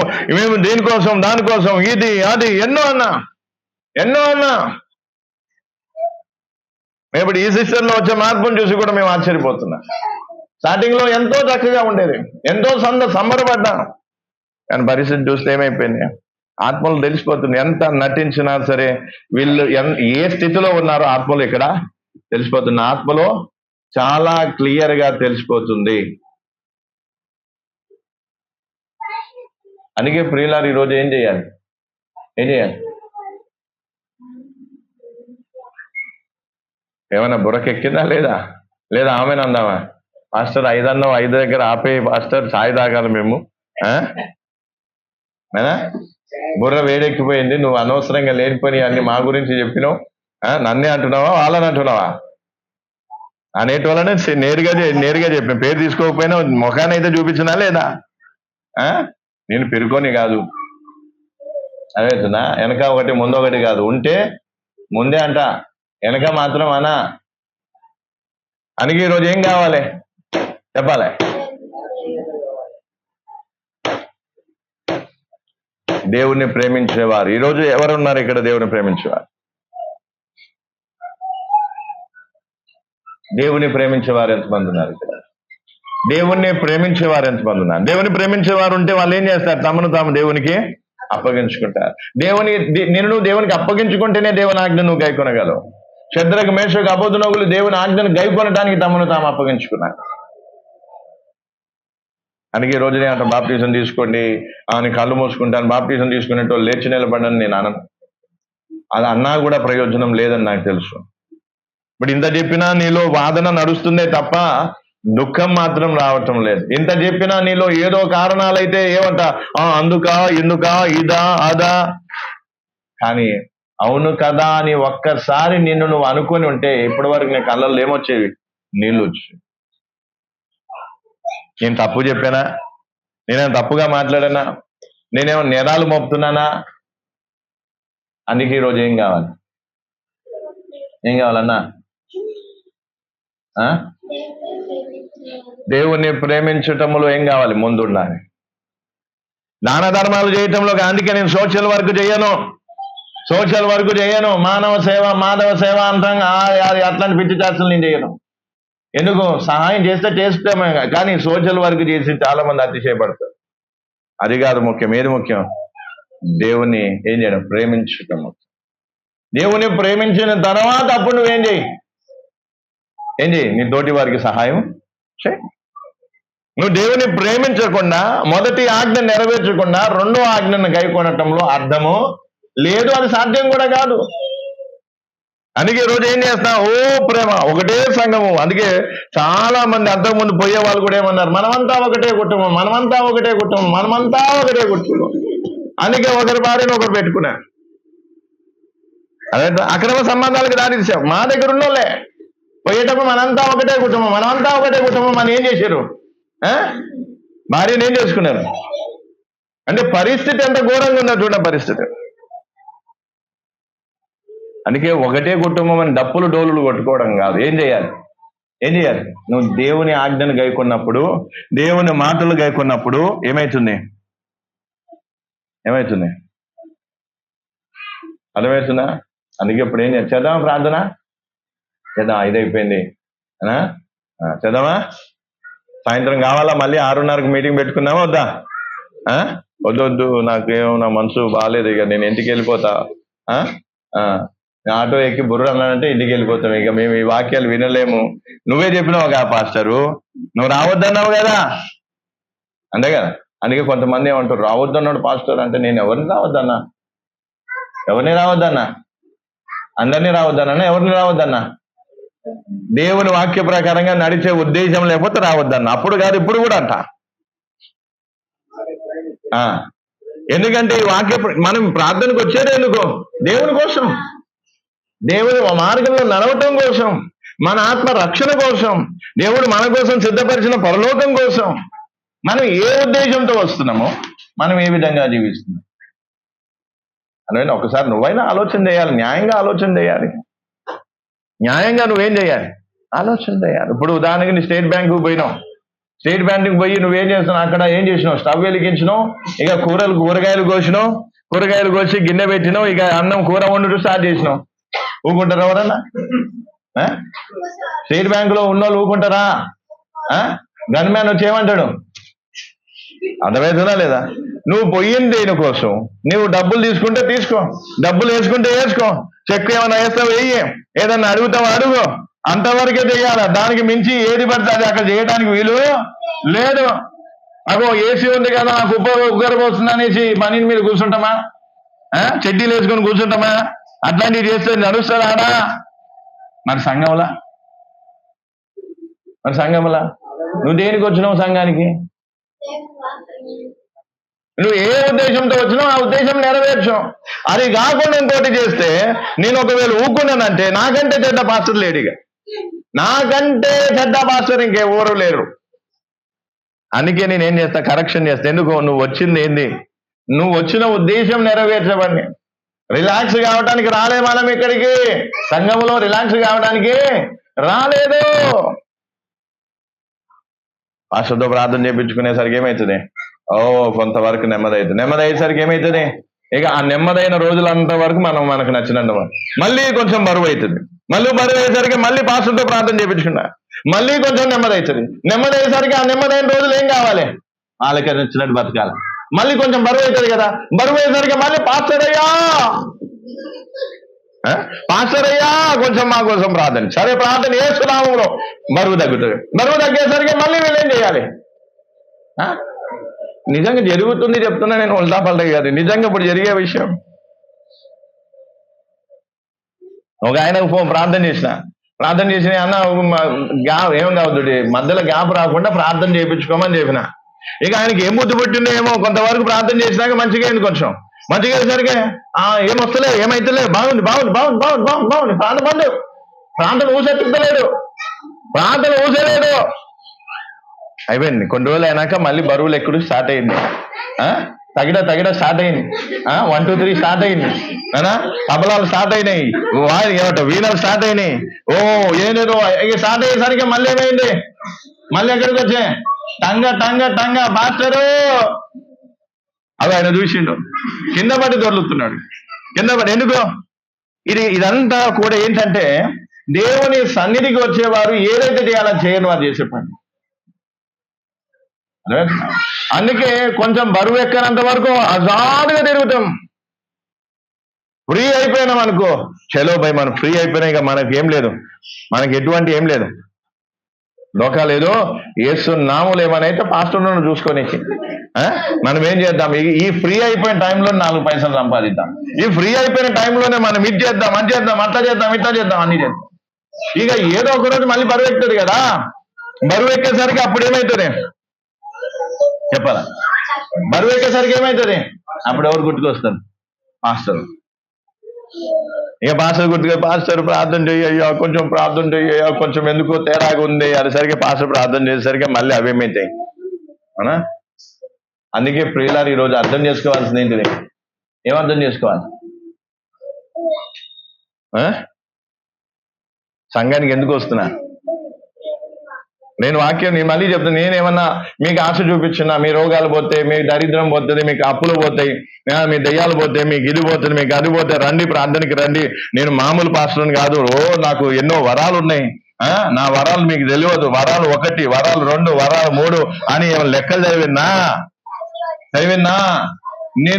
దీనికోసం దానికోసం ఇది అది ఎన్నో అన్నా. మేము ఇప్పుడు ఈ సిస్టర్లో వచ్చే మార్పును చూసి కూడా మేము ఆశ్చర్యపోతున్నాం. స్టార్టింగ్ లో ఎంతో చక్కగా ఉండేది, ఎంతో సంబరపడ్డాను. కానీ పరిస్థితి చూస్తే ఏమైపోయింది, ఆత్మలు తెలిసిపోతుంది. ఎంత నటించినా సరే వీళ్ళు ఏ స్థితిలో ఉన్నారో ఆత్మలు ఇక్కడ తెలిసిపోతుంది. ఆత్మలో చాలా క్లియర్ గా తెలిసిపోతుంది. అందుకే ప్రియులారు ఈరోజు ఏం చేయాలి? ఏమైనా బుర్రకెక్కిందా లేదా ఆమెను అందామా? పాస్టర్ 5 అన్నావు, 5 దగ్గర ఆపే పాస్టర్, ఛాయ్ తాగాలి మేము. బుర్ర వేడెక్కిపోయింది, నువ్వు అనవసరంగా లేనిపోయి అన్ని మా గురించి చెప్పినావు, నన్నే అంటున్నావా వాళ్ళని అంటున్నావా అనేటి వల్లనే నేరుగా చెప్పిన. పేరు తీసుకోకపోయినా ముఖాన్ని అయితే చూపించినా లేదా? నేను పెరుకొని కాదు, అదేనా? వెనక ఒకటి ముందు ఒకటి కాదు, ఉంటే ముందే అంట, వెనక మాత్రం అనా. అందుకే ఈరోజు ఏం కావాలి చెప్పాలి? దేవుణ్ణి ప్రేమించేవారు. ఈరోజు ఎవరున్నారు ఇక్కడ దేవుని ప్రేమించేవారు? దేవుని ప్రేమించేవారు ఎంతమంది ఉన్నారు ఇక్కడ? దేవుణ్ణి ప్రేమించేవారు ఎంతమంది ఉన్నారు? దేవుని ప్రేమించేవారు ఉంటే వాళ్ళు ఏం చేస్తారు? తమను తాము దేవునికి అప్పగించుకుంటారు. నిన్ను దేవునికి అప్పగించుకుంటేనే దేవుని ఆజ్ఞ నువ్వు గైకొనగలవు. శద్రకు, మేషకు, అబేద్నెగోలు దేవుని ఆజ్ఞను గైకొనడానికి తమను తాము అప్పగించుకున్నారు. అందుకే ఈ రోజునే అంట, బాప్టిజం తీసుకోండి అని కళ్ళు మూసుకుంటాను, బాప్టిజం తీసుకునేటో లేచి నిలబడని నేను అనను. అది అన్నా కూడా ప్రయోజనం లేదని నాకు తెలుసు. ఇప్పుడు ఇంత చెప్పినా నీలో వాదన నడుస్తుందే తప్ప దుఃఖం మాత్రం రావటం లేదు. ఇంత చెప్పినా నీలో ఏదో కారణాలైతే ఏమంట, అందుకా ఎందుకా ఇదా అదా. కానీ అవును కదా అని ఒక్కసారి నిన్ను నువ్వు అనుకొని ఉంటే ఇప్పటి వరకు నీ కళ్ళల్లో ఏమొచ్చేవి? నీళ్ళు వచ్చి. నేను తప్పు చెప్పానా? నేనేం తప్పుగా మాట్లాడానా? నేనేమో నేరాలు మోపుతున్నానా? అందుకే ఈరోజు ఏం కావాలన్నా? దేవుణ్ణి ప్రేమించటంలో ఏం కావాలి? ముందు ఉండాలి. దాన ధర్మాలు చేయటంలో, అందుకే నేను సోషల్ వర్క్ చేయను, మానవ సేవ, మాధవ సేవ అంతంగా అట్లాంటి పిచ్చి చార్చలు నేను చేయను. ఎందుకు? సహాయం చేస్తామే, కానీ సోషల్ వర్క్ చేసి చాలా మంది అతిశయపడతారు. అది కాదు ముఖ్యం. ఏది ముఖ్యం? దేవుణ్ణి ఏం చేయడం? ప్రేమించటం ముఖ్యం. దేవుని ప్రేమించిన తర్వాత అప్పుడు నువ్వేం చేయి? నీ తోటి వారికి సహాయం చేయి. నువ్వు దేవుని ప్రేమించకుండా, మొదటి ఆజ్ఞ నెరవేర్చకుండా రెండో ఆజ్ఞను గైకొనటంలో అర్థము లేదు, అది సాధ్యం కూడా కాదు. అందుకే ఈరోజు ఏం చేస్తా? ప్రేమ ఒకటే సంఘము. అందుకే చాలా మంది అంతకుముందు పోయే వాళ్ళు కూడా ఏమన్నారు? మనమంతా ఒకటే కుటుంబం. అందుకే ఒకరి భార్యను ఒకరు పెట్టుకున్నారు. అదే అక్రమ సంబంధాలకు దారితీసాం. మా దగ్గర ఉన్నోళ్ళే పోయేటప్పుడు మనంతా ఒకటే కుటుంబం అని ఏం చేశారు? భార్యను ఏం చేసుకున్నారు? అంటే పరిస్థితి ఎంత ఘోరంగా ఉందో చూడ పరిస్థితి. అందుకే ఒకటే కుటుంబం అని డప్పులు డోలులు కొట్టుకోవడం కాదు. ఏం చేయాలి? నువ్వు దేవుని ఆజ్ఞను గైకొన్నప్పుడు, దేవుని మాటలు గైకొన్నప్పుడు ఏమవుతుంది? అర్థమవుతుందా? అందుకే ఇప్పుడు ఏం చేద్దామా? ప్రార్థన చేద్దాం. ఇదైపోయింది చేద్దామా? సాయంత్రం కావాలా? మళ్ళీ 6:30కి మీటింగ్ పెట్టుకుందామా వద్దా? వద్దు, నా మనసు బాగాలేదు, ఇక నేను ఇంటికి వెళ్ళిపోతా. ఆటో ఎక్కి బుర్ర అన్నానంటే ఇంటికి వెళ్ళిపోతాం. ఇక మేము ఈ వాక్యాలు వినలేము. నువ్వే చెప్పినావు కదా పాస్టరు, నువ్వు రావద్దన్నావు కదా, అంతే కదా. అందుకే కొంతమంది ఏమంటారు, రావద్దన్నాడు పాస్టర్ అంటే. నేను ఎవరిని రావద్దన్నా? అందరినీ రావద్దన్నా? ఎవరిని రావద్దన్నా? దేవుని వాక్య ప్రకారంగా నడిచే ఉద్దేశం లేకపోతే రావద్దన్నా. అప్పుడు కాదు, ఇప్పుడు కూడా అంట. ఎందుకంటే ఈ వాక్య మనం ప్రార్థనకు వచ్చేది ఎందుకు? దేవుని కోసం, దేవుని మార్గంలో నడవటం కోసం, మన ఆత్మ రక్షణ కోసం, దేవుడు మన కోసం సిద్ధపరిచిన పరలోకం కోసం. మనం ఏ ఉద్దేశంతో వస్తున్నామో, మనం ఏ విధంగా జీవిస్తున్నాం అనేది ఒకసారి నువ్వైనా ఆలోచన చేయాలి. న్యాయంగా ఆలోచన చేయాలి. న్యాయంగా నువ్వేం చేయాలి? ఆలోచన చేయాలి. ఇప్పుడు ఉదాహరణకి నీ స్టేట్ బ్యాంకుకి పోయినావు, స్టేట్ బ్యాంకుకి పోయి నువ్వేం చేస్తున్నావు, అక్కడ ఏం చేసినావు, స్టవ్ వెలిగించినావు, ఇక కూరగాయలు కోసి గిన్నె పెట్టినావు, ఇక అన్నం కూర వండుతూ స్టార్ట్ చేసినావు. ఊకుంటారా ఎవరన్నా? స్టేట్ బ్యాంకులో ఉన్నోళ్ళు ఊకుంటారా? గన్ మ్యాన్ వచ్చి ఏమంటాడు? అర్థమవుతుందా లేదా? నువ్వు పోయింది దేనికోసం? నువ్వు డబ్బులు తీసుకుంటే తీసుకో, డబ్బులు వేసుకుంటే వేసుకో, చెక్ ఏమైనా వేస్తావు వెయ్యి, ఏదన్నా అడుగుతావు అడుగు, అంతవరకే చేయాలి. దానికి మించి ఏది పడితే అది అక్కడ చేయడానికి వీలు లేదు. అగో ఏసీ ఉంది కదా, నాకు ఉగ్గరం వస్తుంది అనేసి పని మీద కూర్చుంటామా? చెడ్డీలు వేసుకొని కూర్చుంటామా? అట్లాంటివి చేస్తే నడుస్తారా? మరి సంఘంలా నువ్వు దేనికి వచ్చినావు? సంఘానికి నువ్వు ఏ ఉద్దేశంతో వచ్చినావు ఆ ఉద్దేశం నెరవేర్చు. అది కాకుండా ఇంకోటి చేస్తే, నేను ఒకవేళ ఊక్కున్నానంటే నాకంటే చెడ్డ పాస్టర్ లేడు, ఇక నాకంటే చెడ్డ పాస్టర్ ఇంకెవరు లేరు. అందుకే నేనేం చేస్తా, కరెక్షన్ చేస్తా. ఎందుకు? నువ్వు వచ్చింది ఏంది? నువ్వు వచ్చిన ఉద్దేశం నెరవేర్చబడి రిలాక్స్ కావడానికి రాలే మనం ఇక్కడికి. సంఘంలో రిలాక్స్ కావడానికి రాలేదు. పాస్టర్తో ప్రార్థన చేయించుకునేసరికి ఏమవుతుంది? కొంతవరకు నెమ్మది అయ్యేసరికి ఏమవుతుంది? ఇక ఆ నెమ్మదైన రోజులంత వరకు మనకు నచ్చినంత మళ్ళీ కొంచెం బరువు అవుతుంది. మళ్ళీ బరువు అయ్యేసరికి మళ్ళీ పాస్టర్తో ప్రార్థన చేయించుకున్నా, మళ్ళీ కొంచెం నెమ్మది అవుతుంది. నెమ్మది అయ్యేసరికి ఆ నెమ్మదైన రోజులు ఏం కావాలి? వాళ్ళకి నచ్చినట్టు బతకాలి. మళ్ళీ కొంచెం బరువు అవుతుంది కదా, బరువు అయ్యేసరికి మళ్ళీ పాస్టర్ అయ్యా కొంచెం మా కోసం ప్రార్థన. సరే, ప్రార్థన చేస్తున్నాము, బరువు తగ్గుతుంది. బరువు తగ్గేసరికి మళ్ళీ వీళ్ళేం చేయాలి? నిజంగా జరుగుతుంది చెప్తున్నా నేను, ఉల్టా పల్టా కాదు, నిజంగా ఇప్పుడు జరిగే విషయం. ఒక ఆయనకు ప్రార్థన చేసిన అన్న ఏం కావద్దు, మధ్యలో గ్యాప్ రాకుండా ప్రార్థన చేయించుకోమని చెప్పిన. ఇక ఆయనకి ఏం బుద్ధి పుట్టిందో ఏమో, కొంతవరకు ప్రార్థన చేసినాక మంచిగా అయింది, కొంచెం మంచిగా అయ్యేసరికి ఏమొస్తలే, ఏమైతలే, బాగుంది ప్రార్థన ఊసెత్తలేడు, అయిపోయింది. కొన్ని రోజులు అయినాక మళ్ళీ బరువులు ఎక్కుడు స్టార్ట్ అయింది, తగిడ స్టార్ట్ అయింది, 1 2 3 స్టార్ట్ అయింది, తబలాలు స్టార్ట్ అయినాయి, వీణలు స్టార్ట్ అయినాయి. ఏదేదో ఇక స్టార్ట్ అయ్యేసరికి మళ్ళీ ఏమైంది? మళ్ళీ ఎక్కడికి వచ్చే టంగ మాస్టరు అవి ఆయన చూసిండు, కింద పడి దొర్లుతున్నాడు, ఎందుకో ఇదంతా కూడా ఏంటంటే, దేవుని సన్నిధికి వచ్చేవారు ఏదైతే చేయాలో చేయను అది చేసే పని. అందుకే కొంచెం బరువు ఎక్కనంత వరకు అజాదుగా తిరుగుతాం. ఫ్రీ అయిపోయినాం అనుకో, చలో భయ్ మనం ఫ్రీ అయిపోయినా ఇక మనకి ఏం లేదు, మనకి ఎటువంటి ఏం లేదు, లోకాలు ఏదో ఏస్తున్నాములు ఏమనైతే పాస్టర్లను చూసుకొని మనం ఏం చేద్దాం, ఈ ఫ్రీ అయిపోయిన టైంలో 4 పైసలు సంపాదిద్దాం, ఈ ఫ్రీ అయిపోయిన టైంలోనే మనం ఇది చేద్దాం, అది చేద్దాం, అట్లా చేద్దాం, ఇట్లా చేద్దాం, అన్ని చేద్దాం. ఇక ఏదో ఒక రోజు మళ్ళీ బరువు ఎక్కుతుంది కదా, బరువు ఎక్కేసరికి అప్పుడు ఏమవుతుంది చెప్పాలా? బరువు ఎక్కేసరికి ఏమవుతుంది? అప్పుడు ఎవరు గుర్తుకొస్తారు? పాస్టర్. ఇక పాస్టర్ గుర్తుగా, పాస్టర్ ప్రార్థన చెయ్యయ్యా, కొంచెం ప్రార్థన చెయ్యయ్యా, కొంచెం ఎందుకో తేడాగా ఉంది అనేసరికి పాస్టర్ ప్రార్థన చేసేసరికి మళ్ళీ అవేమైతాయి, అవునా? అందుకే ప్రియులారు ఈరోజు అర్థం చేసుకోవాల్సింది ఏంటిది? ఏమర్థం చేసుకోవాలి? సంఘానికి ఎందుకు వస్తున్నా? నేను వాక్యం మళ్ళీ చెప్తాను. నేనేమన్నా మీకు ఆశ చూపించినా, మీ రోగాలు పోతాయి, మీ దరిద్రం పోతుంది, మీకు అప్పులు పోతాయి, మీ దయ్యాలు పోతాయి, మీకు ఇది పోతుంది, మీకు అది పోతే రండి ప్రార్థనకి రండి. నేను మామూలు పాస్టర్ని కాదు, నాకు ఎన్నో వరాలు ఉన్నాయి, నా వరాలు మీకు తెలియదు, వరాలు 1, వరాలు 2, వరాలు 3 అని లెక్కలు చదివినా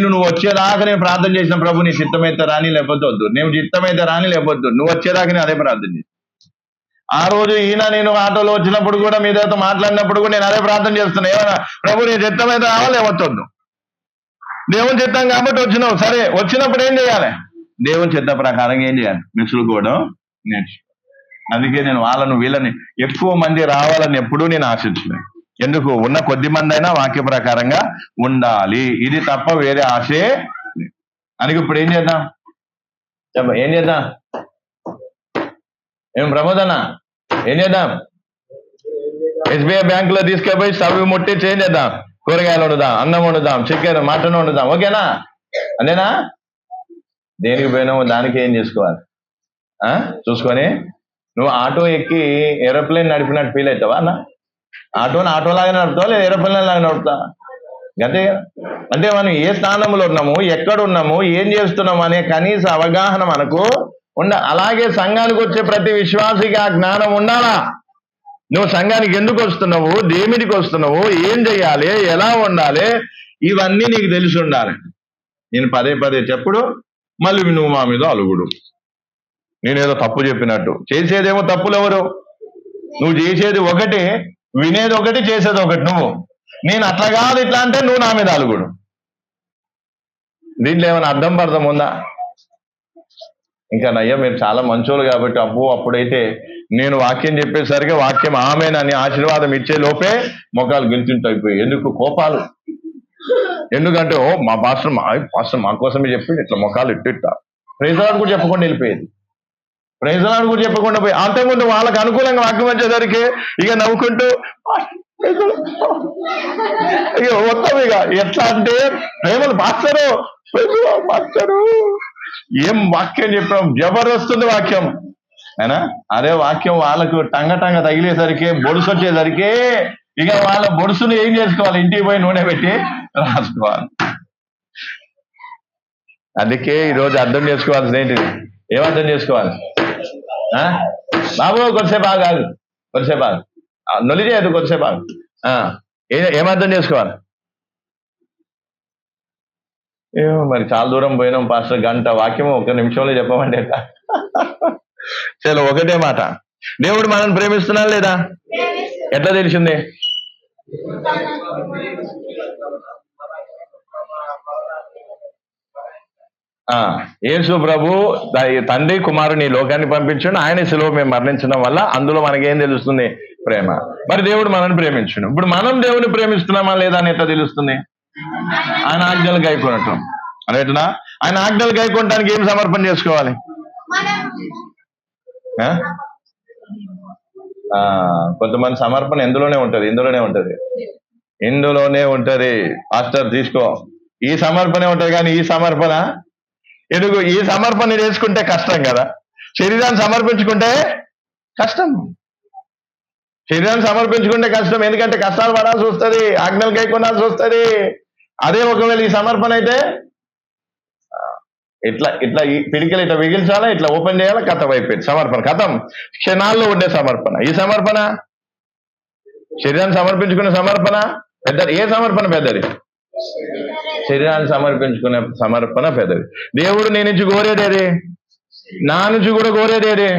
నువ్వు వచ్చేదాకా నేను ప్రార్థన చేసిన, ప్రభు నీ చిత్తమైతే రాని లేకపోతే వద్దు, నేను చిత్తమైతే రాని లేకపోద్దు, నువ్వు వచ్చేదాకా నేను అదే ప్రార్థన చేసి. ఆ రోజు నేను ఆటోలో వచ్చినప్పుడు కూడా మీ దగ్గర మాట్లాడినప్పుడు కూడా నేను అదే ప్రార్థన చేస్తున్నా, ఏమన్నా ప్రభు నీ చిత్తమైతే రావాలి లేవద్దు, దేవుని చిత్తం కాబట్టి వచ్చినావు, సరే వచ్చినప్పుడు ఏం చేయాలి? దేవుని చిత్త ప్రకారంగా ఏం చేయాలి? మెచ్చుకోవడం నేర్చుకో. అందుకే నేను వీళ్ళని ఎక్కువ మంది రావాలని ఎప్పుడూ నేను ఆశించలేను. ఎందుకు? ఉన్న కొద్ది మంది అయినా వాక్య ప్రకారంగా ఉండాలి, ఇది తప్ప వేరే ఆశే. అందుకే ఇప్పుడు ఏం చేద్దాం? ఏం చేద్దాం? ప్రమోద్ అన్న ఏం చేద్దాం? SBI బ్యాంకులో తీసుకెళ్ళిపోయి స్టవ్ ముట్టి చేంజ్ చేద్దాం, కూరగాయలు వండుదాం, అన్నం వండుదాం, చికెన్ మటన్ వండుదాం, ఓకేనా? అంతేనా? దేనికి పోయినాము దానికి ఏం చేసుకోవాలి? చూసుకొని నువ్వు ఆటో ఎక్కి ఏరోప్లేన్ నడిపినట్టు ఫీల్ అవుతావా అన్న? ఆటోని ఆటోలాగా నడుపుతావా లేదా ఏరోప్లేన్ లాగా నడుపుతావా? అంతే కదా. అంటే మనం ఏ స్థానంలో ఉన్నాము, ఎక్కడ ఉన్నాము, ఏం చేస్తున్నాము అనే కనీస అవగాహన మనకు అలాగే సంఘానికి వచ్చే ప్రతి విశ్వాసికి ఆ జ్ఞానం ఉండాలా. నువ్వు సంఘానికి ఎందుకు వస్తున్నావు, దేమిడికి వస్తున్నావు, ఏం చెయ్యాలి, ఎలా ఉండాలి, ఇవన్నీ నీకు తెలిసి ఉండాలి. నేను పదే పదే చెప్పుడు మళ్ళీ నువ్వు మా మీద అలుగుడు, నేనేదో తప్పు చెప్పినట్టు. చేసేదేమో తప్పులు ఎవరు? నువ్వు చేసేది ఒకటి, వినేది ఒకటి, చేసేది ఒకటి. నేను అట్లా కాదు ఇట్లా అంటే నువ్వు నా మీద అలుగుడు. దీంట్లో ఏమైనా అర్థం ఉందా? ఇంకా నయ్యా మీరు చాలా మంచోళ్ళు కాబట్టి అప్పుడైతే నేను వాక్యం చెప్పేసరికి వాక్యం ఆమేనని ఆశీర్వాదం ఇచ్చే లోపే మొఖాలు గిల్చుంటైపోయి. ఎందుకు కోపాలు? ఎందుకంటే మా పాస్టర్ మా కోసమే చెప్పి ఇట్లా మొఖాలు ఇట్టిట్టా ప్రైజ్ లార్డ్ కూడా చెప్పకుండా వెళ్ళిపోయేది. ప్రైజ్ లార్డ్ కూడా చెప్పకుండా పోయి అంతకుముందు వాళ్ళకి అనుకూలంగా వాక్యం వచ్చేసరికి ఇక నవ్వుకుంటూ ఇక మొత్తం ఇక ఎట్లా అంటే ప్రేమలు పాస్టరు ఏం వాక్యం చెప్పాం, జబర్దస్తుంది వాక్యం అయినా అదే వాక్యం వాళ్ళకు టంగ తగిలేసరికి బొడుసు వచ్చేసరికి ఇక వాళ్ళ బొడుసును ఏం చేసుకోవాలి, ఇంటికి పోయి నూనె పెట్టి రాసుకోవాలి. అందుకే ఈరోజు అర్థం చేసుకోవాల్సింది ఏంటిది? ఏమర్థం చేసుకోవాలి బాబు? కొద్దిసేపు ఆగాదు, కొద్దిసేపు ఆగు, నొలి చేయదు, కొద్దిసేపు ఆగు. ఏమర్థం చేసుకోవాలి? ఏమో మరి చాలా దూరం పోయినాం పాస్టర్, గంట వాక్యము 1 నిమిషంలో చెప్పమంటే ఎట్లా? చలో ఒకటే మాట, దేవుడు మనల్ని ప్రేమిస్తున్నాడు లేదా? ఎట్లా తెలిసింది? యేసు ప్రభు తండ్రి కుమారుని లోకాన్ని పంపించండి, ఆయన శిలువ మేము మరణించడం వల్ల అందులో మనకేం తెలుస్తుంది? ప్రేమ. మరి దేవుడు మనల్ని ప్రేమించండు. ఇప్పుడు మనం దేవుని ప్రేమిస్తున్నామా లేదా అని ఎట్లా తెలుస్తుంది? ఆయన ఆజ్ఞలు గైకొనటం అనేటనా? ఆయన ఆజ్ఞలు గైకొనడానికి ఏం సమర్పణ చేసుకోవాలి? కొంతమంది సమర్పణ ఇందులోనే ఉంటది. పాస్టర్ తీసుకో, ఈ సమర్పణ ఉంటది కానీ ఈ సమర్పణ ఎందుకు? ఈ సమర్పణ చేసుకుంటే కష్టం కదా, శరీరాన్ని సమర్పించుకుంటే కష్టం. ఎందుకంటే కష్టాలు పడాల్సి వస్తుంది, ఆజ్ఞలు గైకొనాల్సి వస్తుంది. అదే ఒకవేళ ఈ సమర్పణ అయితే ఇట్లా ఈ పిడికలు ఇట్లా మిగిల్చాలా, ఇట్లా ఓపెన్ చేయాలా, కథం అయిపోయింది సమర్పణ, కథం క్షణాల్లో ఉండే సమర్పణ. ఈ సమర్పణ శరీరాన్ని సమర్పించుకునే సమర్పణ పెద్దది. ఏ సమర్పణ పెద్దది? శరీరాన్ని సమర్పించుకునే సమర్పణ పెద్దది. దేవుడు నీ నుంచి కోరేదేది? నా నుంచి కూడా కోరేదేది?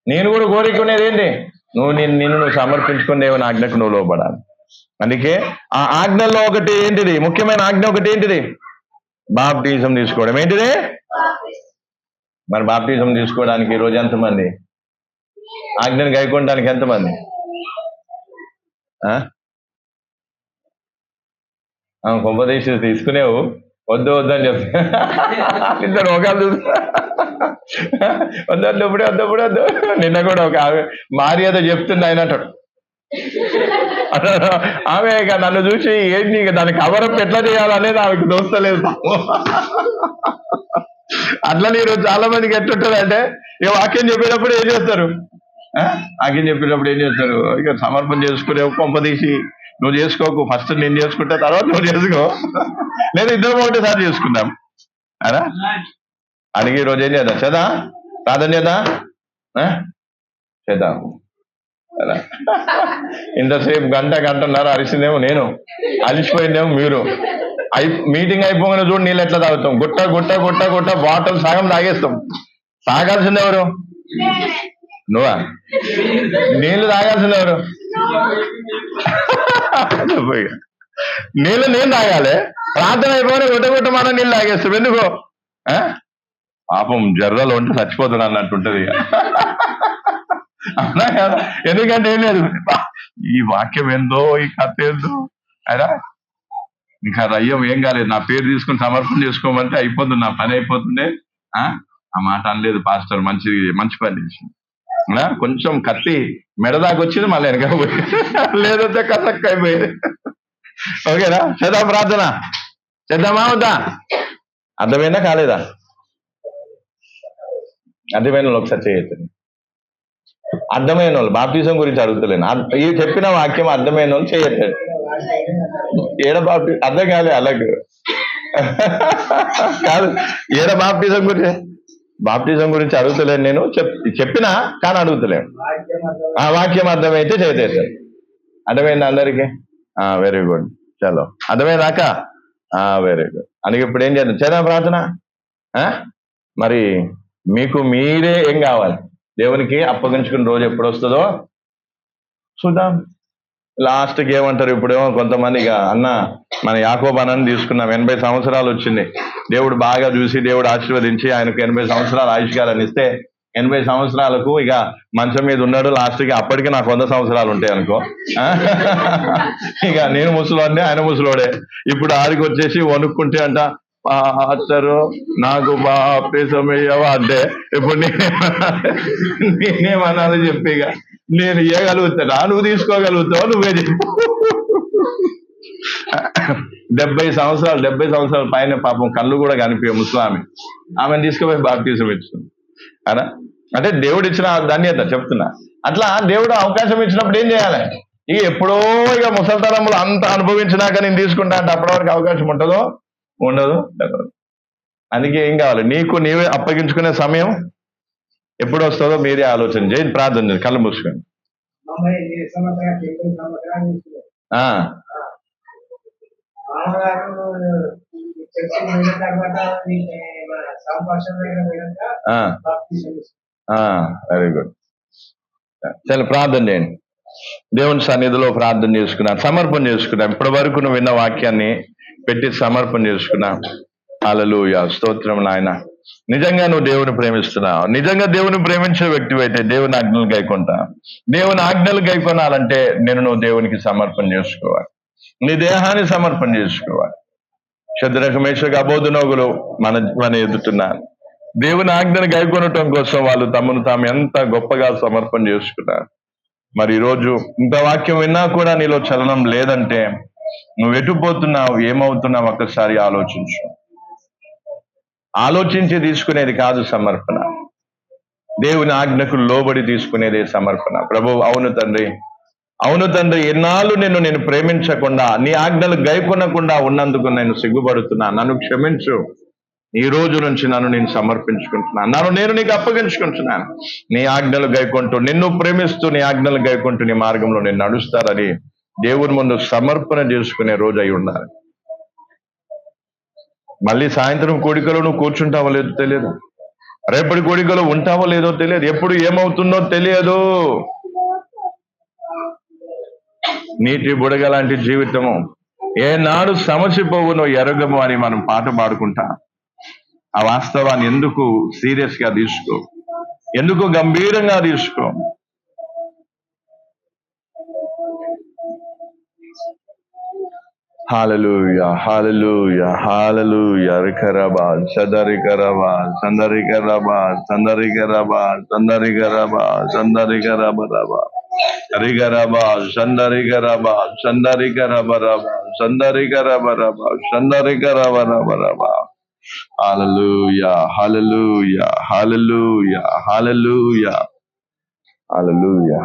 నేను కూడా కోరుకునేది ఏంటి? నిన్ను సమర్పించుకుని దేవుని ఆజ్ఞకు నువ్వు లోబడాలి. అందుకే ఆ ఆజ్ఞల్లో ఒకటి ఏంటిది? ముఖ్యమైన ఆజ్ఞ ఒకటి ఏంటిది? బాప్టిజం తీసుకోవడం. ఏంటిది? మరి బాప్టిజం తీసుకోవడానికి ఈరోజు ఎంతమంది? ఆజ్ఞను గైకొనడానికి ఎంతమంది? కొంపదీసి తీసుకునేవు, వద్దు అని చెప్తా ఇద్దరు ఒకళ్ళు వద్దు. నిన్న కూడా ఒక మారి ఏదో చెప్తుంది అయినట్టు ఆమె ఇక నన్ను చూసి ఏంటి ఇక దాన్ని కవరప్ ఎట్లా చేయాలనేది ఆమెకు దోస్తలేదు. అట్లా ఈరోజు చాలా మందికి ఎట్లుంటుంది అంటే ఇక వాక్యం చెప్పేటప్పుడు ఏం చేస్తారు? ఇక సమర్పణ చేసుకునే కొంపదీసి నువ్వు చేసుకోకు, ఫస్ట్ నేను చేసుకుంటే తర్వాత నువ్వు చేసుకో, లేదా ఇద్దరం ఒకటేసారి చేసుకుందాం అలా అడిగి ఈరోజు ఏం చేద్దాం? చేద్దాం, ప్రార్థన చేద్దాం అలా. ఇంతసేపు గంటన్నర అరిసిందేమో నేను, అలిసిపోయిందేమో మీరు. మీటింగ్ అయిపోగానే చూడు నీళ్ళు ఎట్లా తాగుతాం, గుట్ట బాటిల్ సగం తాగేస్తాం. తాగాల్సింది ఎవరు? నువ్వా? నీళ్లు తాగాల్సింది ఎవరు? నీళ్ళు నేను తాగాలి. ప్రార్థన అయిపోయినా గుట్ట మనం నీళ్ళు తాగేస్తాం. ఎందుకు? పాపం జర్రలో ఉంటే చచ్చిపోతున్నా అన్నట్టుంటది. అవునా కదా? ఎందుకంటే ఏం లేదు, ఈ వాక్యం ఏందో, ఈ కథ ఏందో అయినా ఇంకా అయ్యం ఏం కాలేదు, నా పేరు తీసుకుని సమర్పణ చేసుకోమంటే అయిపోతుంది, నా పని అయిపోతుండే. ఆ మాట అనలేదు పాస్టర్, మంచి పని చేసింది. కొంచెం కత్తి మెడదాకా వచ్చింది, మళ్ళీ వెనక పోయింది, లేదంటే కసక్క అయిపోయింది. ఓకేనా? చేద్దాం, ప్రార్థన చేద్దామా వద్దా? అర్థమైందా కాలేదా? అర్థమైన వాళ్ళు ఒకసారి చేయొచ్చు. అర్థమైన వాళ్ళు బాప్టిజం గురించి అడుగుతలేను. ఈ చెప్పిన వాక్యం అర్థమైన వాళ్ళు చేయట్లేదు. ఏడ అర్థం కాలే అలాగే కాదు. ఏడ బాప్టిజం గురించి అడుగుతలేను నేను. చెప్పినా కానీ అడుగుతలేను. ఆ వాక్యం అర్థమైతే చేసేస్తారు. అర్థమైంది అందరికి? Very good. చలో అర్థమైందాక? Very good. అందుకే ఇప్పుడు ఏం చేద్దాం? చేద్దాం ప్రార్థన. మరి మీకు మీరే ఏం కావాలి? దేవునికి అప్పగించుకున్న రోజు ఎప్పుడు వస్తుందో చూద్దాం. లాస్ట్కి ఏమంటారు? ఇప్పుడేమో కొంతమంది ఇక అన్న మన యాకోబు అన్నని తీసుకున్నాం, 80 సంవత్సరాలు వచ్చింది. దేవుడు బాగా చూసి దేవుడు ఆశీర్వదించి ఆయనకు 80 సంవత్సరాలు ఆయుష్కాలని ఇస్తే 80 సంవత్సరాలకు ఇక మంచం మీద ఉన్నాడు. లాస్ట్కి అప్పటికి నాకు 100 సంవత్సరాలు ఉంటాయి అనుకో. ఇక నేను ముసలోడే, ఆయన ముసలోడే. ఇప్పుడు ఆడికి వచ్చేసి వణుక్కుంటే అంట పాస్టరు నాకు బాప్టిజమయ్యావా అంటే ఇప్పుడు నేనేమనాలి చెప్పి? ఇక నేను ఇవ్వగలుగుతానా? నువ్వు తీసుకోగలుగుతావు? నువ్వే చెప్పు. 70 సంవత్సరాల పైన పాపం కళ్ళు కూడా కనిపించే ముస్లామి ఆమెను తీసుకుపోయి బాప్టిజం ఇస్తుంది అనా? అంటే దేవుడు ఇచ్చిన ధన్యత చెప్తున్నా. అట్లా దేవుడు అవకాశం ఇచ్చినప్పుడు ఏం చేయాలి? ఇక ఎప్పుడో ఇక ముసలితనంలో అంత అనుభవించినాక నేను తీసుకుంటా అంటే అప్పటి వరకు అవకాశం ఉంటుందో ఉండదు. అందుకే ఏం కావాలి? నీకు నీవే అప్పగించుకునే సమయం ఎప్పుడు వస్తుందో మీరే ఆలోచన చేయండి. ప్రార్థన చేయండి, కళ్ళు మూసుకొని. Very good. చాలా ప్రార్థన చేయండి. దేవుని సన్నిధిలో ప్రార్థన చేసుకున్నా, సమర్పణ చేసుకున్నా. ఇప్పటి వరకు నువ్వు విన్న వాక్యాన్ని పెట్టి సమర్పణ చేసుకున్నా. హల్లెలూయా, స్తోత్రం నాయన. నిజంగా నువ్వు దేవుని ప్రేమిస్తున్నావు. నిజంగా దేవుని ప్రేమించే వ్యక్తి అయితే దేవుని ఆజ్ఞలు గైకొంటా. దేవుని ఆజ్ఞలు గైకొనాలంటే నువ్వు దేవునికి సమర్పణ చేసుకోవాలి. నీ దేహాన్ని సమర్పణ చేసుకోవాలి. శద్రక మేషక అబోధనోగులు మన ఎదుగుతున్నారు. దేవుని ఆజ్ఞను గైకొనటం కోసం వాళ్ళు తమను తాము ఎంత గొప్పగా సమర్పణ చేసుకున్నారు. మరి ఈరోజు ఇంత వాక్యం విన్నా కూడా నీలో చలనం లేదంటే నువ్వు ఎటుపోతున్నావు, ఏమవుతున్నావు? ఒక్కసారి ఆలోచించు. ఆలోచించి తీసుకునేది కాదు సమర్పణ. దేవుని ఆజ్ఞకు లోబడి తీసుకునేదే సమర్పణ. ప్రభు అవును తండ్రి, ఎన్నాళ్ళు నేను ప్రేమించకుండా నీ ఆజ్ఞలు గైకొనకుండా ఉన్నందుకు నేను సిగ్గుపడుతున్నా. నన్ను క్షమించు. ఈ రోజు నుంచి నేను సమర్పించుకుంటున్నాను. నేను నీకు అప్పగించుకుంటున్నాను. నీ ఆజ్ఞలు గైకొంటూ, నిన్ను ప్రేమిస్తూ నీ ఆజ్ఞలు గైకొంటూ నీ మార్గంలో నేను నడుస్తారని దేవుని ముందు సమర్పణ చేసుకునే రోజు అయి ఉండాలి. మళ్ళీ సాయంత్రం కోడికలో నువ్వు కూర్చుంటావో లేదో తెలియదు. రేపటి కోడికలో ఉంటావో లేదో తెలియదు. ఎప్పుడు ఏమవుతుందో తెలియదు. నీటి బుడగ లాంటి జీవితము ఏనాడు సమసిపోవునో ఎరగము అని మనం పాట పాడుకుంటా. ఆ వాస్తవాన్ని ఎందుకు సీరియస్ గా తీసుకో, ఎందుకు గంభీరంగా తీసుకో. హల్లెలూయా, హల్లెలూయా, హల్లెలూయా. రికరబా సదరికరబా సందరికరబా సందరికరబా సందరికరబా సందరికరబరబా రిగరబా సందరికరబా సందరికరబరబా సందరికరబరబా సందరికరబరబరబా. హల్లెలూయా, హల్లెలూయా, హల్లెలూయా, హల్లెలూయా, హల్లెలూయా.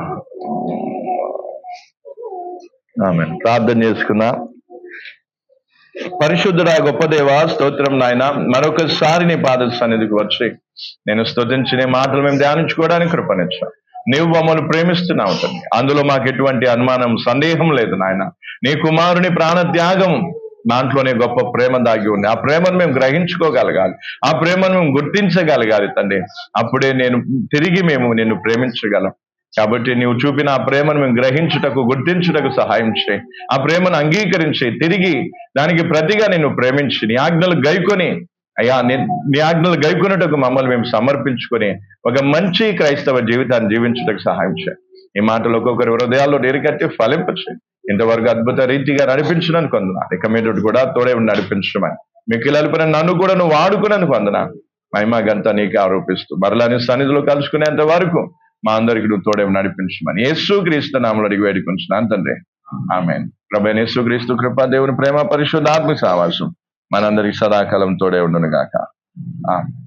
ఆమేన్. ప్రార్థన చేసుకున్నా. పరిశుద్ధుడా, గొప్ప దేవా, స్తోత్రం నాయన. మరొకసారి నీ పాద సన్నిధికి వచ్చి నేను స్తుతించి నీ మాటలు మేము ధ్యానించుకోవడానికి కృపనిచ్చాం. నీవు మమ్మల్ని ప్రేమిస్తున్నావు తండ్రి. అందులో మాకు ఎటువంటి అనుమానం, సందేహం లేదు నాయన. నీ కుమారుని ప్రాణ త్యాగం దాంట్లోనే గొప్ప ప్రేమ దాగి ఉంది. ఆ ప్రేమను మేము గ్రహించుకోగలగాలి. ఆ ప్రేమను మేము గుర్తించగలగాలి తండ్రి. అప్పుడే తిరిగి మేము నిన్ను ప్రేమించగలం. కాబట్టి నీవు చూపిన ఆ ప్రేమను మేము గ్రహించుటకు, గుర్తించుటకు సహాయం చేయి. ఆ ప్రేమను అంగీకరించి తిరిగి దానికి ప్రతిగా నిన్ను ప్రేమించి నీ ఆజ్ఞలు గైకొని, అయ్యా నీ ఆజ్ఞలు గైకొనుటకు మమ్మల్ని మేము సమర్పించుకొని ఒక మంచి క్రైస్తవ జీవితాన్ని జీవించుటకు సహాయం చేయి. ఈ మాటలు ఒక్కొక్కరి హృదయాల్లో నీరుకట్టి ఫలింపచేయి. ఇంతవరకు అద్భుత రీతిగా నడిపించడానికి వందనాలు. ఇక మీద కూడా తోడే నడిపించమని మీకు ఇలా నన్ను కూడా నువ్వు వాడుకునేందుకు వందనాలు. మహిమ గంట నీకే ఆరోపిస్తూ మరలాని సన్నిధిలో కలుసుకునేంత వరకు మా అందరికి నువ్వు తోడే నడిపించమని యేసుక్రీస్తు నామములో అడిగి వేడుకొంచున్నాను తండ్రి. ఆమేన్. ప్రభువైన యేసుక్రీస్తు కృప, దేవుని ప్రేమ, పరిశుద్ధాత్మ సహవాసం మనందరికి సదాకాలం తోడే ఉండును గాక. ఆమేన్.